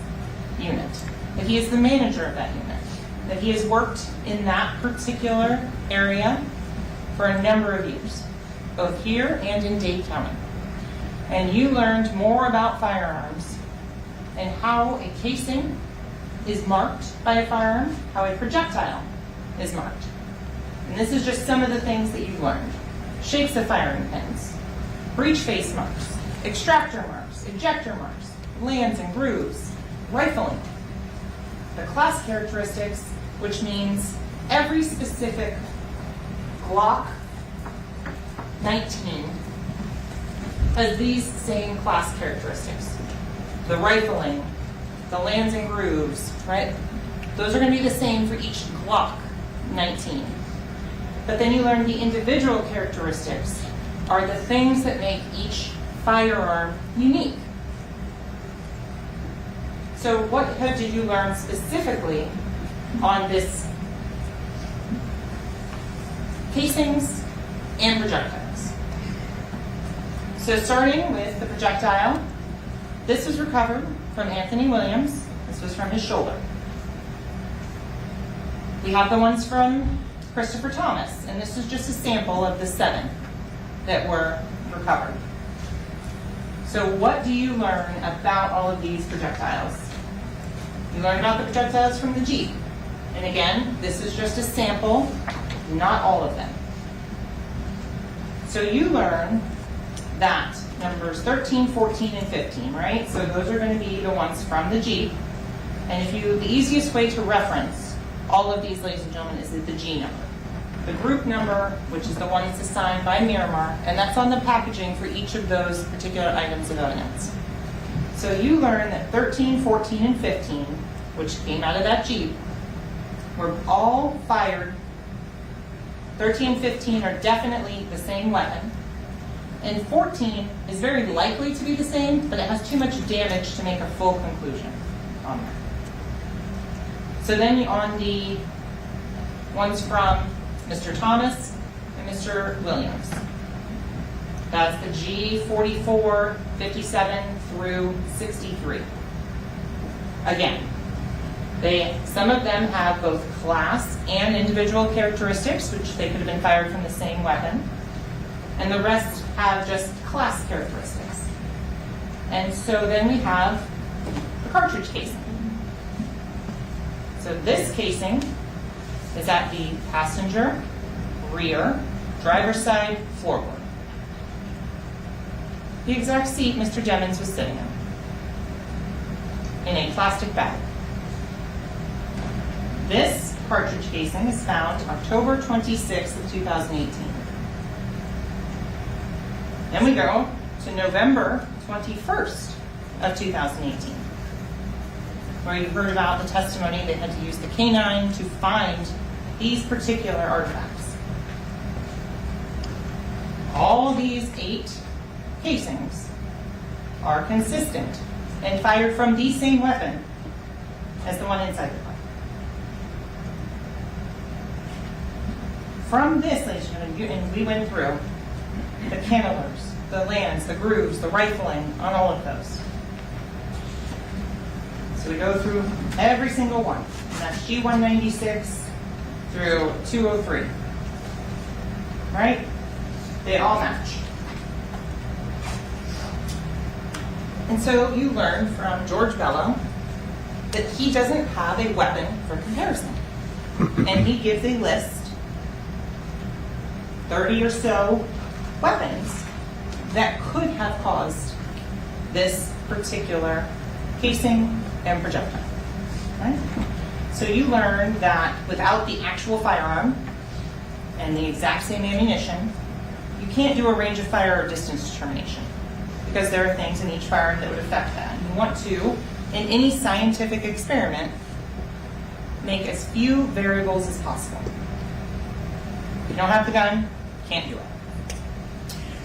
unit. That he is the manager of that unit. That he has worked in that particular area for a number of years, both here and in Dade County. And you learned more about firearms and how a casing is marked by a firearm, how a projectile is marked. And this is just some of the things that you've learned. Shapes of firing pins, breech face marks, extractor marks, ejector marks, lands and grooves, rifling, the class characteristics, which means every specific Glock 19 has these same class characteristics. The rifling, the lands and grooves, right? Those are going to be the same for each Glock 19. But then you learn the individual characteristics are the things that make each firearm unique. So what did you learn specifically on this casings and projectiles? So starting with the projectile, this was recovered from Anthony Williams. This was from his shoulder. We have the ones from Christopher Thomas, and this is just a sample of the 7 that were recovered. So what do you learn about all of these projectiles? You learn about the projectiles from the Jeep. And again, this is just a sample, not all of them. So you learn that numbers 13, 14, and 15, right? So those are going to be the ones from the Jeep. And the easiest way to reference all of these, ladies and gentlemen, is the G number. The group number, which is the one that's assigned by Miramar, and that's on the packaging for each of those particular items of evidence. So you learn that 13, 14, and 15, which came out of that Jeep, were all fired. 13 and 15 are definitely the same weapon. And 14 is very likely to be the same, but it has too much damage to make a full conclusion on that. So then on the ones from Mr. Thomas and Mr. Williams, that's the G44, 57 through 63. Again, some of them have both class and individual characteristics, which they could have been fired from the same weapon, and the rest have just class characteristics. And so then we have the cartridge casing. So this casing is at the passenger, rear, driver's side, floorboard. The exact seat Mr. Demmons was sitting in a plastic bag. This cartridge casing is found October 26th of 2018. Then we go to November 21st of 2018, where you heard about the testimony they had to use the canine to find these particular artifacts. All these 8 casings are consistent and fired from the same weapon as the one inside the car. From this, ladies and gentlemen, and we went through the cantilevers, the lands, the grooves, the rifling on all of those. So we go through every single one. And that's G196 through 203. Right? They all match. And so you learn from George Bello that he doesn't have a weapon for comparison. And he gives a list, 30 or so weapons that could have caused this particular casing and projectile. Right? So you learn that without the actual firearm and the exact same ammunition, you can't do a range of fire or distance determination, because there are things in each firearm that would affect that. You want to, in any scientific experiment, make as few variables as possible. If you don't have the gun, you can't do it.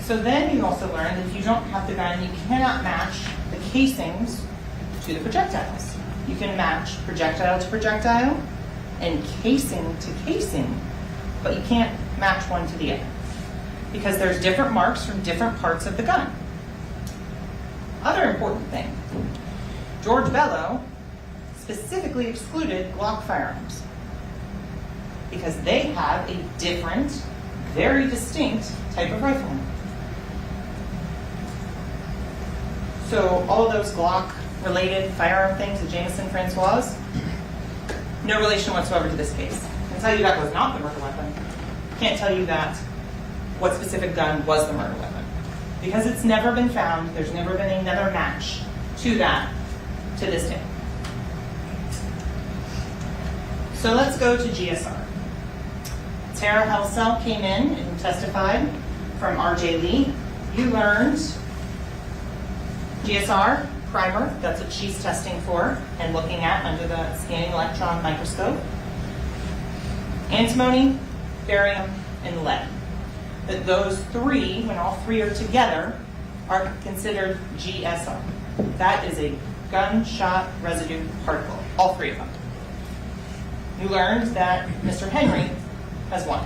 So then you also learn that if you don't have the gun, you cannot match the casings to the projectiles. You can match projectile to projectile and casing to casing, but you can't match one to the other, because there's different marks from different parts of the gun. Other important thing, George Bello specifically excluded Glock firearms because they have a different, very distinct type of rifling. So all of those Glock-related firearm things at Jameson Francois, no relation whatsoever to this case. I can tell you that was not the murder weapon. Can't tell you that what specific gun was the murder weapon, because it's never been found. There's never been another match to that to this day. So let's go to GSR. Tara Helsell came in and testified from RJ Lee. You learned GSR primer, that's what she's testing for and looking at under the scanning electron microscope. Antimony, barium, and lead. That those 3, when all 3 are together, are considered GSR. That is a gunshot residue particle, all 3 of them. You learned that Mr. Henry has one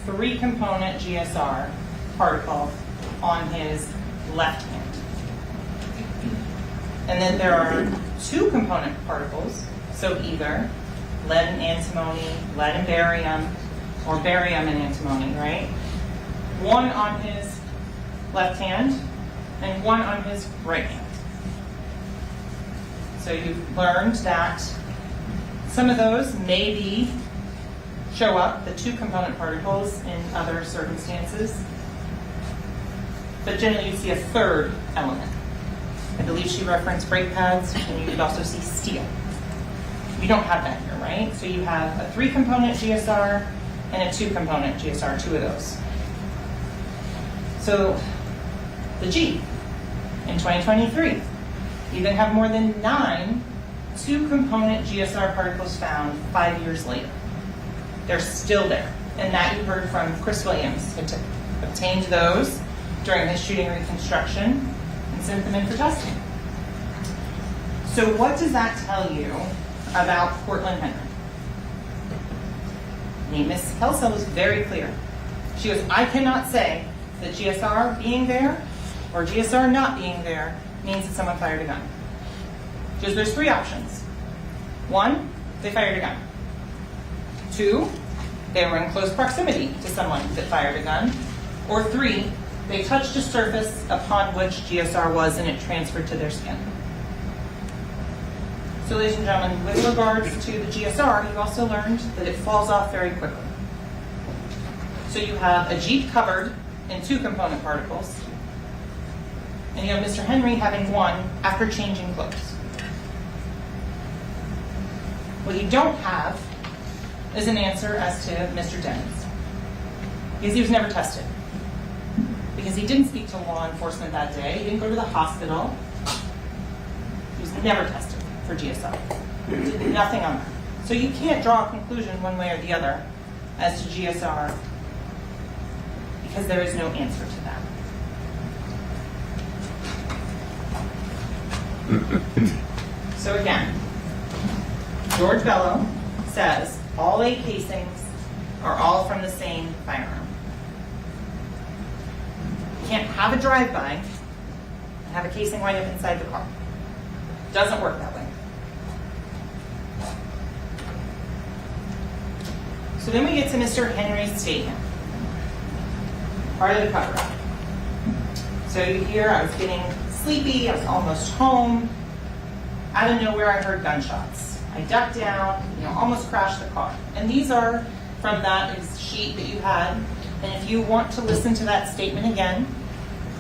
3-component GSR particle on his left hand. And then there are 2-component particles, so either lead and antimony, lead and barium, or barium and antimony, right? One on his left hand and one on his right hand. So you've learned that some of those maybe show up, the 2-component particles, in other circumstances. But generally you see a 3rd element. I believe she referenced brake pads, and you could also see steel. You don't have that here, right? So you have a 3-component GSR and a 2-component GSR, 2 of those. So the G in 2023, you then have more than 9 2-component GSR particles found 5 years later. They're still there. And that you heard from Chris Williams, who obtained those during his shooting reconstruction and sent them in for testing. So what does that tell you about Cortland Henry? Ms. Kelso was very clear. She goes, I cannot say that GSR being there or GSR not being there means that someone fired a gun. She goes, there's 3 options. 1, they fired a gun. 2, they were in close proximity to someone that fired a gun. Or 3, they touched a surface upon which GSR was and it transferred to their skin. So ladies and gentlemen, with regards to the GSR, you also learned that it falls off very quickly. So you have a Jeep covered in 2-component particles, and you have Mr. Henry having 1 after changing clothes. What you don't have is an answer as to Mr. Dennis, because he was never tested. Because he didn't speak to law enforcement that day, he didn't go to the hospital, he was never tested for GSR. Did nothing on that. So you can't draw a conclusion one way or the other as to GSR because there is no answer to that. So again, George Bello says all 8 casings are all from the same firearm. You can't have a drive-by and have a casing wind up inside the car. Doesn't work that way. So then we get to Mr. Henry's statement, part of the cover-up. So you hear, I was getting sleepy, I was almost home. Out of nowhere, I heard gunshots. I ducked down, almost crashed the car. And these are from that sheet that you had. And if you want to listen to that statement again,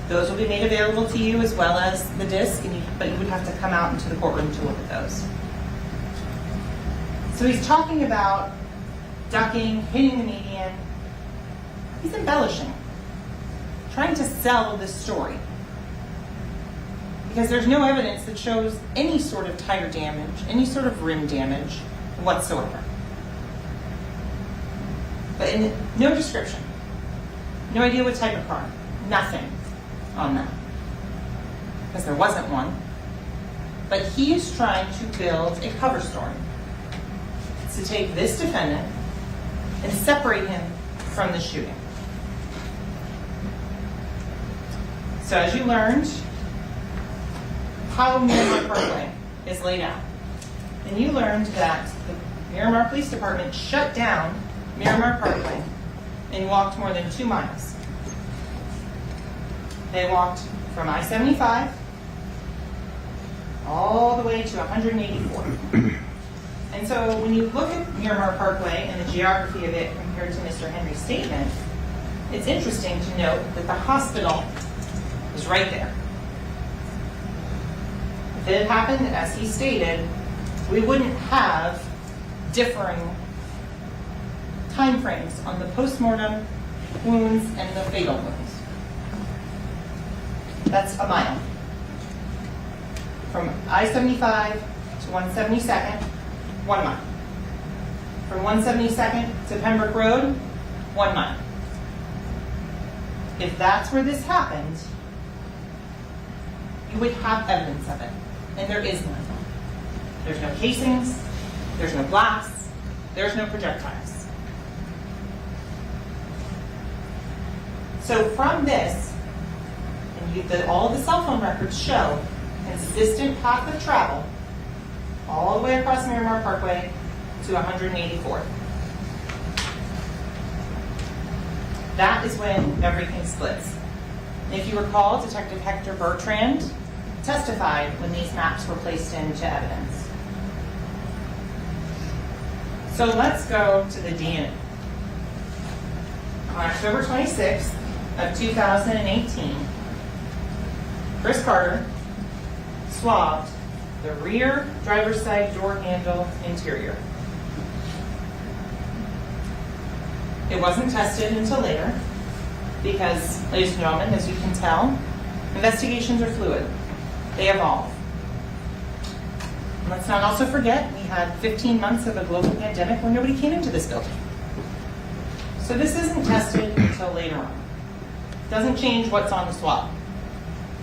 those will be made available to you as well as the disc, but you would have to come out into the courtroom to look at those. So he's talking about ducking, hitting the median. He's embellishing, trying to sell this story. Because there's no evidence that shows any sort of tire damage, any sort of rim damage whatsoever. But no description, no idea what type of car, nothing on that, because there wasn't one. But he is trying to build a cover story to take this defendant and separate him from the shooting. So as you learned, how Miramar Parkway is laid out. And you learned that the Miramar Police Department shut down Miramar Parkway and walked more than 2 miles. They walked from I-75 all the way to 184th. And so when you look at Miramar Parkway and the geography of it compared to Mr. Henry's statement, it's interesting to note that the hospital is right there. If it had happened as he stated, we wouldn't have differing time frames on the postmortem wounds and the fatal wounds. That's a mile. From I-75 to 172nd, 1 mile. From 172nd to Pembroke Road, 1 mile. If that's where this happened, you would have evidence of it. And there is none. There's no casings, there's no glass, there's no projectiles. So from this, and all the cell phone records show consistent path of travel all the way across Miramar Parkway to 184th. That is when everything splits. And if you recall, Detective Hector Bertrand testified when these maps were placed into evidence. So let's go to the DNA. On October 26th of 2018, Chris Carter swabbed the rear driver's side door handle interior. It wasn't tested until later because, ladies and gentlemen, as you can tell, investigations are fluid. They evolve. And let's not also forget we had 15 months of a global pandemic where nobody came into this building. So this isn't tested until later on. Doesn't change what's on the swab.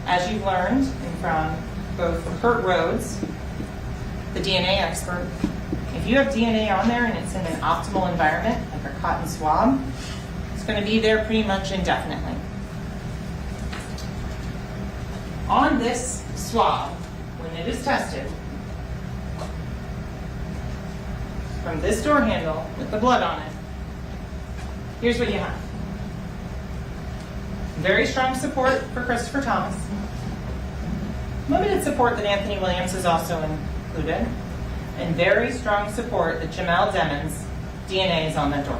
As you've learned from both Kurt Rhodes, the DNA expert, if you have DNA on there and it's in an optimal environment, like a cotton swab, it's going to be there pretty much indefinitely. On this swab, when it is tested, from this door handle with the blood on it, here's what you have. Very strong support for Christopher Thomas. Limited support that Anthony Williams is also included. And very strong support that Jamel Demons' DNA is on that door.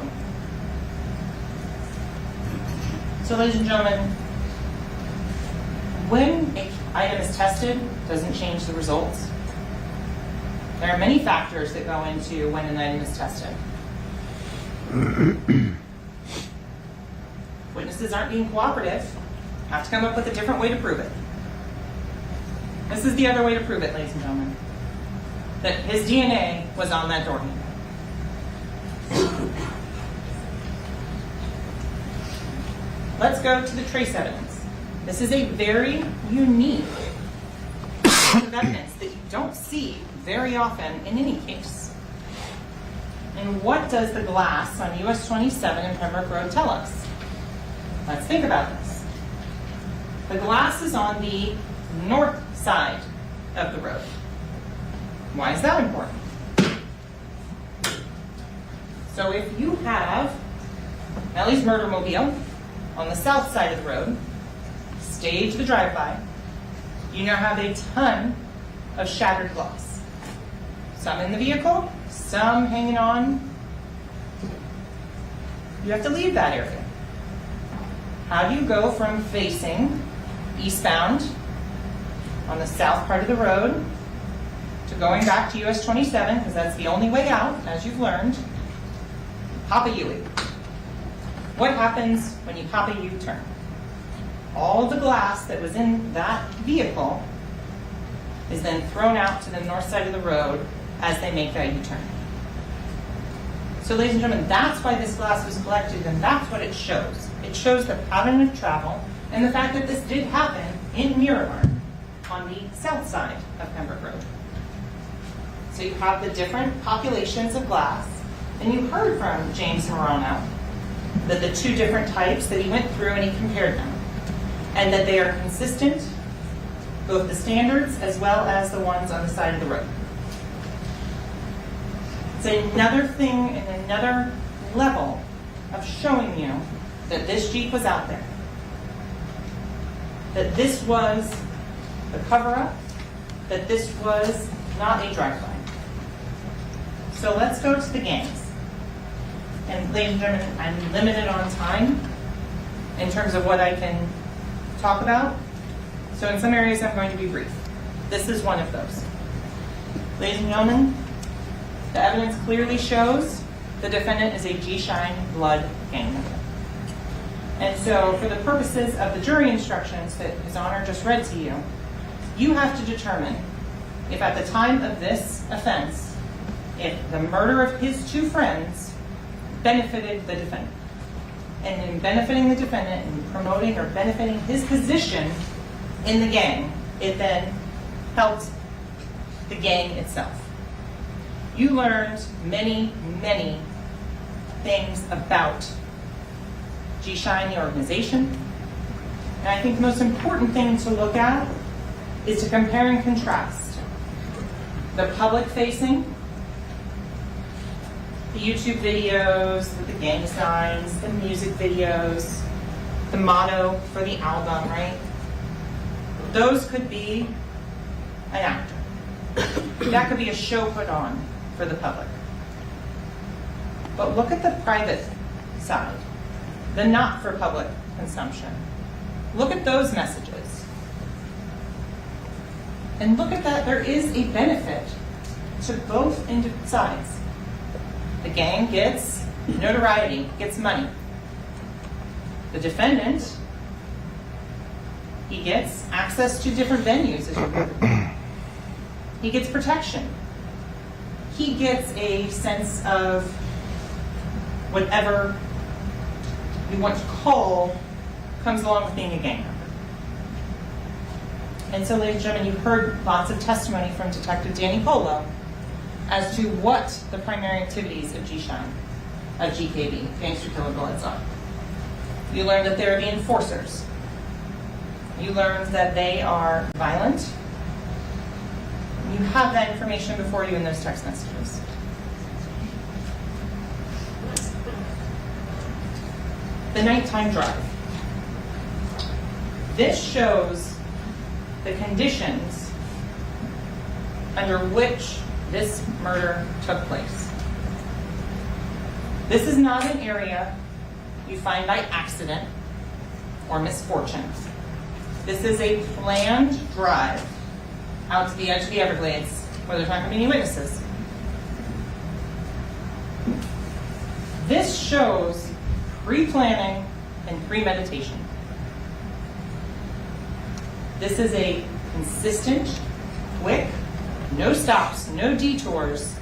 So ladies and gentlemen, when an item is tested, it doesn't change the results. There are many factors that go into when an item is tested. Witnesses aren't being cooperative. Have to come up with a different way to prove it. This is the other way to prove it, ladies and gentlemen. That his DNA was on that door handle. Let's go to the trace evidence. This is a very unique piece of evidence that you don't see very often in any case. And what does the glass on US 27 and Pembroke Road tell us? Let's think about this. The glass is on the north side of the road. Why is that important? So if you have Melly's murder mobile on the south side of the road, stage the drive-by, you now have a ton of shattered glass. Some in the vehicle, some hanging on. You have to leave that area. How do you go from facing eastbound on the south part of the road to going back to US 27, because that's the only way out, as you've learned, pop a U-turn. What happens when you pop a U-turn? All the glass that was in that vehicle is then thrown out to the north side of the road as they make that U-turn. So ladies and gentlemen, that's why this glass was collected, and that's what it shows. It shows the pattern of travel and the fact that this did happen in Miramar on the south side of Pembroke Road. So you have the different populations of glass, and you heard from James Morano that the two different types that he went through and he compared them, and that they are consistent, both the standards as well as the ones on the side of the road. It's another thing and another level of showing you that this Jeep was out there, that this was the cover-up, that this was not a drive-by. So let's go to the gangs. And ladies and gentlemen, I'm limited on time in terms of what I can talk about. So in some areas I'm going to be brief. This is one of those. Ladies and gentlemen, the evidence clearly shows the defendant is a G-Shine blood gang member. And so for the purposes of the jury instructions that His Honor just read to you, you have to determine if at the time of this offense, if the murder of his two friends benefited the defendant. And in benefiting the defendant and promoting or benefiting his position in the gang, it then helped the gang itself. You learned many, many things about G-Shine, the organization. And I think the most important thing to look at is to compare and contrast the public-facing, the YouTube videos with the gang signs, the music videos, the motto for the album, right? Those could be an actor. That could be a show put on for the public. But look at the private side, the not for public consumption. Look at those messages. And look at that, there is a benefit to both sides. The gang gets notoriety, gets money. The defendant, he gets access to different venues, as you heard. He gets protection. He gets a sense of whatever you want to call comes along with being a gang member. And so, ladies and gentlemen, you've heard lots of testimony from Detective Danny Polo as to what the primary activities of GKB, Gangster Killer Bloods, are. You learned that they're the enforcers. You learned that they are violent. You have that information before you in those text messages. The nighttime drive. This shows the conditions under which this murder took place. This is not an area you find by accident or misfortune. This is a planned drive out to the edge of the Everglades where there's not going to be any witnesses. This shows pre-planning and premeditation. This is a consistent, quick, no stops, no detours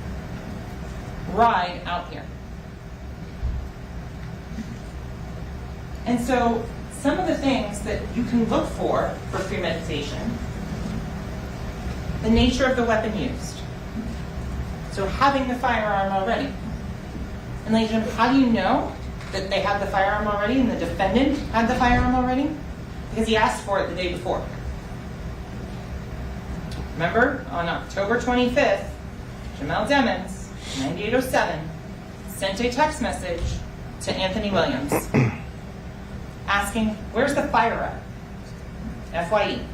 ride out here. And so some of the things that you can look for premeditation, the nature of the weapon used. So having the firearm already. And ladies and gentlemen, how do you know that they had the firearm already and the defendant had the firearm already? Because he asked for it the day before. Remember, on October 25th, Jamel Demons, 9807, sent a text message to Anthony Williams asking, where's the fire at? FYE.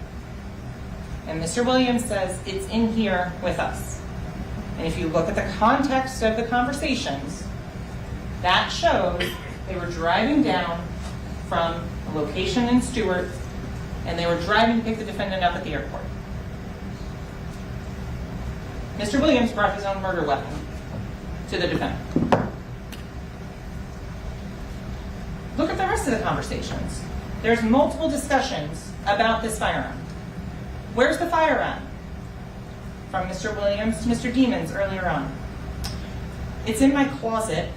And Mr. Williams says, it's in here with us. And if you look at the context of the conversations, that shows they were driving down from a location in Stewart, and they were driving to pick the defendant up at the airport. Mr. Williams brought his own murder weapon to the defendant. Look at the rest of the conversations. There's multiple discussions about this firearm. Where's the firearm? From Mr. Williams to Mr. Demons earlier on. It's in my closet,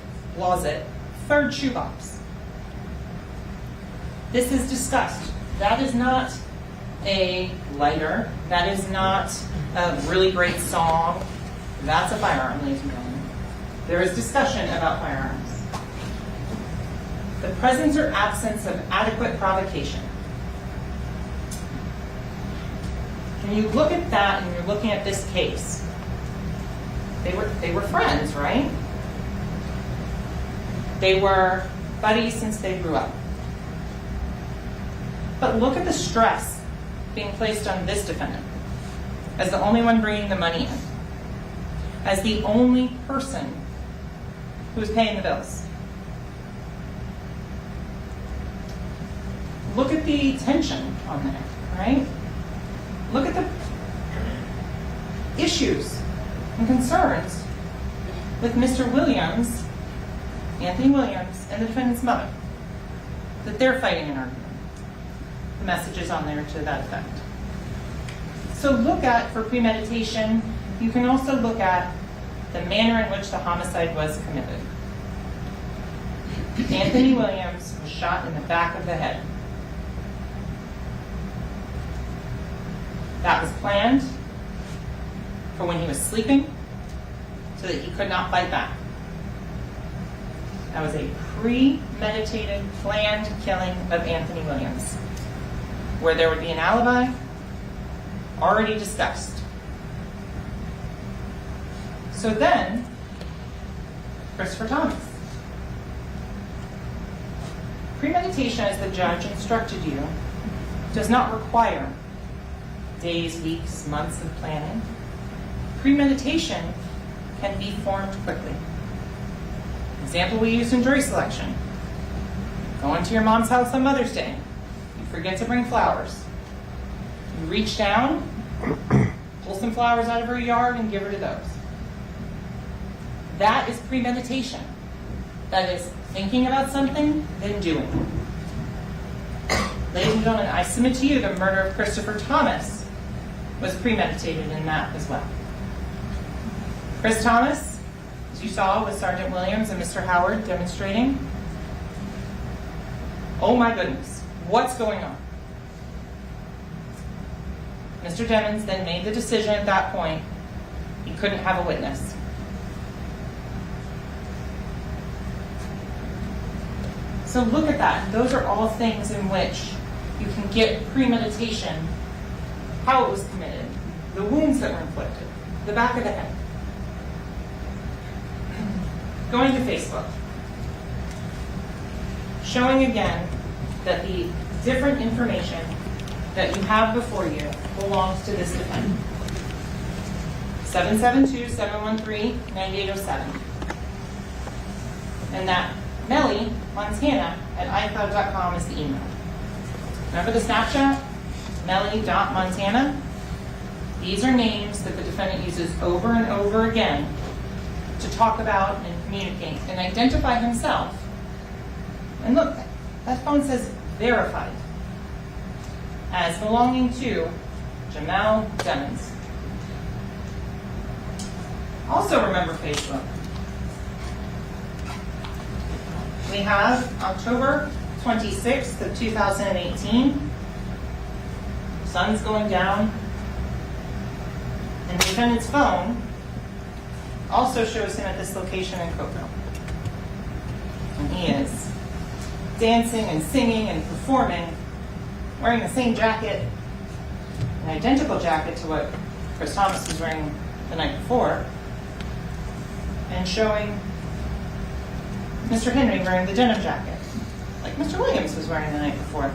third shoebox. This is discussed. That is not a lighter. That is not a really great song. That's a firearm, ladies and gentlemen. There is discussion about firearms. The presence or absence of adequate provocation. When you look at that and you're looking at this case, they were friends, right? They were buddies since they grew up. But look at the stress being placed on this defendant as the only one bringing the money in, as the only person who is paying the bills. Look at the tension on there, right? Look at the issues and concerns with Mr. Williams, Anthony Williams, and the defendant's mother, that they're fighting an argument. The message is on there to that effect. So look at, for premeditation, you can also look at the manner in which the homicide was committed. Anthony Williams was shot in the back of the head. That was planned for when he was sleeping so that he could not fight back. That was a premeditated, planned killing of Anthony Williams, where there would be an alibi already discussed. So then, Christopher Thomas. Premeditation, as the judge instructed you, does not require days, weeks, months of planning. Premeditation can be formed quickly. Example we used in jury selection. Going to your mom's house on Mother's Day. You forget to bring flowers. You reach down, pull some flowers out of her yard and give her to those. That is premeditation. That is thinking about something, then doing it. Ladies and gentlemen, I submit to you the murder of Christopher Thomas was premeditated in that as well. Chris Thomas, as you saw with Sergeant Williams and Mr. Howard demonstrating, oh my goodness, what's going on? Mr. Demmons then made the decision at that point he couldn't have a witness. So look at that. Those are all things in which you can get premeditation, how it was committed, the wounds that were inflicted, the back of the head. Going to Facebook. Showing again that the different information that you have before you belongs to this defendant. 772-713-9807. And that Melly, Montana, at iCloud.com is the email. Remember the Snapchat? Melly.Montana? These are names that the defendant uses over and over again to talk about and communicate and identify himself. And look, that phone says verified as belonging to Ynw Melly. Also remember Facebook. We have October 26th of 2018. Sun's going down. And the defendant's phone also shows him at this location in Cocoa. And he is dancing and singing and performing, wearing the same jacket, an identical jacket to what Chris Thomas was wearing the night before, and showing Mr. Henry wearing the denim jacket, like Mr. Williams was wearing the night before.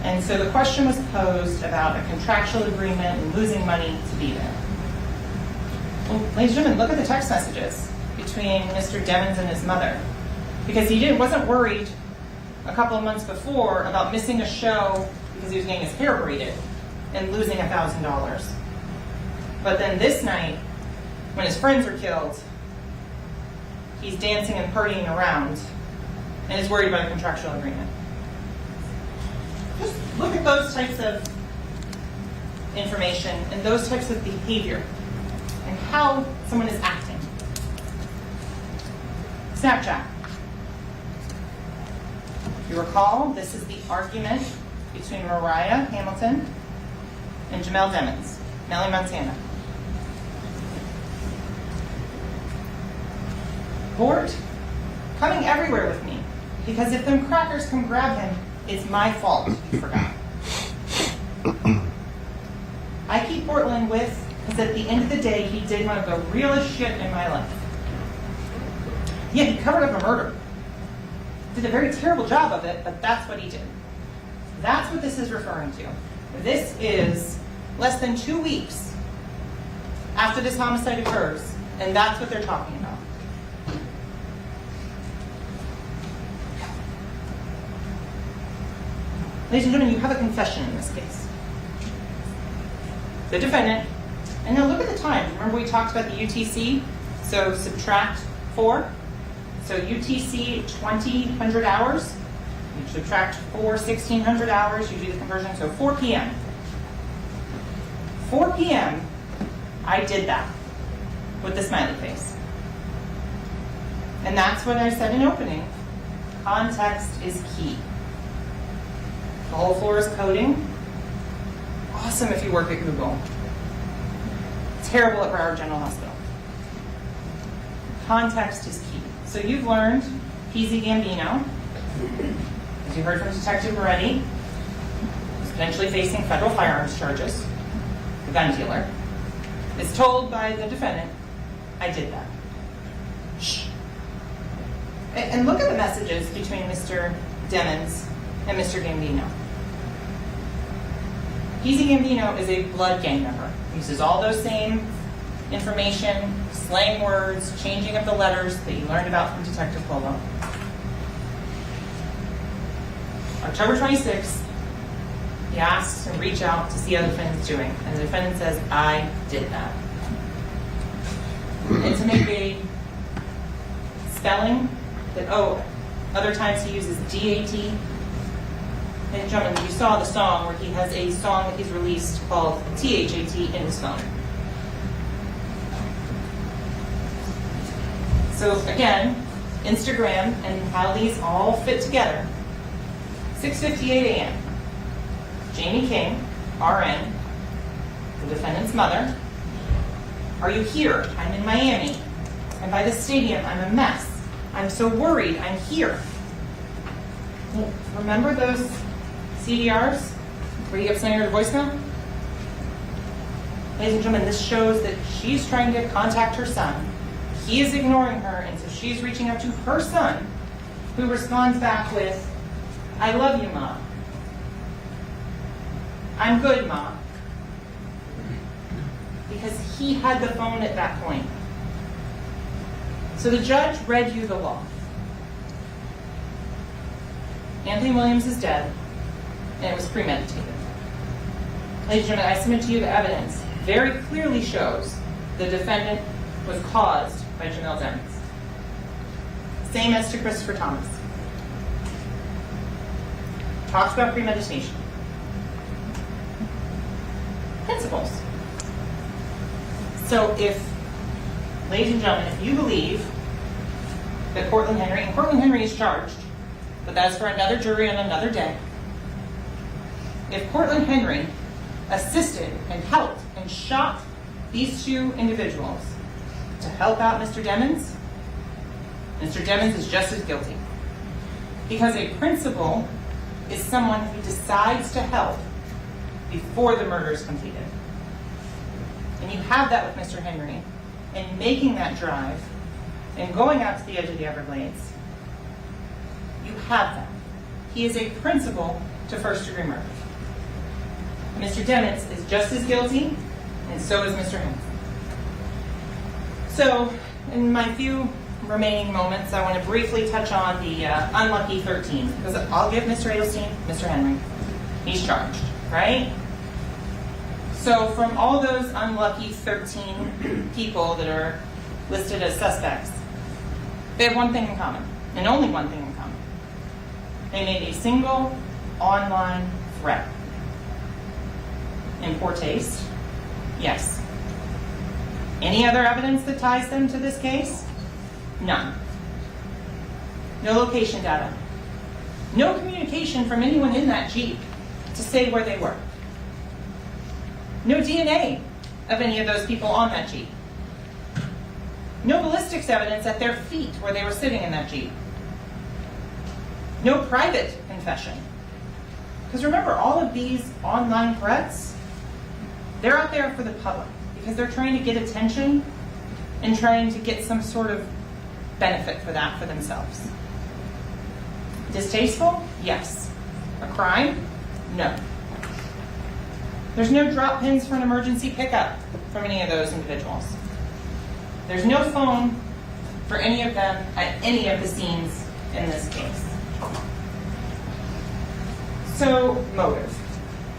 And so the question was posed about a contractual agreement and losing money to be there. Well, ladies and gentlemen, look at the text messages between Mr. Demmons and his mother, because he wasn't worried a couple of months before about missing a show because he was getting his hair braided and losing $1,000. But then this night, when his friends are killed, he's dancing and partying around and is worried about a contractual agreement. Just look at those types of information and those types of behavior and how someone is acting. Snapchat. If you recall, this is the argument between Mariah Hamilton and Ynw Melly, Melly, Montana. Bort coming everywhere with me, because if them crackers come grab him, it's my fault he forgot. I keep Portland with, because at the end of the day, he did one of the realest shit in my life. Yeah, he covered up a murder. Did a very terrible job of it, but that's what he did. That's what this is referring to. This is less than 2 weeks after this homicide occurs, and that's what they're talking about. Ladies and gentlemen, you have a confession in this case. The defendant, and now look at the time. Remember we talked about the UTC? So subtract 4. So UTC 2,000 hours. You subtract 4, 1,600 hours. You do the conversion. So 4 p.m. 4 p.m. I did that with the smiley face. And that's what I said in opening. Context is key. The whole floor is coding. Awesome if you work at Google. Terrible at Broward General Hospital. Context is key. So you've learned PZ Gambino, as you heard from Detective Moretti, is potentially facing federal firearms charges. The gun dealer is told by the defendant, I did that. Shh. And look at the messages between Mr. Demmons and Mr. Gambino. PZ Gambino is a blood gang member. He uses all those same information, slang words, changing of the letters that you learned about from Detective Polo. October 26th, He asks to reach out to see how the defendant's doing, and the defendant says, I did that. And to make a spelling that, other times he uses DAT. Ladies and gentlemen, you saw the song where he has a song that he's released called THAT in his phone. So again, Instagram and how these all fit together. 6:58 a.m. Jamie King, RN, the defendant's mother. Are you here? I'm in Miami. I'm by the stadium. I'm a mess. I'm so worried. I'm here. Well, remember those CDRs where you kept sending her to voicemail? Ladies and gentlemen, this shows that she's trying to contact her son. He is ignoring her, and so she's reaching out to her son, who responds back with, I love you, Mom. I'm good, Mom. Because he had the phone at that point. So the judge read you the law. Anthony Williams is dead, and it was premeditated. Ladies and gentlemen, I submit to you the evidence very clearly shows the defendant was caused by Jamel Demings. Same as to Christopher Thomas. Talks about premeditation. Principles. So if, ladies and gentlemen, if you believe that Cortland Henry, and Cortland Henry is charged, but that's for another jury on another day. If Cortland Henry assisted and helped and shot these two individuals to help out Mr. Demings, Mr. Demings is just as guilty. Because a principal is someone who decides to help before the murder is completed. And you have that with Mr. Henry, and making that drive and going out to the edge of the Everglades. You have that. He is a principal to first-degree murder. Mr. Demings is just as guilty, and so is Mr. Henry. So, in my few remaining moments, I want to briefly touch on the unlucky 13, because I'll give Mr. Adelstein, Mr. Henry. He's charged, right? So from all those unlucky 13 people that are listed as suspects, they have one thing in common, and only one thing in common. They made a single online threat. In poor taste? Yes. Any other evidence that ties them to this case? None. No location data. No communication from anyone in that Jeep to say where they were. No DNA of any of those people on that Jeep. No ballistics evidence at their feet where they were sitting in that Jeep. No private confession. Because remember, all of these online threats, they're out there for the public because they're trying to get attention and trying to get some sort of benefit for that for themselves. Distasteful? Yes. A crime? No. There's no drop pins for an emergency pickup from any of those individuals. There's no phone for any of them at any of the scenes in this case. So, motive.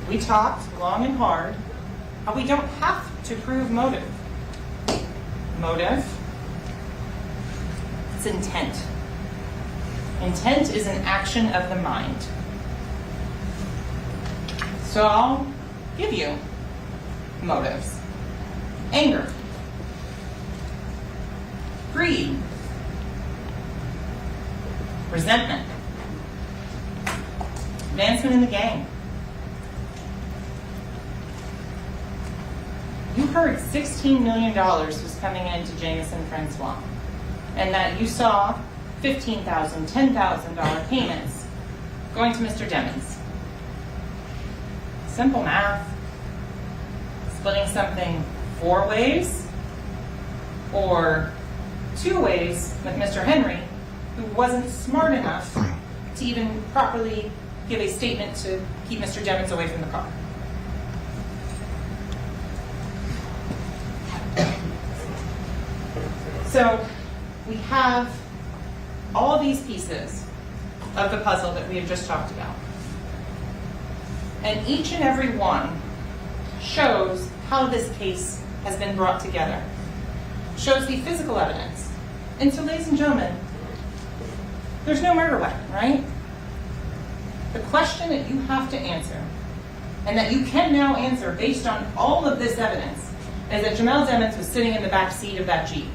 We talked long and hard how we don't have to prove motive. Motive, it's intent. Intent is an action of the mind. So I'll give you motives. Anger. Greed. Resentment. Advancement in the gang. You heard $16 million was coming into Jameson Francois, and that you saw $15,000, $10,000 payments going to Mr. Demings. Simple math. Splitting something 4 ways or 2 ways with Mr. Henry, who wasn't smart enough to even properly give a statement to keep Mr. Demings away from the car. So we have all these pieces of the puzzle that we have just talked about. And each and every one shows how this case has been brought together, shows the physical evidence. And so, ladies and gentlemen, there's no murder weapon, right? The question that you have to answer, and that you can now answer based on all of this evidence, is that Jamel Demons was sitting in the back seat of that Jeep.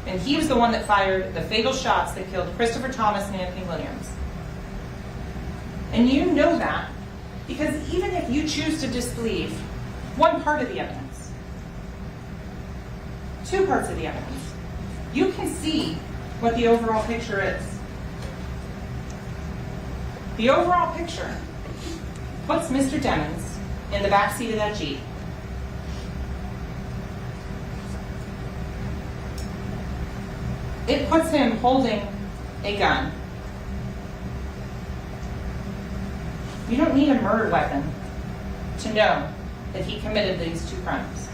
And he was the one that fired the fatal shots that killed Christopher Thomas and Anthony Williams. And you know that because even if you choose to disbelieve one part of the evidence, two parts of the evidence, you can see what the overall picture is. The overall picture puts Mr. Demons in the back seat of that Jeep. It puts him holding a gun. You don't need a murder weapon to know that he committed these two crimes.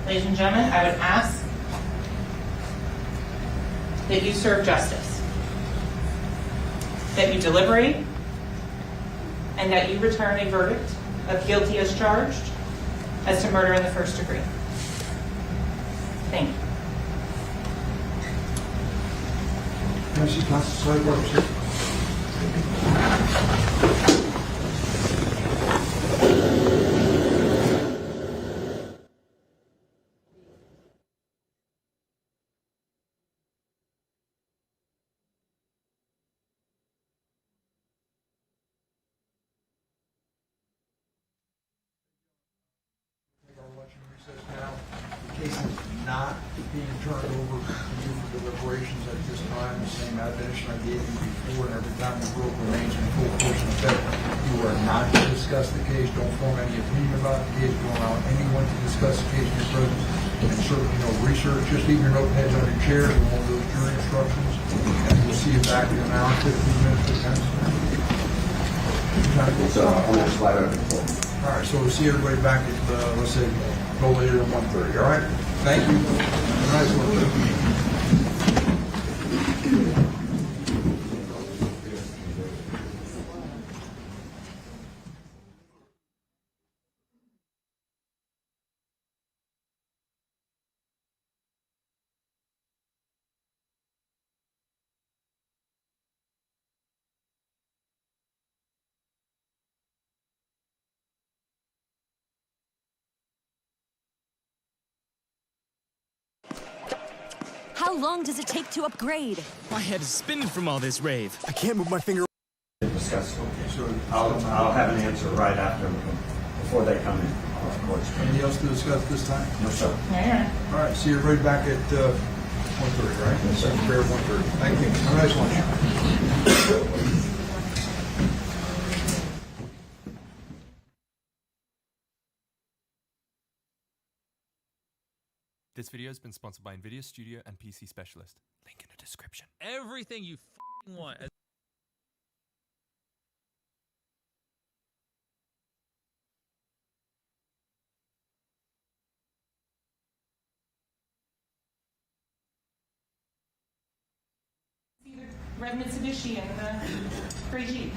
Ladies and gentlemen, I would ask that you serve justice, that you deliberate, and that you return a verdict of guilty as charged as to murder in the first degree. Thank you. Can I see Counsel Sidewalk, sir? Take our election recess now. The case is not being turned over to you for deliberations at this time. The same admonition I gave you before, and every time the rule remains in full force and effect, you are not to discuss the case. Don't form any opinion about the case. Don't allow anyone to discuss the case in your presence. And certainly no research. Just leave your notepads on your chairs and all those jury instructions. And we'll see you back in an hour and 15 minutes. So I'm going to slide over. All right, so we'll see everybody back at, let's say, no later than 1:30, all right? Thank you. Nice work. How long does it take to upgrade? My head is spinning from all this rave. I can't move my finger. Discuss. So I'll have an answer right after, before they come in. Of course. Anything else to discuss this time? No, sir. All right, see everybody back at 1:30, right? Yes, sir. Fair 1:30. Thank you. Have a nice lunch. This video has been sponsored by Nvidia Studio and PC Specialist. Link in the description. Everything you want. See the red Mitsubishi and the gray Jeep.